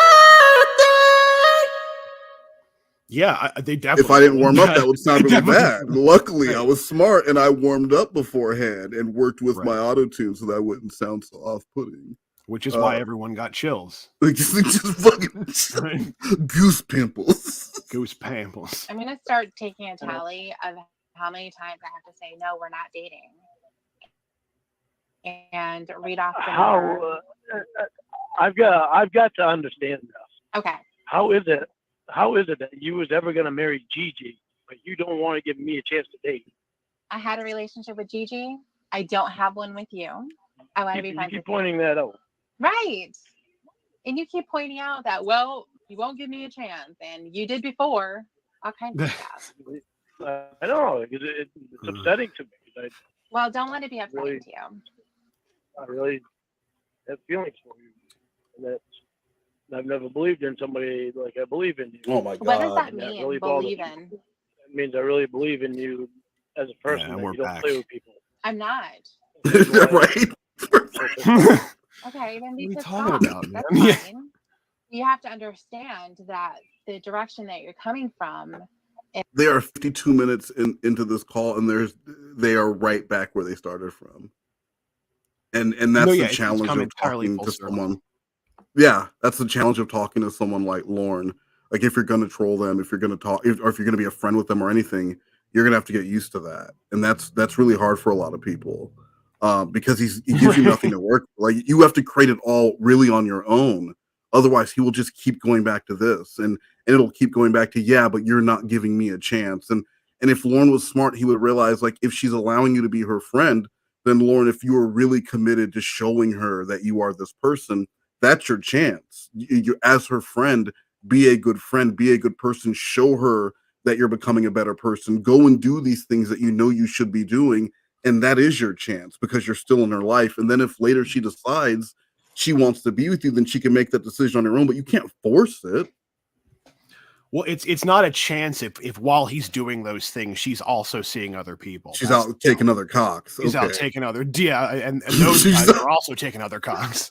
Yeah, they definitely. If I didn't warm up, that would sound really Definitely. bad. Luckily, Right. I was smart and I warmed up beforehand and worked with Right. my auto tune so that I wouldn't sound so off-putting. Which is why everyone got chills. Just fucking goose pimples. Goose pimples. I'm gonna start taking a tally of how many times I have to say no, we're not dating, and read off the number. I've got to understand this. Okay. How is it that you was ever gonna marry Gigi, but you don't want to give me a chance to date? I had a relationship with Gigi. I don't have one with you. I want to be You friends keep with you. pointing that out. Right. And you keep pointing out that, well, you won't give me a chance, and you did before. All kinds of stuff. I know, because it's upsetting to me. Well, don't let it be upsetting Really? to you. I really have feelings for you. And I've never believed in somebody like I believe in you. Oh my God. What does that And mean, really bothers believe me. in? It means I really believe in you as a person, and that we're you don't back. play with people. I'm not. Right? Okay, then we What are you just talking stop. about, man? That's Yeah. fine. You have to understand that the direction that you're coming from. They are 52 minutes into this call, and they are right back where they started from. And that's No, the yeah, it's challenge come of entirely talking full to circle. someone. Yeah, that's the challenge of talking to someone like Lorne. Like, if you're going to troll them, if you're going to talk, or if you're going to be a friend with them or anything, you're going to have to get used to that, and that's really hard for a lot of people, because he gives you nothing to work. Like, you have to create it all really on your own. Otherwise, he will just keep going back to this, and it'll keep going back to, yeah, but you're not giving me a chance. And if Lorne was smart, he would realize, like, if she's allowing you to be her friend, then Lorne, if you are really committed to showing her that you are this person, that's your chance. You as her friend, be a good friend, be a good person, show her that you're becoming a better person. Go and do these things that you know you should be doing, and that is your chance because you're still in her life. And then if later she decides she wants to be with you, then she can make that decision on her own, but you can't force it. Well, it's not a chance if while he's doing those things, she's also seeing other people. She's out taking other cocks. She's out Okay. taking other, yeah, and those guys are also taking other cocks.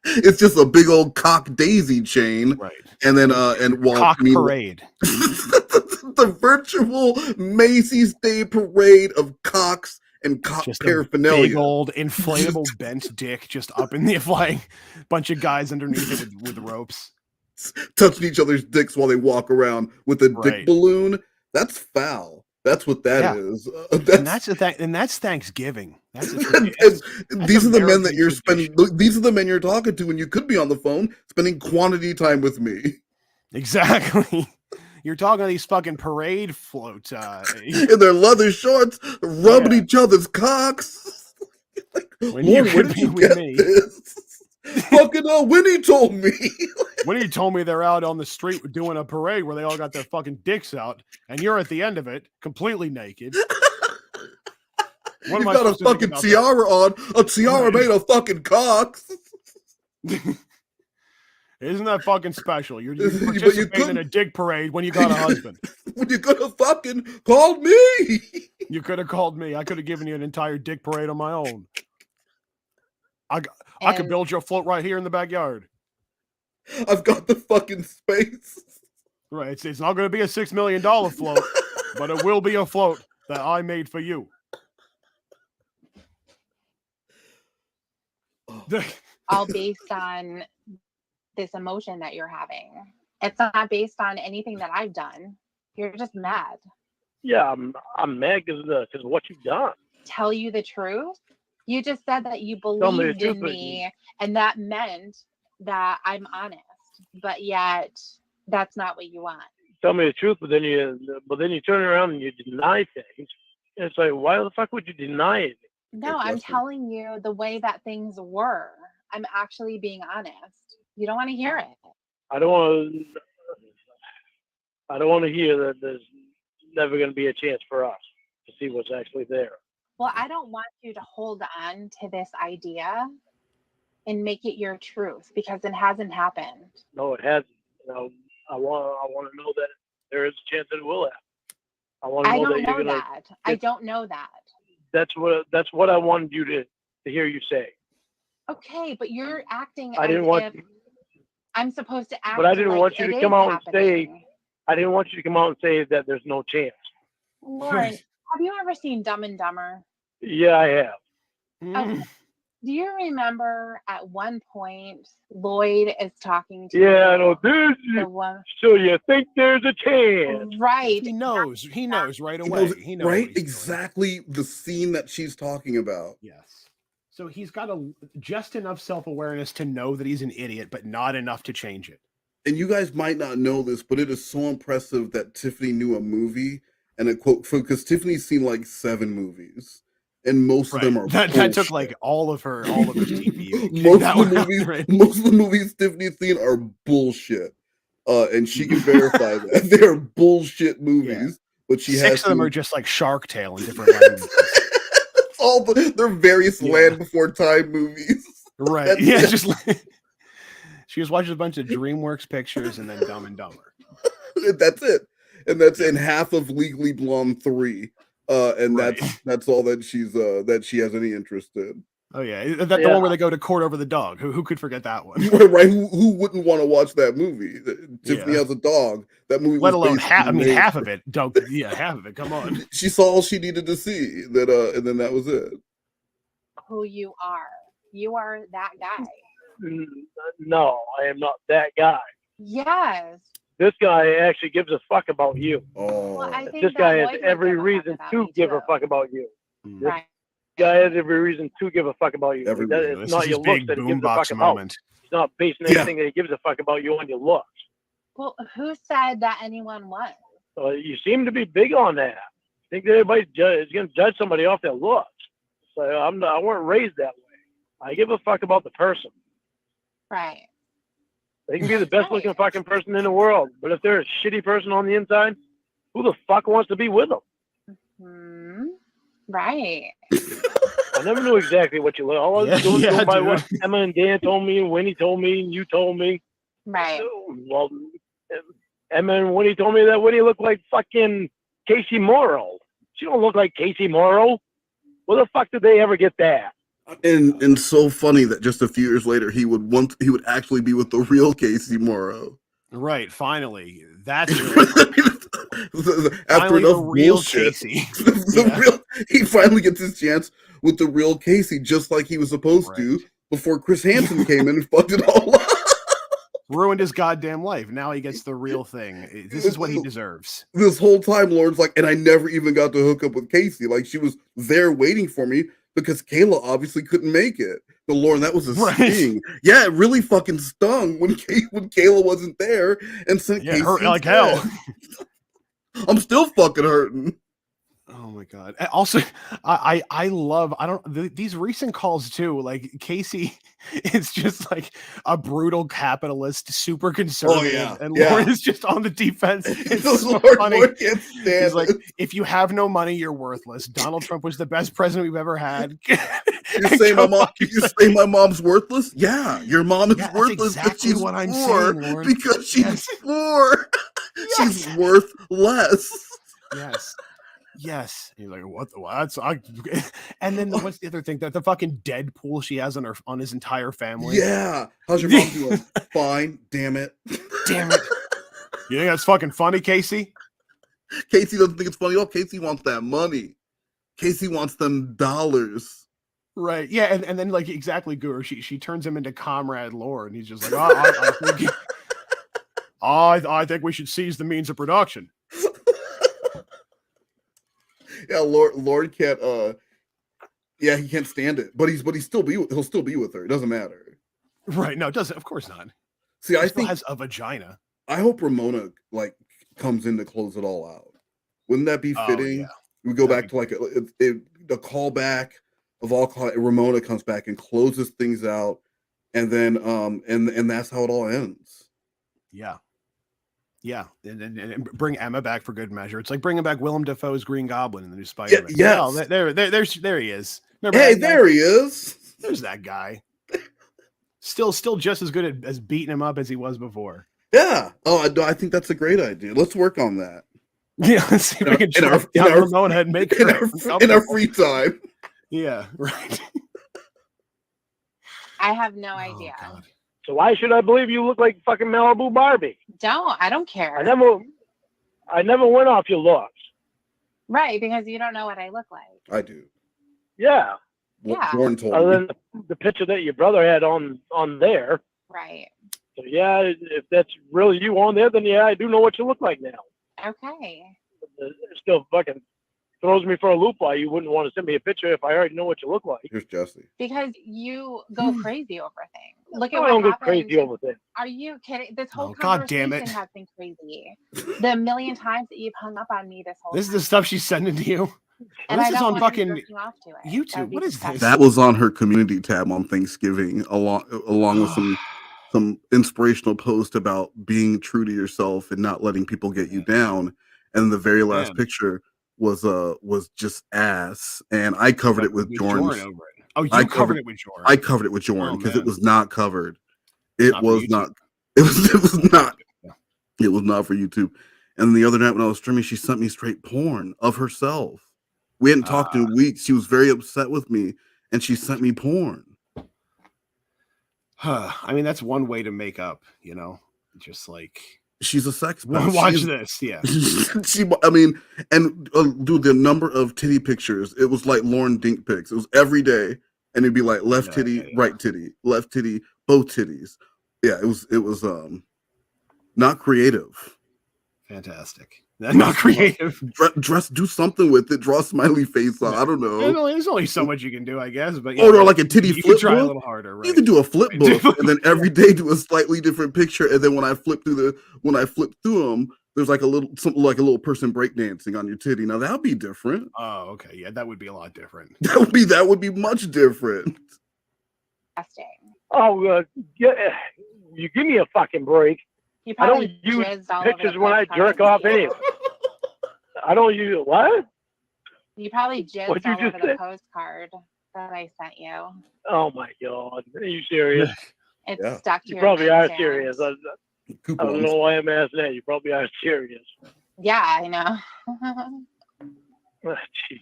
It's just a big old cock daisy chain, right? And then and while cock parade, the virtual Macy's Day parade of cocks and cock just paraphernalia. a big old inflatable bent dick just up in the flying bunch of guys underneath it with ropes, touching each other's dicks while they walk around with a dick balloon. That's foul. That's what that is. And that's Thanksgiving. That's these are the men that you're spending. These are the men you're talking to, and you could be on the phone spending quantity time with me. Exactly. You're talking to these fucking parade floats in their leather shorts, rubbing each other's cocks. Like, when you could be with me. This? Fucking Winnie told me. Winnie told me they're out on the street doing a parade where they all got their fucking dicks out, and you're at the end of it, completely naked. What you got a fucking tiara on, a tiara made of fucking cocks. Isn't that fucking special? You're participating in a dick parade when you got a husband. When you could have fucking called me. You could have called me. I could have given you an entire dick parade on my own. I could build you a float right here in the backyard. I've got the fucking space. Right. It's not going to be a $6 million float, but it will be a float that I made for you. All based on this emotion that you're having. It's not based on anything that I've done. You're just mad. Yeah, I'm mad because of what you've done. Tell you the truth? You just said that you believed in me, and that meant that I'm honest. But yet, that's not what you want. Tell me the truth, but then you turn around and you deny things. And it's like, why the fuck would you deny it? No, I'm telling you the way that things were. I'm actually being honest. You don't want to hear it. I don't want to hear that there's never going to be a chance for us to see what's actually there. Well, I don't want you to hold on to this idea and make it your truth because it hasn't happened. No, it hasn't. You know, I want to know that there is a chance that it will happen. I don't know that. That's what I wanted you to hear you say. Okay, but you're acting I didn't want if I'm supposed to act. But I didn't like want you to come out and say I didn't want you to come out and say that there's no chance. Lauren, have you ever seen Dumb and Dumber? Yeah, I have. Okay. Do you remember at one point Lloyd is talking to Yeah, no, there's. the one? So you think there's a chance? Right. He knows. He knows right He away. knows, He knows right? what he's Exactly the scene that she's talking about. Yes. So he's got just enough self-awareness to know that he's an idiot, but not enough to change it. And you guys might not know this, but it is so impressive that Tiffany knew a movie and a quote, because Tiffany's seen like 7 movies. And most of them are that took like all of her CPU. Most of the movies Tiffany's seen are bullshit. And she can verify that. They're bullshit movies. But she 6 has of them are just like Shark Tale in different languages. they're various Land Before Time movies. Right. That's Yeah, it. just she just watches a bunch of DreamWorks pictures and then Dumb and Dumber. That's it. And that's in half of Legally Blonde 3. And that's all that she has any interest in. Oh yeah, the one where they go to court over the dog. Who could forget that one? Right? Who wouldn't want to watch that movie? Tiffany has a dog. That movie, let was alone basically made half for- of it. Don't half of it. Come on. She saw all she needed to see. And then that was it. Who you are. You are that guy. No, I am not that guy. Yes. This guy actually gives a fuck about you. Oh. Well, I think This that guy has Lloyd would every give a fuck reason about to me, give too. a fuck about you. This Right. guy has every reason to give a fuck about you. This It's not is your his looks big that he gives a boombox fuck about. moment. He's not basing Yeah. anything that he gives a fuck about you on your looks. Well, who said that anyone was? You seem to be big on that. I think that everybody's is going to judge somebody off their looks. So I weren't raised that way. I give a fuck about the person. Right. They can be the best looking fucking person in the world, but if they're a shitty person on the inside, who the fuck wants to be with them? Right. I never knew exactly what you look. All I was doing yeah, by dude. what Emma and Dan told me, and Winnie told me, and you told me. Right. Well, Emma and Winnie told me that Winnie looked like fucking Casey Morrow. She don't look like Casey Morrow. Where the fuck did they ever get that? And so funny that just a few years later he would actually be with the real Casey Morrow. Right. Finally, that's After finally the enough real bullshit, Casey. he finally gets his chance with the real Casey, just like he was supposed to before Chris Hansen came in and fucked it all up. Ruined his goddamn life. Now he gets the real thing. This is what he deserves. This whole time, Lauren's like, and I never even got to hook up with Casey. Like, she was there waiting for me because Kayla obviously couldn't make it. But Lauren, that was a sting. Yeah, it really fucking stung when Kayla wasn't there and sent Casey hurt like instead. hell. I'm still fucking hurting. Oh my god! Also, I love these recent calls too. Like Casey is just like a brutal capitalist, super conservative, and Lauren is just on the defense. It's so funny. Lauren can't stand He's like, it. if you have no money, you're worthless. Donald Trump was the best president we've ever had. You're saying my mom's worthless? Yeah, your mom is worthless. Exactly but she's what I'm poor saying, Lauren. because she's poor. She's worth less. Yes. Yes. He's like, what? And then what's the other thing? That the fucking Deadpool she has on his entire family. Yeah. How's your mom doing? Fine. Damn it. Damn it. You think that's fucking funny, Casey? Casey doesn't think it's funny. Oh, Casey wants that money. Casey wants them dollars. Right. Yeah. And then like exactly, Guru. She turns him into Comrade Lore, and he's just like, I think we should seize the means of production. Yeah, Lord can't. Yeah, he can't stand it. But he'll still be with her. It doesn't matter. Right? No, it doesn't. Of course not. See, I think has a vagina. I hope Ramona like comes in to close it all out. Wouldn't that be fitting? Yeah. We go back to like the callback of all. Ramona comes back and closes things out, and then and that's how it all ends. Yeah. Yeah, and bring Emma back for good measure. It's like bringing back Willem Dafoe's Green Goblin in the new Spider-Man. Yes. Oh, there he is. Remember Hey, that guy? there he is. There's that guy. Still just as good as beating him up as he was before. Yeah. Oh, I think that's a great idea. Let's work on that. Yeah, let's see if we can track down Ramona and make her in our free time. Yeah, right. I have no idea. So why should I believe you look like fucking Malibu Barbie? I don't care. I never. I never went off your looks. Right, because you don't know what I look like. I do. Yeah. Yeah. Jordan told Other me. than the picture that your brother had on there. Right. So yeah, if that's really you on there, then yeah, I do know what you look like now. Okay. It still fucking throws me for a loop why you wouldn't want to send me a picture if I already know what you look like. Here's Jesse. Because you go crazy over things. Look at I what don't go happened. crazy over things. Are you kidding? This whole Oh, God damn conversation it. has been crazy. The million times that you've hung up on me this whole This is time. the stuff she's sending to you. And This I is don't on want fucking him jerking off to it. YouTube. What is this? That was on her community tab on Thanksgiving, along with some inspirational post about being true to yourself and not letting people get you down. And the very last Damn. picture was just ass, and I covered it with Jordan's. Jordan over it. Oh, you covered it with Jordan. I covered it with Jordan Oh, because it man. was not covered. It Not for was YouTube. not. It was not. It was not for YouTube. And the other night when I was streaming, she sent me straight porn of herself. We hadn't talked in weeks. She was very upset with me, and she sent me porn. I mean, that's one way to make up, you know, just like she's a sex pest. Watch this, yeah. I mean, and dude, the number of titty pictures, it was like Lorne Dink pics. It was every day, and it'd be like left titty, right titty, left titty, both titties. Yeah, it was not creative. Fantastic. Not creative. Dress, do something with it. Draw a smiley face on. I don't know. There's only so much you can do, I guess. But or like a titty you flip can try book. a little harder. Right? You can do a flip book, and then every day do a slightly different picture. And then when I flip through them, there's like a little person breakdancing on your titty. Now that'd be different. Oh, okay, yeah, that would be a lot different. That would be much different. Oh, you give me a fucking break. I don't use pictures when I jerk off anyway. I don't use what? You probably jizzed What'd you all just over say? the postcard that I sent you. Oh my god, are you serious? It's stuck to You your probably name are tag. serious. I don't know why I'm asking that. You probably are serious. Yeah, I know. Oh, jeez.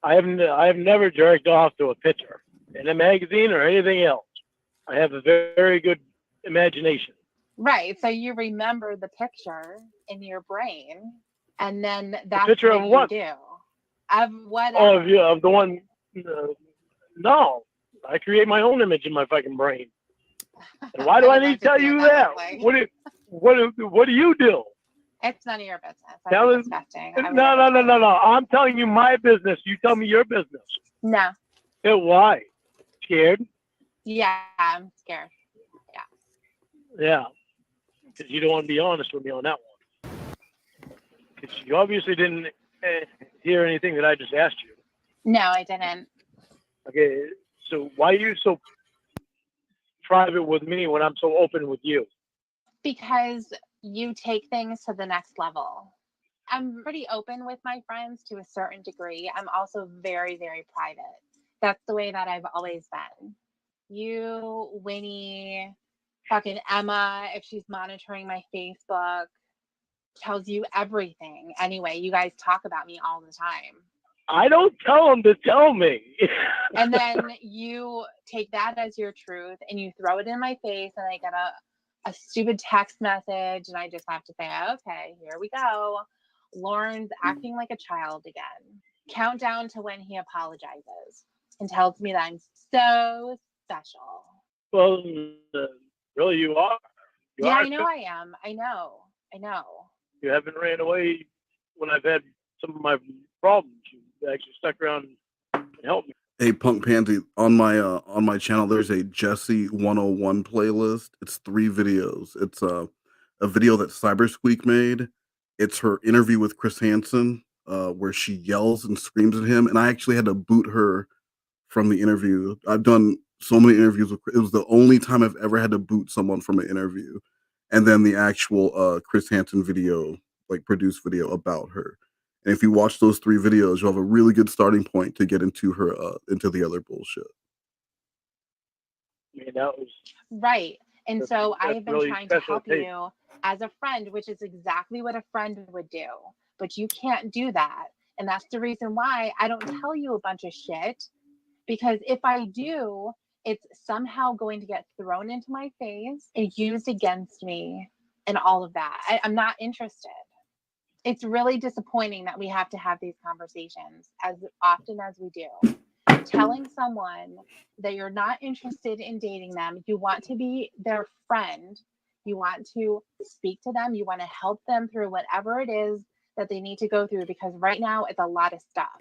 I have never jerked off to a picture in a magazine or anything else. I have a very good imagination. Right. So you remember the picture in your brain, and then that's picture what of what? you do. Of whatever. Oh, of the one. No, I create my own image in my fucking brain. And why do I need to tell you that? What do you do? It's none of your business. Tell That's us- disgusting. No. I'm telling you my business. You tell me your business. No. Why? Scared? Yeah, I'm scared. Yeah. Because you don't want to be honest with me on that one. Because you obviously didn't hear anything that I just asked you. No, I didn't. Okay, so why are you so private with me when I'm so open with you? Because you take things to the next level. I'm pretty open with my friends to a certain degree. I'm also very, very private. That's the way that I've always been. You, Winnie, fucking Emma, if she's monitoring my Facebook, tells you everything. Anyway, you guys talk about me all the time. I don't tell them to tell me. And then you take that as your truth and you throw it in my face, and I get a stupid text message, and I just have to say, okay, here we go. Lauren's acting like a child again. Countdown to when he apologizes and tells me that I'm so special. Well, really, you are. You Yeah, are I know I am. I know. You haven't ran away when I've had some of my problems. You actually stuck around and helped me. Hey, Punk Pansy, on my channel, there's a Jesse 101 playlist. It's 3 videos. It's a video that Cybersqueak made. It's her interview with Chris Hansen, where she yells and screams at him, and I actually had to boot her from the interview. I've done so many interviews with Chris. It was the only time I've ever had to boot someone from an interview. And then the actual Chris Hansen video, like produced video about her. And if you watch those 3 videos, you'll have a really good starting point to get into her into the other bullshit. I mean, that was Right. And That's- so that's I've been really trying to special help taste. you as a friend, which is exactly what a friend would do. But you can't do that. And that's the reason why I don't tell you a bunch of shit. Because if I do, it's somehow going to get thrown into my face and used against me and all of that. I'm not interested. It's really disappointing that we have to have these conversations as often as we do. Telling someone that you're not interested in dating them, you want to be their friend, you want to speak to them, you want to help them through whatever it is that they need to go through, because right now it's a lot of stuff.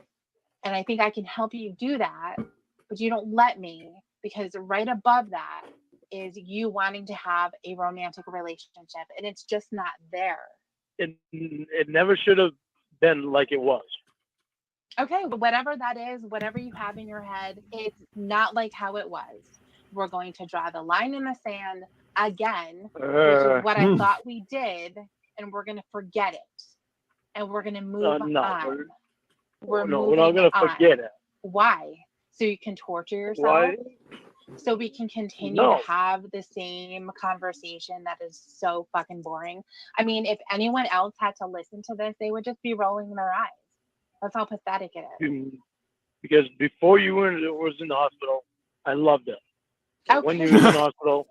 And I think I can help you do that, but you don't let me, because right above that is you wanting to have a romantic relationship, and it's just not there. It never should have been like it was. Okay, whatever that is, whatever you have in your head, it's not like how it was. We're going to draw the line in the sand again, which is what I thought we did, and we're going to forget it. And we're going to move on. We're not going to forget it. Why? So you can torture yourself? Why? So we can continue to have the same conversation that is so fucking boring. I mean, if anyone else had to listen to this, they would just be rolling their eyes. That's how pathetic it is. Because before you was in the hospital, I loved it. Okay. When you were in the hospital,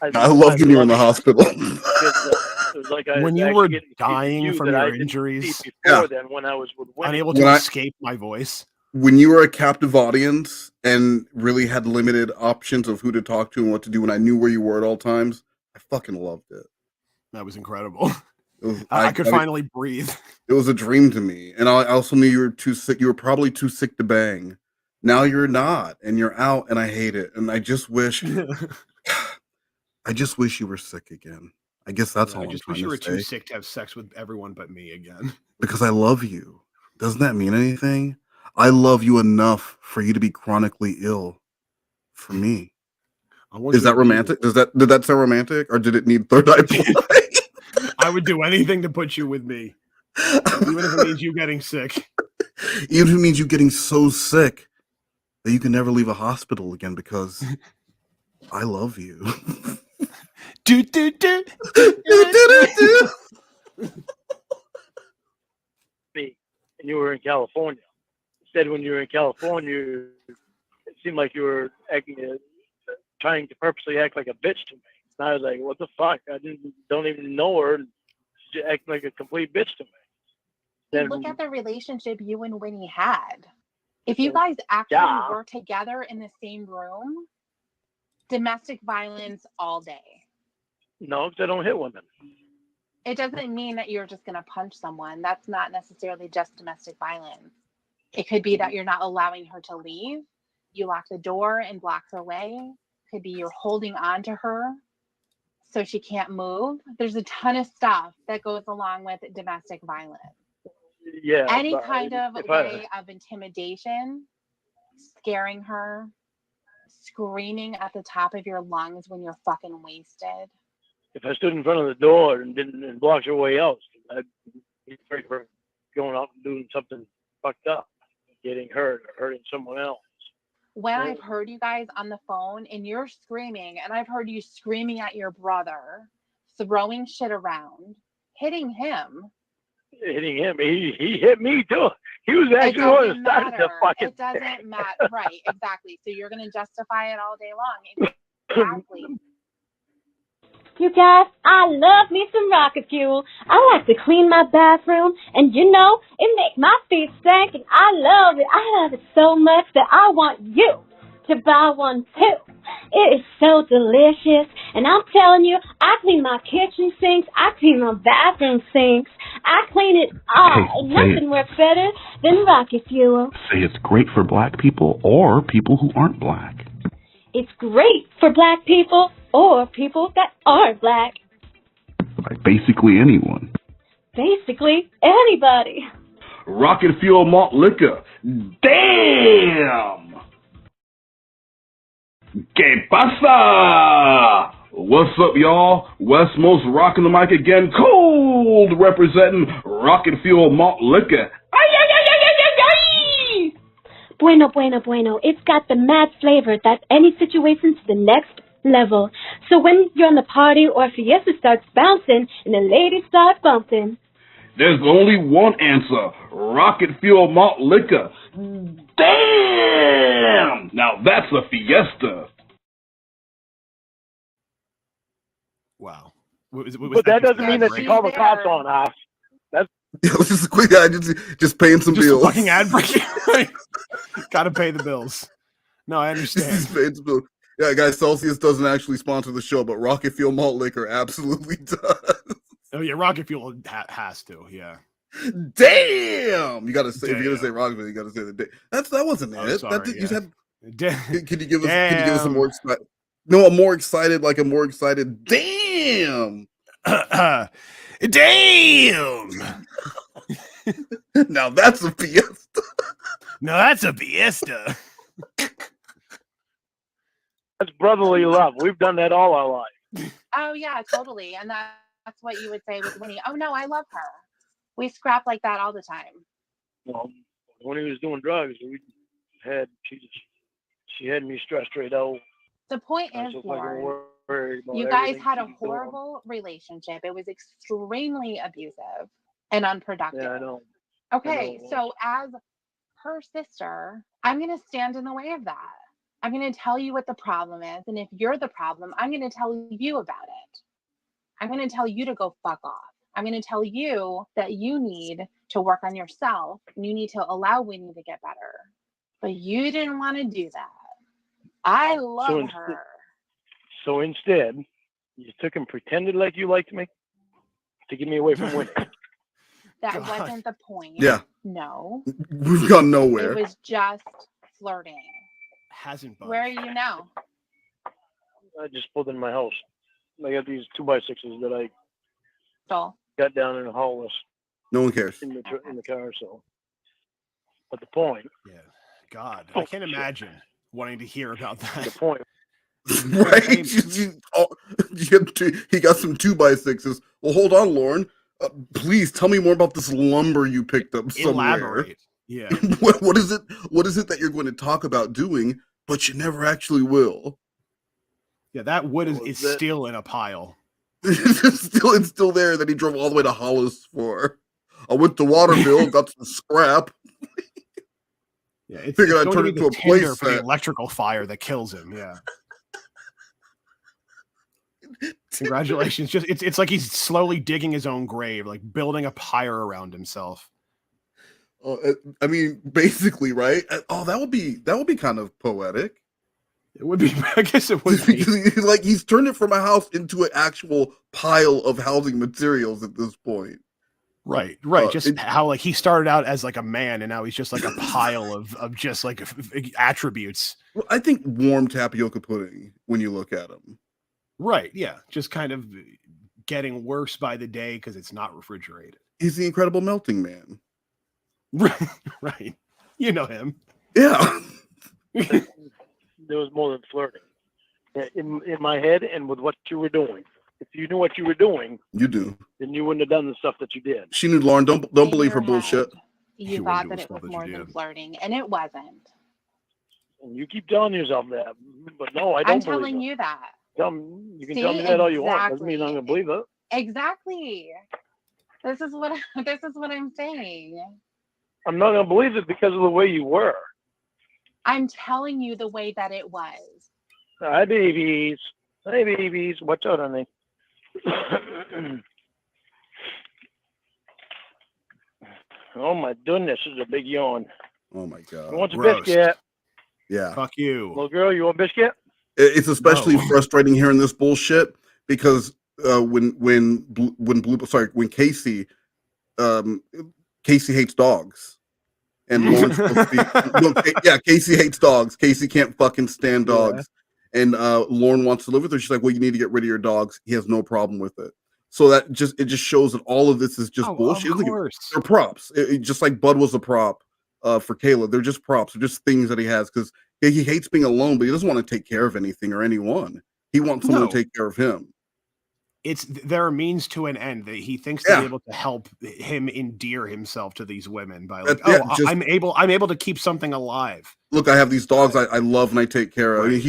I loved when you were in the hospital. It was like when you were dying from your injuries, before then, when I was with women. unable to escape my voice. When you were a captive audience and really had limited options of who to talk to and what to do, and I knew where you were at all times, I fucking loved it. That was incredible. I could finally breathe. It was a dream to me. And I also knew you were too sick. You were probably too sick to bang. Now you're not, and you're out, and I hate it. And I just wish you were sick again. I guess that's all I'm trying to say. I just wish you were too sick to have sex with everyone but me again. Because I love you. Doesn't that mean anything? I love you enough for you to be chronically ill for me. Is that romantic? Did that sound romantic, or did it need third eye play? I would do anything to put you with me, even if it means you getting sick. Even if it means you getting so sick that you can never leave a hospital again, because I love you. Do do do. Me, and you were in California. Instead, when you were in California, it seemed like you were trying to purposely act like a bitch to me. And I was like, what the fuck? I don't even know her. She acted like a complete bitch to me. Then, look at the relationship you and Winnie had. If you guys actually were together in the same room, domestic violence all day. No, because I don't hit women. It doesn't mean that you're just going to punch someone. That's not necessarily just domestic violence. It could be that you're not allowing her to leave. You lock the door and block her way. It could be you're holding on to her so she can't move. There's a ton of stuff that goes along with domestic violence. Yeah. Any kind of way of intimidation, scaring her, screaming at the top of your lungs when you're fucking wasted. If I stood in front of the door and blocked her way out, I'd be afraid of her going out and doing something fucked up, getting hurt or hurting someone else. When I've heard you guys on the phone and you're screaming, and I've heard you screaming at your brother, throwing shit around, hitting him. He hit me too. He was actually on the side of the fucking. It doesn't matter. Right, exactly. So you're going to justify it all day long. Exactly. You guys, I love me some rocket fuel. I like to clean my bathroom, and you know, it makes my feet stink, and I love it. I love it so much that I want you to buy one too. It is so delicious, and I'm telling you, I clean my kitchen sinks, I clean my bathroom sinks, I clean it all. Nothing works better than rocket fuel. Say it's great for black people or people who aren't black. It's great for black people or people that aren't black. Like basically anyone. Basically anybody. Rocket Fuel Malt Liquor. Damn! ¿Qué pasa? What's up, y'all? Westmost rocking the mic again. Cold representing Rocket Fuel Malt Liquor. Bueno, bueno, bueno. It's got the mad flavor that any situation to the next level. So when you're on the party or fiesta starts bouncing and the ladies start bumping, there's only one answer. Rocket Fuel Malt Liquor. Damn! Now that's a fiesta. Wow. But that doesn't mean that you call the cops on us. It was just a quick guy, just paying some Just bills. fucking ad break. Got to pay the bills. No, I understand. Just paying some bills. Yeah, guys, Celsius doesn't actually sponsor the show, but Rocket Fuel Malt Liquor absolutely does. Oh yeah, Rocket Fuel has to. Yeah. Damn! You got to say if you're Damn. gonna say Rocket Fuel, you got to say the day. That wasn't Oh, it. sorry, That did, yeah. you said. Damn. Can you give us? Can you give us a more excited? No, a more excited. Damn! Damn! Now that's a fiesta. No, that's a fiesta. That's brotherly love. We've done that all our life. Oh yeah, totally. And that's what you would say with Winnie. Oh no, I love her. We scrap like that all the time. Well, when he was doing drugs, she had me stressed right out. The point I is, was so fucking Lauren, worried about you guys everything had she a was doing. horrible relationship. It was extremely abusive and unproductive. Yeah, I know. Okay, so as her sister, I'm going to stand in the way of that. I'm going to tell you what the problem is. And if you're the problem, I'm going to tell you about it. I'm going to tell you to go fuck off. I'm going to tell you that you need to work on yourself and you need to allow Winnie to get better. But you didn't want to do that. I love her. So instead, you took and pretended like you liked me to get me away from Winnie. That wasn't the point. Yeah. No. We've gone nowhere. It was just flirting. Hasn't budged. Where are you now? I just pulled in my house. I got these 2x6s that I Stole. got down in the hall No one cares. in the car. So, but the point. Yeah. God, I can't imagine wanting to hear about that. The point. Right? He got some 2x6s. Well, hold on, Lorne. Please tell me more about this lumber you picked up somewhere. Elaborate. Yeah. What is it? What is it that you're going to talk about doing, but you never actually will? Yeah, that wood is still in a pile. It's still there that he drove all the way to Hollis for. I went to Waterville, got some scrap. Yeah, it's Figured I'd going turn to it be into the a place tinder for the set. electrical fire that kills him. Yeah. Congratulations. Just it's like he's slowly digging his own grave, like building a pyre around himself. I mean, basically, right? Oh, that would be kind of poetic. It would be. I guess it would be. Like he's turned it from a house into an actual pile of housing materials at this point. Right. Just how like he started out as like a man, and now he's just like a pile of just like attributes. Well, I think warm tapioca pudding when you look at him. Right. Yeah. Just kind of getting worse by the day because it's not refrigerated. He's the Incredible Melting Man. Right. You know him. Yeah. There was more than flirting in my head and with what you were doing. If you knew what you were doing, You do. then you wouldn't have done the stuff that you did. She knew, Lauren. Don't believe her bullshit. You thought that it was more than flirting, and it wasn't. And you keep telling yourself that, but no, I don't. I'm telling you that. You can tell me that all you want. Doesn't mean I'm gonna believe it. Exactly. This is what I'm saying. I'm not gonna believe it because of the way you were. I'm telling you the way that it was. Hi, babies. Hi, babies. Watch out, honey. Oh my goodness, this is a big yawn. Oh my god. You want a Roast. biscuit? Yeah. Fuck you. Little girl, you want a biscuit? It's especially frustrating hearing this bullshit because when Casey hates dogs. And Lauren's supposed to be, Casey hates dogs. Casey can't fucking stand dogs. Yeah. And Lorne wants to live with her. She's like, well, you need to get rid of your dogs. He has no problem with it. So it just shows that all of this is just bullshit. Of course. They're props. Just like Bud was a prop for Kayla. They're just props. They're just things that he has because he hates being alone, but he doesn't want to take care of anything or anyone. He wants someone to take care of him. There are means to an end that he thinks to be able to help him endear himself to these women by like, I'm able to keep something alive. Look, I have these dogs I love and I take care of. Right. I mean,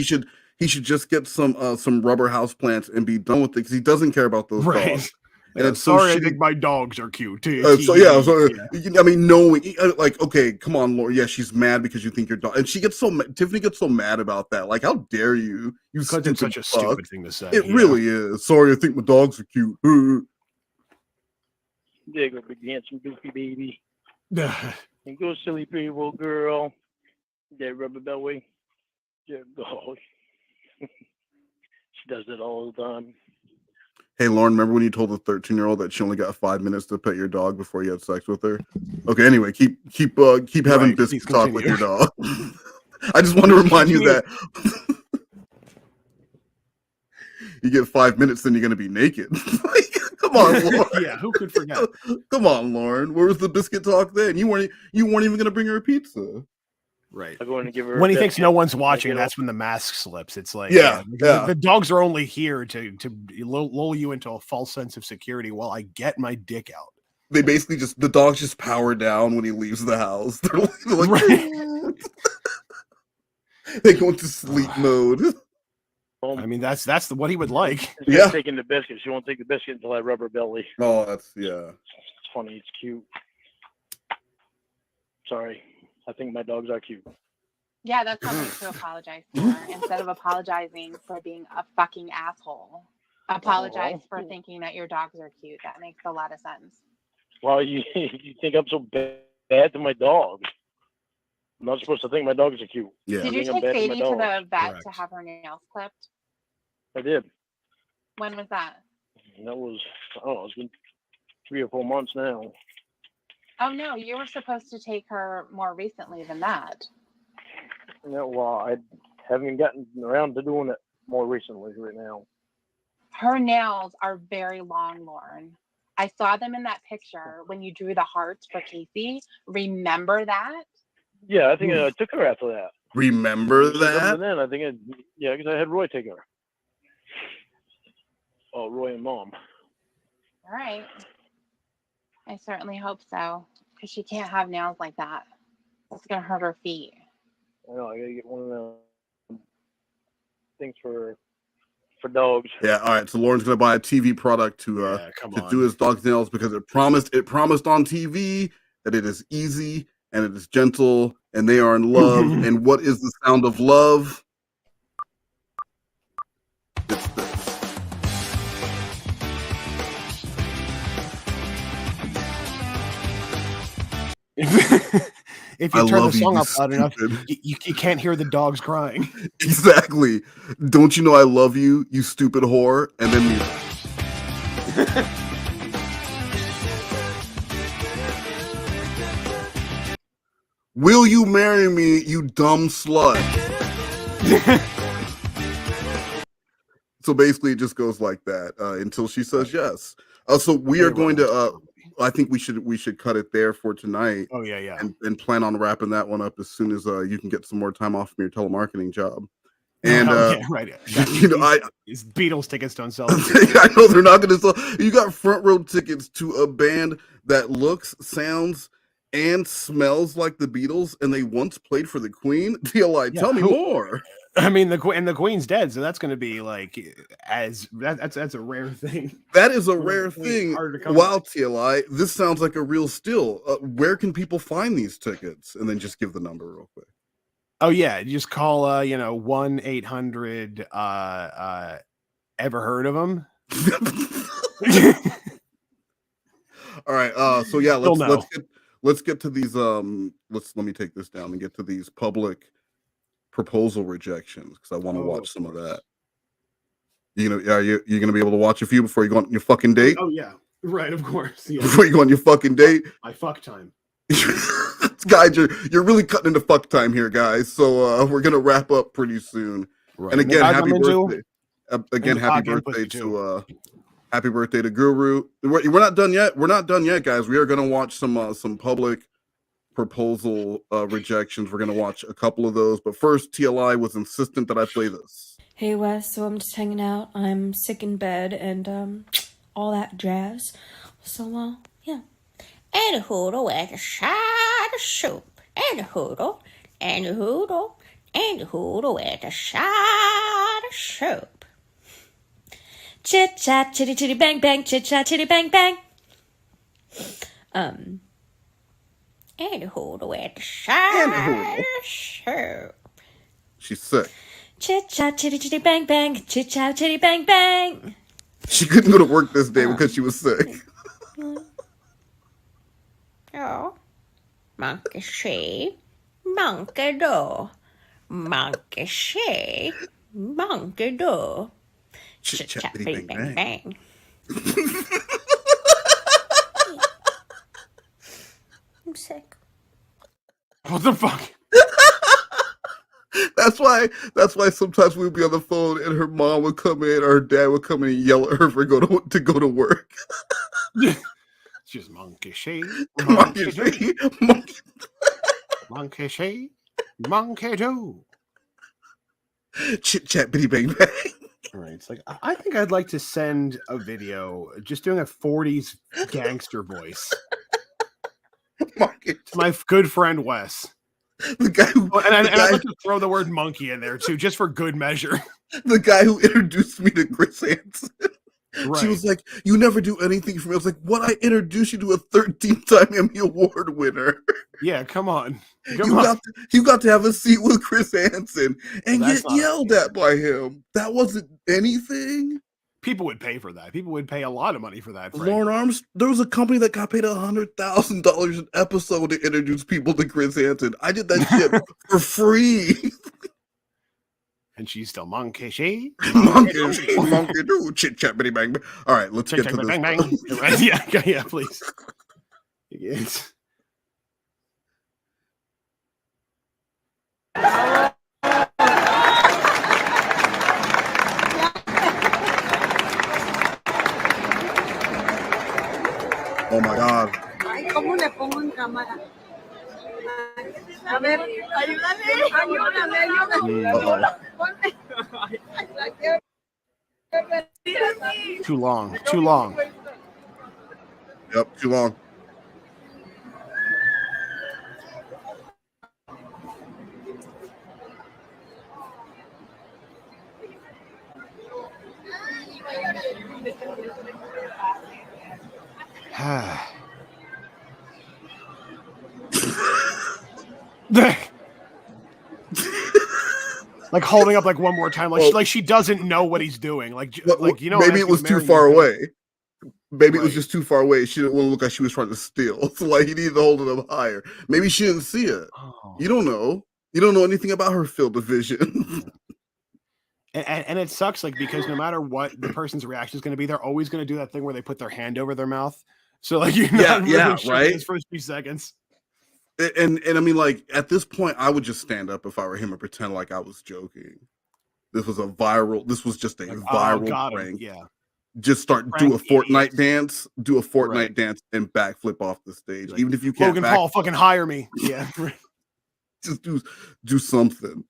he should just get some rubber house plants and be done with it because he doesn't care about those dogs. And it's sorry, I think my dogs are cute. I mean, knowing like, okay, come on, Laura. Yeah, she's mad because you think your dog, and Tiffany gets so mad about that. Like, how dare you? Because it's such a stupid thing to say. It really is. Sorry, I think my dogs are cute. There go big handsome goofy baby. And go silly pretty little girl. There, rubber belly. There go. She does it all the time. Hey, Lauren, remember when you told the 13-year-old that she only got 5 minutes to pet your dog before you had sex with her? Okay, anyway, keep having biscuit talk with your dog. I just want to remind you that you get 5 minutes, then you're going to be naked. Come on, Lauren. Yeah, who could forget? Come on, Lauren. Where was the biscuit talk then? You weren't even going to bring her a pizza. Right. I'm going to give her When he thinks no one's watching, that's when the mask slips. It's like, the dogs are only here to lull you into a false sense of security while I get my dick out. They basically the dogs just power down when he leaves the house. They're like they go into sleep mode. I mean, that's what he would like. She's taking the biscuit. She won't take the biscuit until I rub her belly. Oh, that's It's funny. It's cute. Sorry. I think my dogs are cute. Yeah, that's something to apologize for. Instead of apologizing for being a fucking asshole, apologize for thinking that your dogs are cute. That makes a lot of sense. Well, you think I'm so bad to my dogs? I'm not supposed to think my dogs are cute. Yeah. Did you take Sadie to the vet to have her nails clipped? I did. When was that? That was, I don't know, it's been 3 or 4 months now. Oh, no, you were supposed to take her more recently than that. No, well, I haven't gotten around to doing it more recently right now. Her nails are very long, Lauren. I saw them in that picture when you drew the hearts for Casey. Remember that? Yeah, I think I took her after that. Remember that? And then I think because I had Roy take her. Oh, Roy and Mom. All right. I certainly hope so, because she can't have nails like that. That's going to hurt her feet. I know, I got to get one of them things for dogs. Yeah, all right. So Lauren's gonna buy a TV product to do his dog's nails because it promised on TV that it is easy and it is gentle and they are in love. And what is the sound of love? It's this. If you turn the song up loud enough, you can't hear the dogs crying. Exactly. Don't you know I love you, you stupid whore? And then will you marry me, you dumb slut? So basically, it just goes like that until she says yes. So we are going to. I think we should cut it there for tonight. Oh yeah. And plan on wrapping that one up as soon as you can get some more time off from your telemarketing job. And right. It's Beatles tickets don't sell. I know they're not going to sell. You got front row tickets to a band that looks, sounds, and smells like the Beatles, and they once played for the Queen. TLI, tell me more. I mean, the Queen's dead, so that's going to be like that's a rare thing. That is a rare thing. Wow, TLI, this sounds like a real steal. Where can people find these tickets? And then just give the number real quick. Oh yeah, you just call 1-800 ever heard of them? All right. So yeah, let's get to these. Let me take this down and get to these public proposal rejections because I want to watch some of that. You're gonna be able to watch a few before you go on your fucking date. Oh yeah, right. Of course. Yeah. Before you go on your fucking date. My fuck time. Guys, you're really cutting into fuck time here, guys. So we're gonna wrap up pretty soon. Right. And again, happy birthday. Happy birthday to Guru. We're not done yet. We're not done yet, guys. We are gonna watch some public proposal rejections. We're gonna watch a couple of those, but first, TLI was insistent that I play this. Hey Wes, so I'm just hanging out. I'm sick in bed and all that jazz. So yeah. And a hoodle and a side of soup. And a hoodle and a hoodle and a hoodle and a side of soup. Chit chat, chitty chitty bang bang, chit chat, chitty bang bang. And a hoodle and a side of soup. She's sick. Chit chat, chitty chitty bang bang, chit chat, chitty bang bang. She couldn't go to work this day because she was sick. do. Monkey see, monkey do. Monkey see, monkey do. Chit chat, Chat, bitty, bang, bang. I'm sick. What the fuck? That's why sometimes we'd be on the phone and her mom would come in or her dad would come in and yell at her for go to work. Just monkey shade, Monkey monkey do, shade, monkey. monkey shade, monkey do. Chit chat, bitty bang bang. All right, it's like I think I'd like to send a video just doing a 40s gangster voice Monkey. to my good friend Wes. The guy who I'd like to throw the word monkey in there too, just for good measure. The guy who introduced me to Chris Hansen. Right. She was like, "You never do anything for me." I was like, "What? I introduced you to a 13-time Emmy Award winner." Yeah, come on. You got to have a seat with Chris Hansen and That's get not yelled at by him. That wasn't anything. People would pay for that. People would pay a lot of money for that. Lorne Armstrong. There was a company that got paid $100,000 an episode to introduce people to Chris Hansen. I did that shit for free. And she's still monkey she. Monkey do. Chit chat, bitty bang bang. All right, let's get to this. Bang, bang. Right? Yeah, please. Yes. Oh my God. Ay, ¿cómo le pongo en cámara? A ver, ayúdame, ayúdame. Too long. Too long. Yep, too long. Like holding up like one more time, like she doesn't know what he's doing. Like you know, maybe it was too far away. Maybe it was just too far away. She didn't want to look like she was trying to steal. So like he needed to hold it up higher. Maybe she didn't see it. You don't know. You don't know anything about her field of vision. And it sucks, like, because no matter what the person's reaction is going to be, they're always going to do that thing where they put their hand over their mouth. So like you're not really sure right. those first few seconds. And I mean, like at this point, I would just stand up if I were him and pretend like I was joking. This was just a viral prank. Yeah. Just do a Fortnite dance, dance, and backflip off the stage. Like, even if you can't. Logan Paul, fucking hire me. Yeah. Just do something.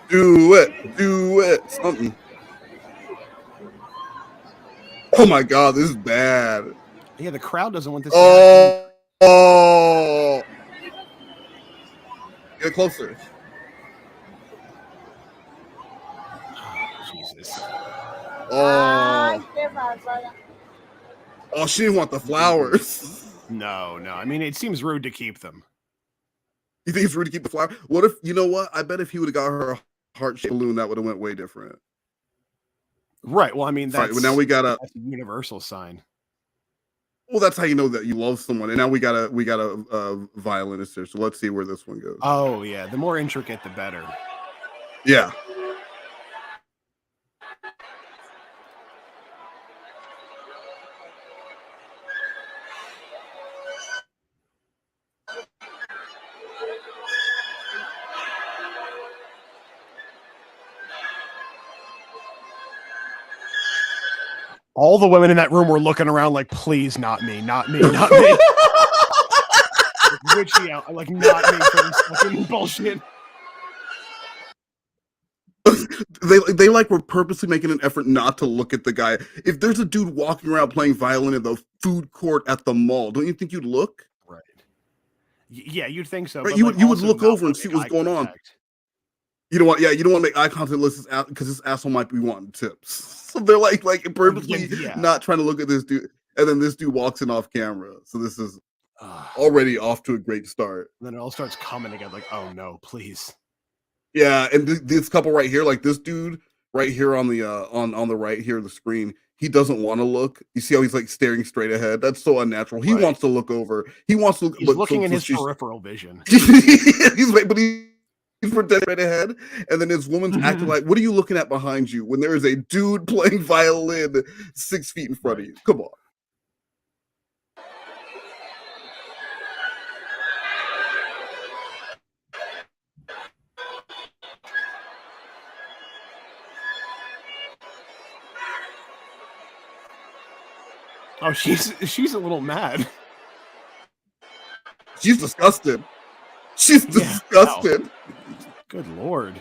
Do it, something. Oh my God, this is bad. Yeah, the crowd doesn't want this. Oh, get closer. Jesus. Oh, she didn't want the flowers. No. I mean, it seems rude to keep them. You think it's rude to keep the flower? What if, you know what? I bet if he would have got her a heart-shaped balloon, that would have went way different. Right. Well, I mean, that's, well, now we got that's a universal sign. Well, that's how you know that you love someone. And now we got a violinist here. So let's see where this one goes. Oh yeah, the more intricate, the better. Yeah. All the women in that room were looking around like, please, not me, not me, not me. Like, witchy out, like, not me for this fucking bullshit. They like were purposely making an effort not to look at the guy. If there's a dude walking around playing violin in the food court at the mall, don't you think you'd look? Right. Yeah, you'd think so. Right? But You would also look not over and see what's going on. You don't want to make eye contact because this asshole might be wanting tips. So they're like purposely not trying to look at this dude, and then this dude walks in off camera. So this is already off to a great start. And then it all starts coming again, like, oh no, please. Yeah, and this couple right here, like this dude right here on the on the right here of the screen, he doesn't want to look. You see how he's like staring straight ahead? That's so unnatural. He Right. wants to look over. He wants to look, He's but looking in his she's peripheral vision. he's right, but he's pretending right ahead, and then his woman's acting like, "What are you looking at behind you?" When there is a dude playing violin 6 feet in front of you. Come on. Oh, she's a little mad. She's disgusted. She's Yeah, disgusted. wow. Good lord.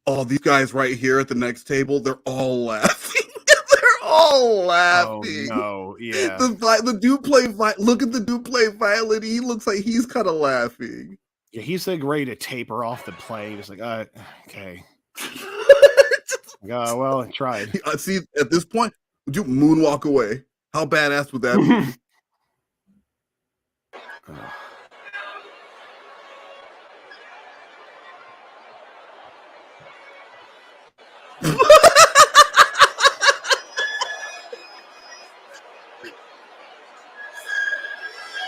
Oh, these guys right here at the next table, they're all laughing. They're all Oh laughing. no, yeah. The dude play look at the dude play violin. He looks like he's kind of laughing. Yeah, he's like ready to taper off the play. He's like, okay. Well, I tried. See, at this point, would you moonwalk away? How badass would that be?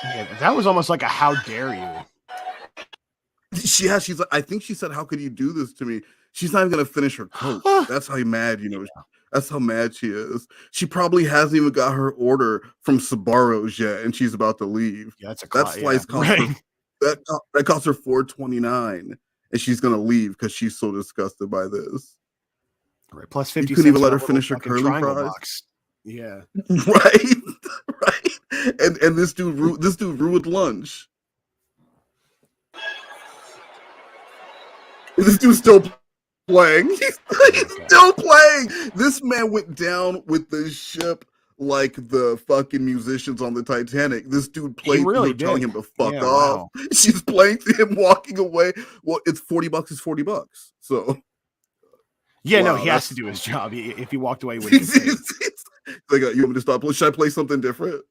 Yeah, that was almost like a "how dare you." Yeah, she's like, I think she said, "How could you do this to me?" She's not even gonna finish her coke. That's how mad, that's how mad she is. She probably hasn't even got her order from Sbarro's yet, and she's about to leave. Yeah, that's a that slice cost her that cost her $4.29, and she's gonna leave because she's so disgusted by this. Right, plus 50 You couldn't even cents let for her a finish her little curly fucking triangle fries. box. Yeah. Right. And this dude ruined lunch. This dude's still playing. He's still playing. This man went down with the ship like the fucking musicians on the Titanic. This dude played really through telling did. him to fuck Yeah, off. wow. She's playing to him walking away. Well, it's $40 is $40. So Yeah, no, wow, he has to do his job. If he walked away, he wouldn't get paid. Like, you want me to stop? Should I play something different?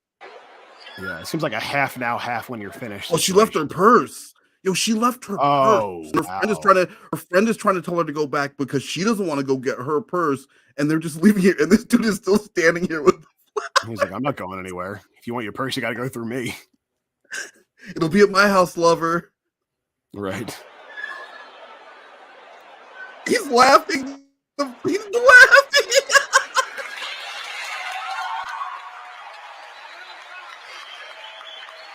Yeah, it seems like a half now, half when you're finished. Oh, she left her purse. Yo, she left her purse. Her friend is trying to tell her to go back because she doesn't want to go get her purse, and they're just leaving here. And this dude is still standing here with. He's like, I'm not going anywhere. If you want your purse, you got to go through me. It'll be at my house, lover. Right. He's laughing. He's laughing.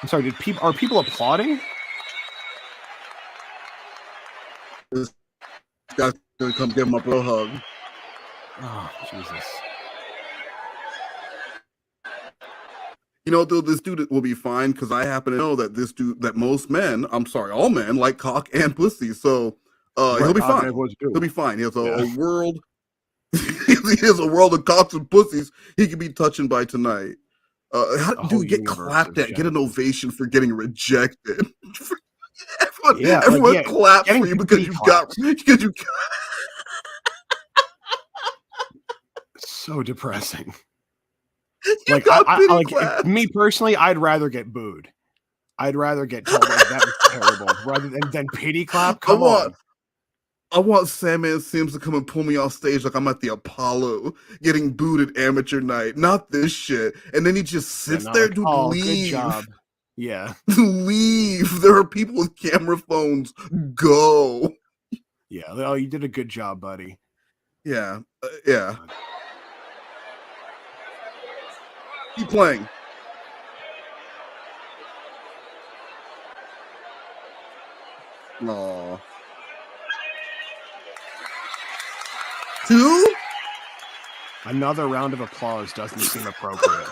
I'm sorry. Are people applauding? This guy's gonna come give him a bro hug. Oh, Jesus. You know, though, this dude will be fine because I happen to know that that most men, I'm sorry, all men like cock and pussy. So he'll be fine. He'll be fine. He has a world. He has a world of cocks and pussies he could be touching by tonight. Dude, get clapped at, get an ovation for getting rejected. Everyone claps for you because you got. So depressing. Like, like me personally, I'd rather get booed. I'd rather get told like that was terrible rather than pity clap. Come on. I want Sandman Sims to come and pull me off stage like I'm at the Apollo getting booed at amateur night. Not this shit. And then he just sits there, like, dude. Leave. Good job. Yeah. Leave. There are people with camera phones. Go. Yeah. Oh, you did a good job, buddy. Yeah. Yeah. Keep playing. Aww. 2? Another round of applause doesn't seem appropriate.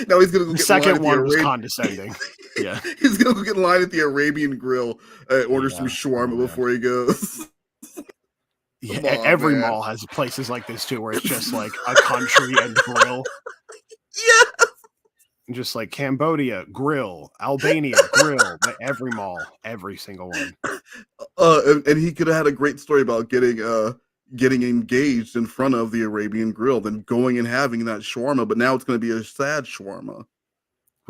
Now he's gonna go the get second one was condescending. Yeah, he's gonna go get in line at the Arabian Grill, order some shawarma before he goes. Yeah, every mall has places like this too, where it's just like a country and grill. Yeah. Just like Cambodia, grill, Albania, grill, every mall, every single one. And he could have had a great story about getting engaged in front of the Arabian Grill, then going and having that shawarma, but now it's going to be a sad shawarma.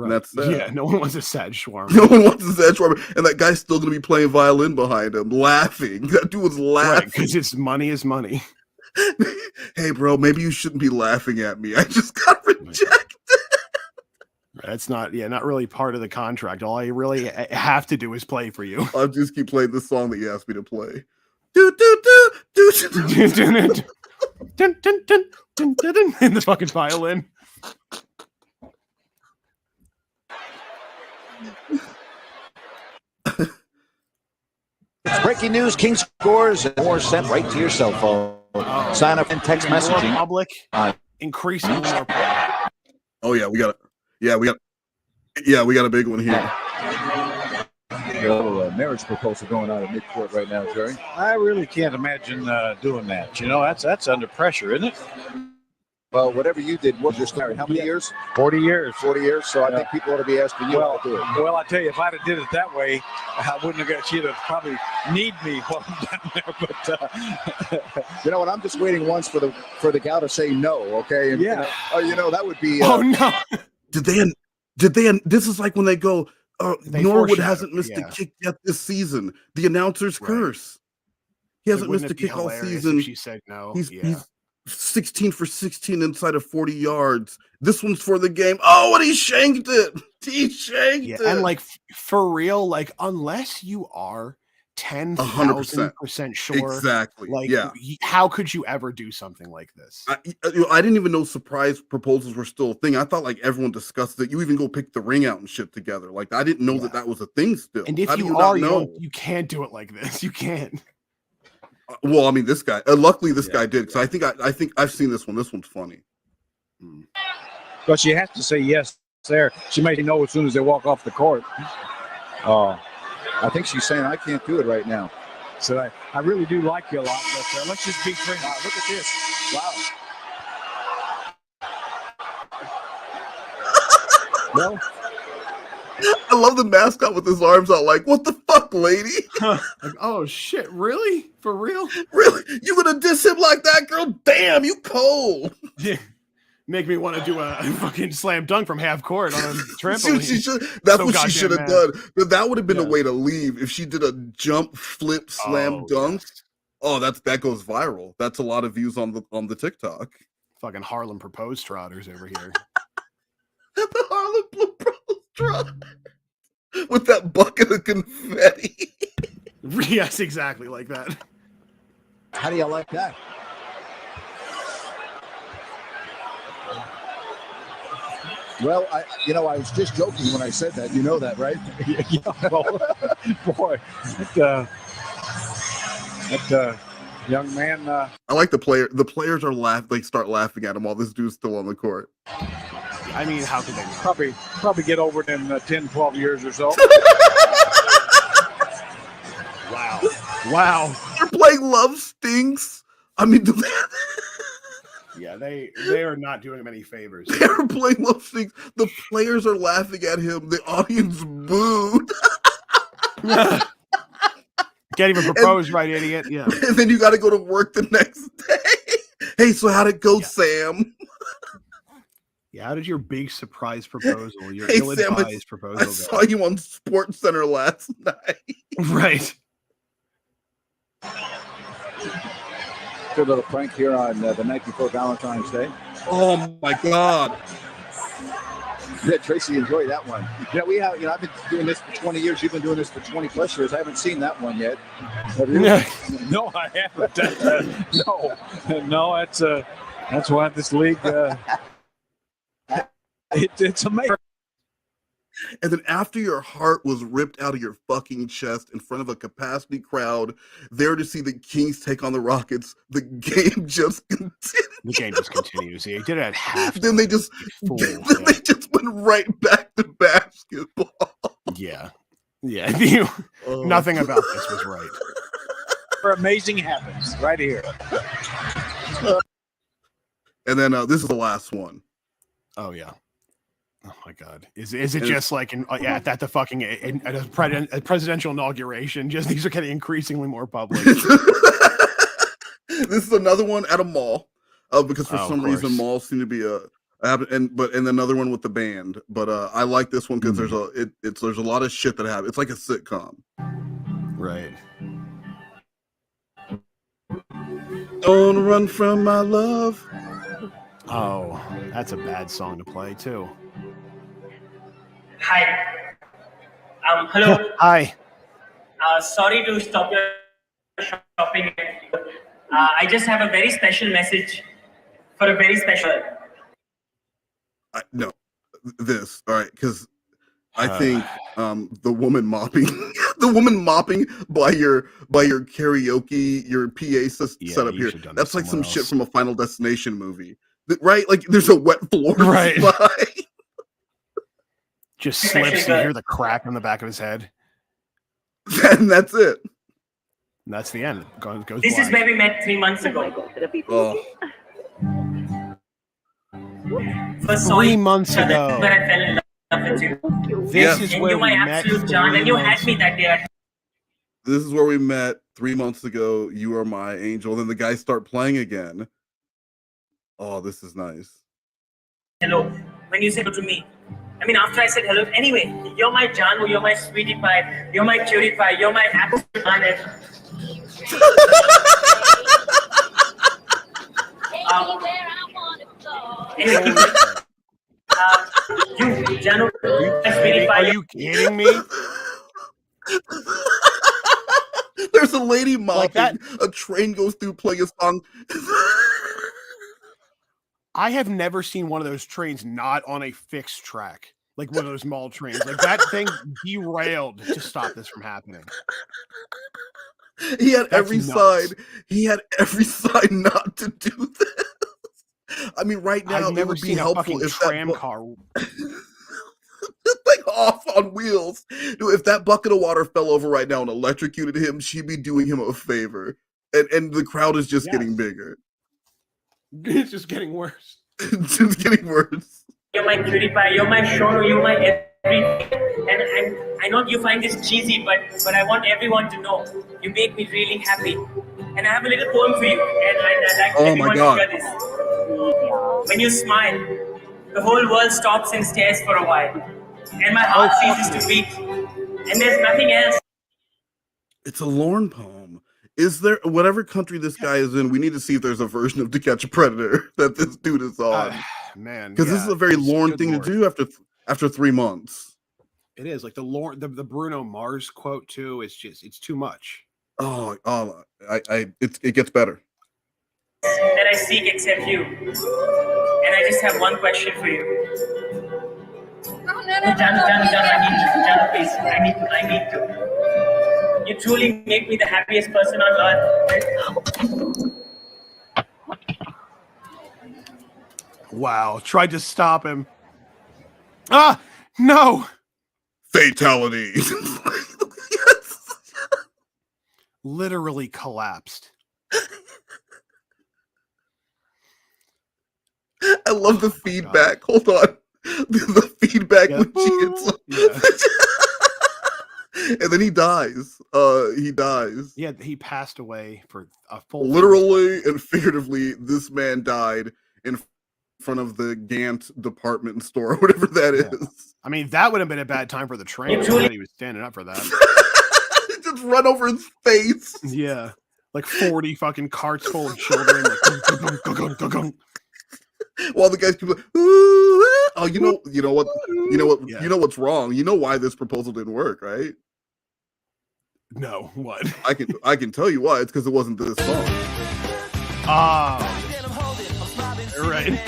And that's sad. Yeah, no one wants a sad shawarma. No one wants a sad shawarma. And that guy's still going to be playing violin behind him, laughing. That dude was laughing. Because it's money is money. Hey, bro, maybe you shouldn't be laughing at me. I just got rejected. That's not really part of the contract. All I really have to do is play for you. I'll just keep playing the song that you asked me to play. Do, do, do, do, do. In the fucking violin. Breaking news, King scores, and more sent right to your cell phone. Sign up in text messaging. Public, increasingly more public. Oh yeah, we got a big one here. A marriage proposal going on at mid-court right now, Jerry. I really can't imagine doing that. You know, that's under pressure, isn't it? Well, whatever you did, what just married? How many years? 40 years. 40 years. So I think people ought to be asking you how to do it. Well, I tell you, if I'd have did it that way, I wouldn't have got. She'd have probably need me while I'm down there. But you know what? I'm just waiting once for the gal to say no. Okay. And, yeah. That would be. Oh no! Did they? This is like when they go. Norwood hasn't missed a kick yet this season. The announcer's curse. He hasn't missed a kick all season. She said no. He's 16 for 16 inside of 40 yards. This one's for the game. Oh, and he shanked it. He shanked it. And like for real, like unless you are 10,000% sure, exactly. Like, how could you ever do something like this? I didn't even know surprise proposals were still a thing. I thought like everyone discussed it. You even go pick the ring out and shit together. Like I didn't know that was a thing still. And if how do you not are, know? you can't do it like this. You can't. Well, I mean, this guy. Luckily, this guy did because I think I've seen this one. This one's funny. But she has to say yes there. She may know as soon as they walk off the court. Oh, I think she's saying I can't do it right now. So I really do like you a lot. But let's just be friends. Wow, look at this. Wow. Well. I love the mascot with his arms out like, what the fuck, lady? Like, oh, shit, really? For real? Really? You gonna diss him like that, girl? Damn, you cold. Yeah. Make me want to do a fucking slam dunk from half court on a trampoline. That's what she should have done. But that would have been a way to leave if she did a jump, flip, slam dunk. Yes. Oh, that goes viral. That's a lot of views on the TikTok. Fucking Harlem proposed trotters over here. The Harlem proposed trotters with that bucket of confetti. Yes, exactly like that. How do you like that? Well, I was just joking when I said that. You know that, right? Yeah, well, boy, that young man. I like the player. The players are They start laughing at him while this dude's still on the court. I mean, how could they probably get over it in 10, 12 years or so? Wow. They're playing Love Stinks. I mean, yeah, they are not doing him any favors. They're playing Love Stinks. The players are laughing at him. The audience booed. Can't even propose, right, idiot? Yeah. And then you got to go to work the next day. Hey, so how'd it go, Sam? Yeah, how did your big surprise proposal, your ill-advised proposal go? I saw you on Sports Center last night. Right. Good little prank here on the night before Valentine's Day. Oh my God! Yeah, Tracy, enjoy that one. I've been doing this for 20 years. You've been doing this for 20 plus years. I haven't seen that one yet. Have you? No, I haven't. No, that's why this league. It's amazing. And then after your heart was ripped out of your fucking chest in front of a capacity crowd, there to see the Kings take on the Rockets, the game just continued. The game just continues. He did it at half. Then they just went right back to basketball. Yeah. Nothing about this was right. Amazing happens right here. And then this is the last one. Oh yeah. Oh my God! Is it just like at the fucking at a presidential inauguration? Just these are getting increasingly more public. This is another one at a mall, because for some reason malls seem to be and another one with the band. But I like this one because there's a lot of shit that happens. It's like a sitcom. Right. Don't run from my love. Oh, that's a bad song to play too. Hi. Hello. Hi. Sorry to stop your shopping. I just have a very special message for a very special. No, this all right because I think the woman mopping, by your karaoke, your PA setup here. That's like some shit from a Final Destination movie, right? Like there's a wet floor, right? Slide. Just slips. You hear the crack on the back of his head, and that's it. And that's the end. Goes This blind. is where we met 3 months ago. Oh. First 3 months ago. When I fell in love with you. This is and where you my we met absolute John, 3 and you had months me that day. This is where we met 3 months ago. You are my angel. Then the guys start playing again. Oh, this is nice. Hello. When you said hello to me, I mean, after I said hello, anyway, you're my John, you're my sweetie pie, you're my cutie pie, you're my absolute man. Anyway, you, Janu, sweetie pie. Are you kidding me? There's a lady mopping. Like that- A train goes through playing a song. I have never seen one of those trains not on a fixed track, like one of those mall trains. Like that thing derailed to stop this from happening. He had That's every nuts. side. He had every side not to do this. I mean, right now I've it never would be seen a helpful fucking if tram that car. like off on wheels. Dude, if that bucket of water fell over right now and electrocuted him, she'd be doing him a favor. And the crowd is just getting bigger. It's just getting worse. It's just getting worse. You're my cutie pie, you're my shono, you're my everything. And I know you find this cheesy, but I want everyone to know you make me really happy. And I have a little poem for you, and I'd like Oh my everyone God. to hear this. When you smile, the whole world stops and stares for a while. And my heart ceases to beat. And there's nothing else. It's a Lorne poem. Is there, whatever country this guy is in, we need to see if there's a version of To Catch a Predator that this dude is on. Man, Because this is a very Lorne good thing Lord. to do after 3 months. It is like the Bruno Mars quote too. It's too much. It gets better. That I seek except you. And I just have one question for you. Janu, please. I need to. You truly make me the happiest person on earth. Wow, tried to stop him. Ah, no. Fatality. Literally collapsed. I love the feedback. Hold on. The feedback when she hits and then he dies. He dies. Yeah, he passed away for a full. Literally and figuratively, this man died in front of the Gant department store, or whatever that is. I mean, that would have been a bad time for the train. He was standing up for that. Just run over his face. Yeah, like 40 fucking carts full of children. Like, while the guys keep like, oh, you know what's wrong. You know why this proposal didn't work, right? No, what? I can tell you why. It's because it wasn't this song. Right.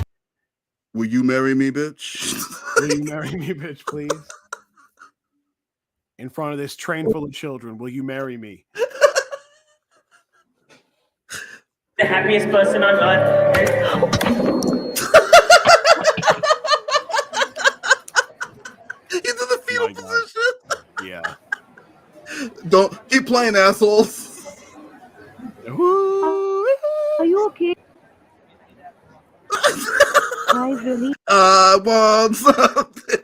Will you marry me, bitch? Will you marry me, bitch, please? In front of this train full of children, will you marry me? The happiest person on earth. He's in the fetal position. Yeah. Don't keep playing, assholes. Are you okay? Guys, really? I want something.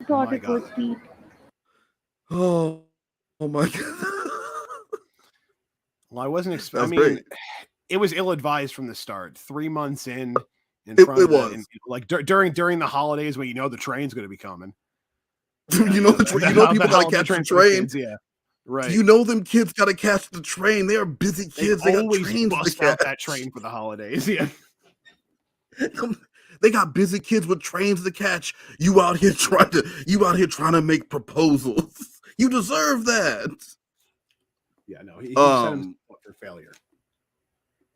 Thought it was sweet. Oh my God. Well, I wasn't That's expecting. great. it was ill-advised from the start. 3 months in It front of was. during the holidays when you know the train's going to be coming. you know people gotta catch the train. Kids, yeah, right. You know them kids gotta catch the train. They are busy kids. They got always trains to bust out catch. that train for the holidays. Yeah. They got busy kids with trains to catch. You out here trying to make proposals. You deserve that. Yeah, no, he set himself up for failure.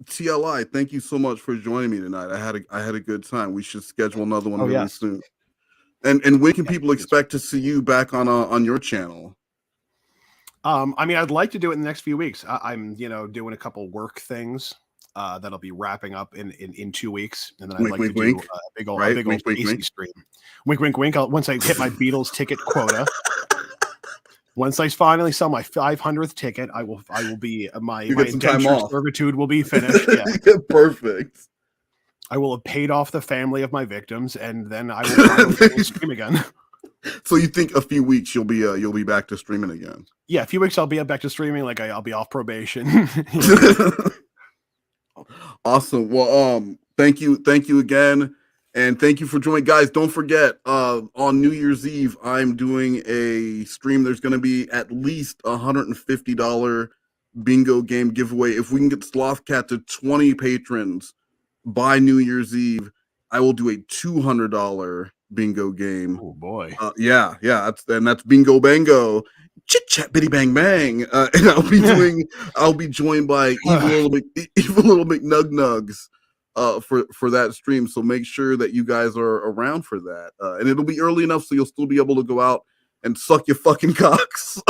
TLI, thank you so much for joining me tonight. I had a good time. We should schedule another one really soon. And when can people expect to see you back on your channel? I mean, I'd like to do it in the next few weeks. I'm doing a couple work things that'll be wrapping up in 2 weeks, and then I'd like to do a big old AC stream. Wink, wink, wink. Once I hit my Beatles ticket quota. Once I finally sell my 500th ticket, I will be my indenture servitude will be finished. Yeah. Perfect. I will have paid off the family of my victims, and then I will finally stream again. So you think a few weeks you'll be back to streaming again? Yeah, a few weeks I'll be back to streaming. Like I'll be off probation. Awesome. Well, thank you again. And thank you for joining, guys. Don't forget, on New Year's Eve, I'm doing a stream. There's going to be at least $150 bingo game giveaway. If we can get Slothcat to 20 patrons by New Year's Eve, I will do a $200 bingo game. Oh boy! Yeah. That's bingo bango, chit chat bitty bang bang. And I'll be joined by evil little McNugnugs. For that stream, so make sure that you guys are around for that, and it'll be early enough so you'll still be able to go out and suck your fucking cocks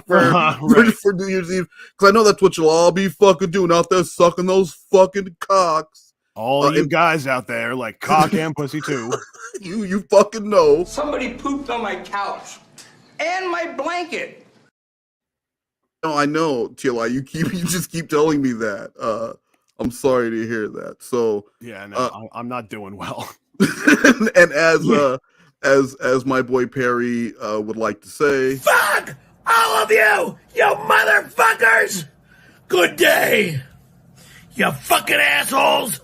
for New Year's Eve, because I know that's what you'll all be fucking doing out there, sucking those fucking cocks. All you guys out there, like cock and pussy too. You fucking know. Somebody pooped on my couch and my blanket. No, I know, TLI. You just keep telling me that. I'm sorry to hear that. So yeah, no, I'm not doing well. and as my boy Perry would like to say, fuck all of you motherfuckers. Good day, you fucking assholes.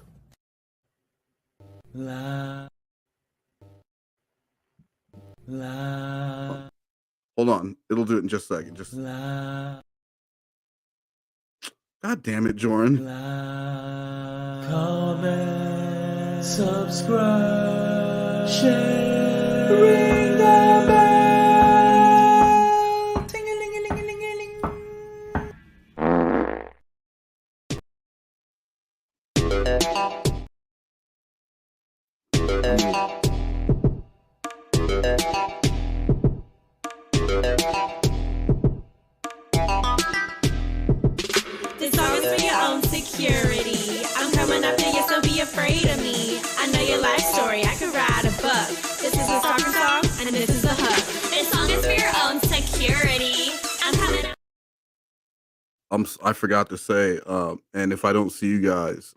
Hold on, it'll do it in just a second. Just God damn it, Jordan. Comment, subscribe, share, ring the bell. Ting-a-ling-a-ling-a-ling-a-ling. This song is for your own security. I'm coming after you, so be afraid of me. I know your life story, I could write a book. This is a stalking song, and this is a hook. This song is for your own security. I'm coming I forgot to say, and if I don't see you guys,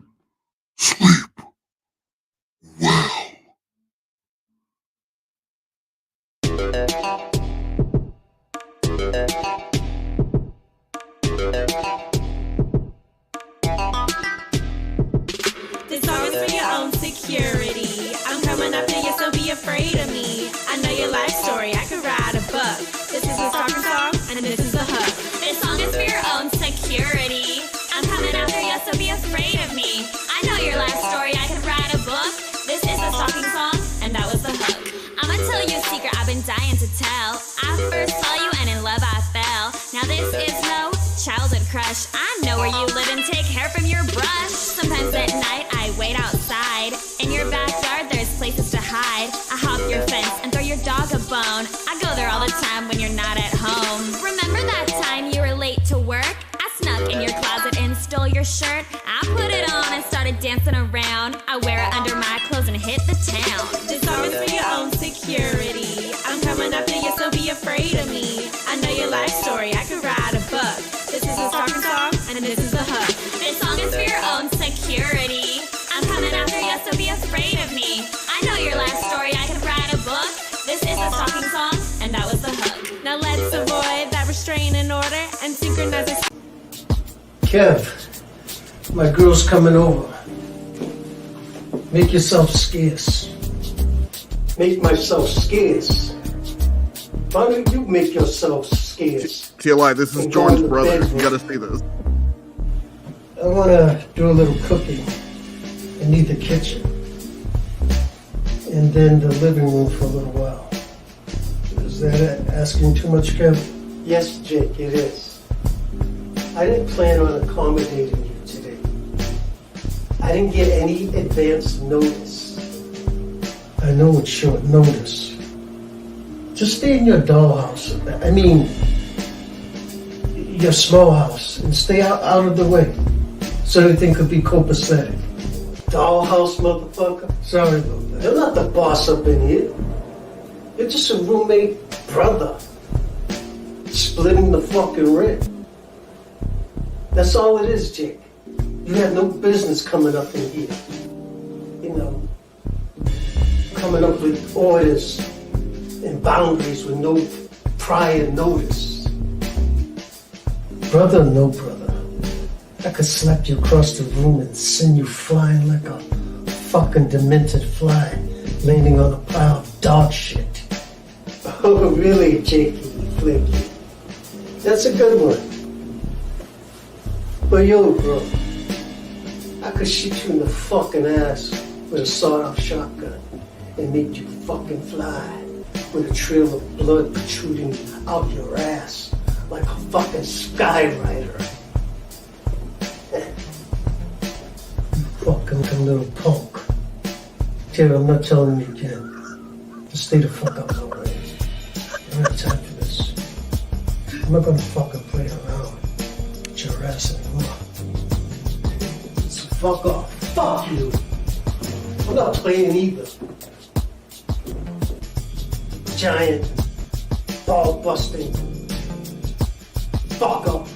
This song is for your own security. I'm coming after you, so be afraid of me. I know your life story, I could write a book. This is a stalking song, and this is a hook. This song is for your own security. I'm coming after you, so be afraid of me. I know your life story, I could write a book. This is a stalking song, and that was the hook. I'ma tell you a secret I've been dying to tell. I first saw you, and in love I fell. Now this is no childhood crush. I know where you live and take hair from your brush. Sometimes at night I wait outside. In your backyard there's places to hide. I hop your fence and throw your dog a bone. I go there all the time when you're not at home. Remember that time you were late to work? I snuck in your closet and stole your shirt. I put it on and started dancing around. I wear it under my clothes and hit the town. This song is for your own security. I'm coming after you, so be afraid of me. I know your life story, I could write a book. This is a stalking song, and this is a hook. This song is for your own security. I'm coming after you, so be afraid of me. I know your life story, I could write a book. This is a stalking song, and that was the hook. Now let's avoid that restraining order and synchronize. Kev, My girl's coming over. Make yourself scarce. Make myself scarce. Why don't you make yourself scarce? TLI, this is Jordan's brother. You gotta see this. I want to do a little cooking. I need the kitchen. And then the living room for a little while. Is that asking too much, Kev? Yes, Jake, it is. I didn't plan on accommodating you today. I didn't get any advance notice. I know it's short notice. Just stay in your dollhouse. I mean, your small house, and stay out of the way, so everything could be copacetic. Dollhouse, motherfucker. Sorry about that. You're not the boss up in here. You're just a roommate brother, splitting the fucking rent. That's all it is, Jake. You have no business coming up in here. You know, coming up with orders and boundaries with no prior notice. Brother, no brother. I could slap you across the room and send you flying like a fucking demented fly landing on a pile of dog shit. Oh, really, Jakey, Flaky? That's a good one. But yo, bro, I could shoot you in the fucking ass with a sawed-off shotgun and make you fucking fly with a trail of blood protruding out your ass like a fucking skyrider. Fucking little punk. Terry, I'm not telling you again. Just stay the fuck out of my way. I don't have time for this. I'm not gonna fucking play around with your ass anymore. So fuck off. Fuck you. I'm not playing either. Giant, ball busting. Fuck off.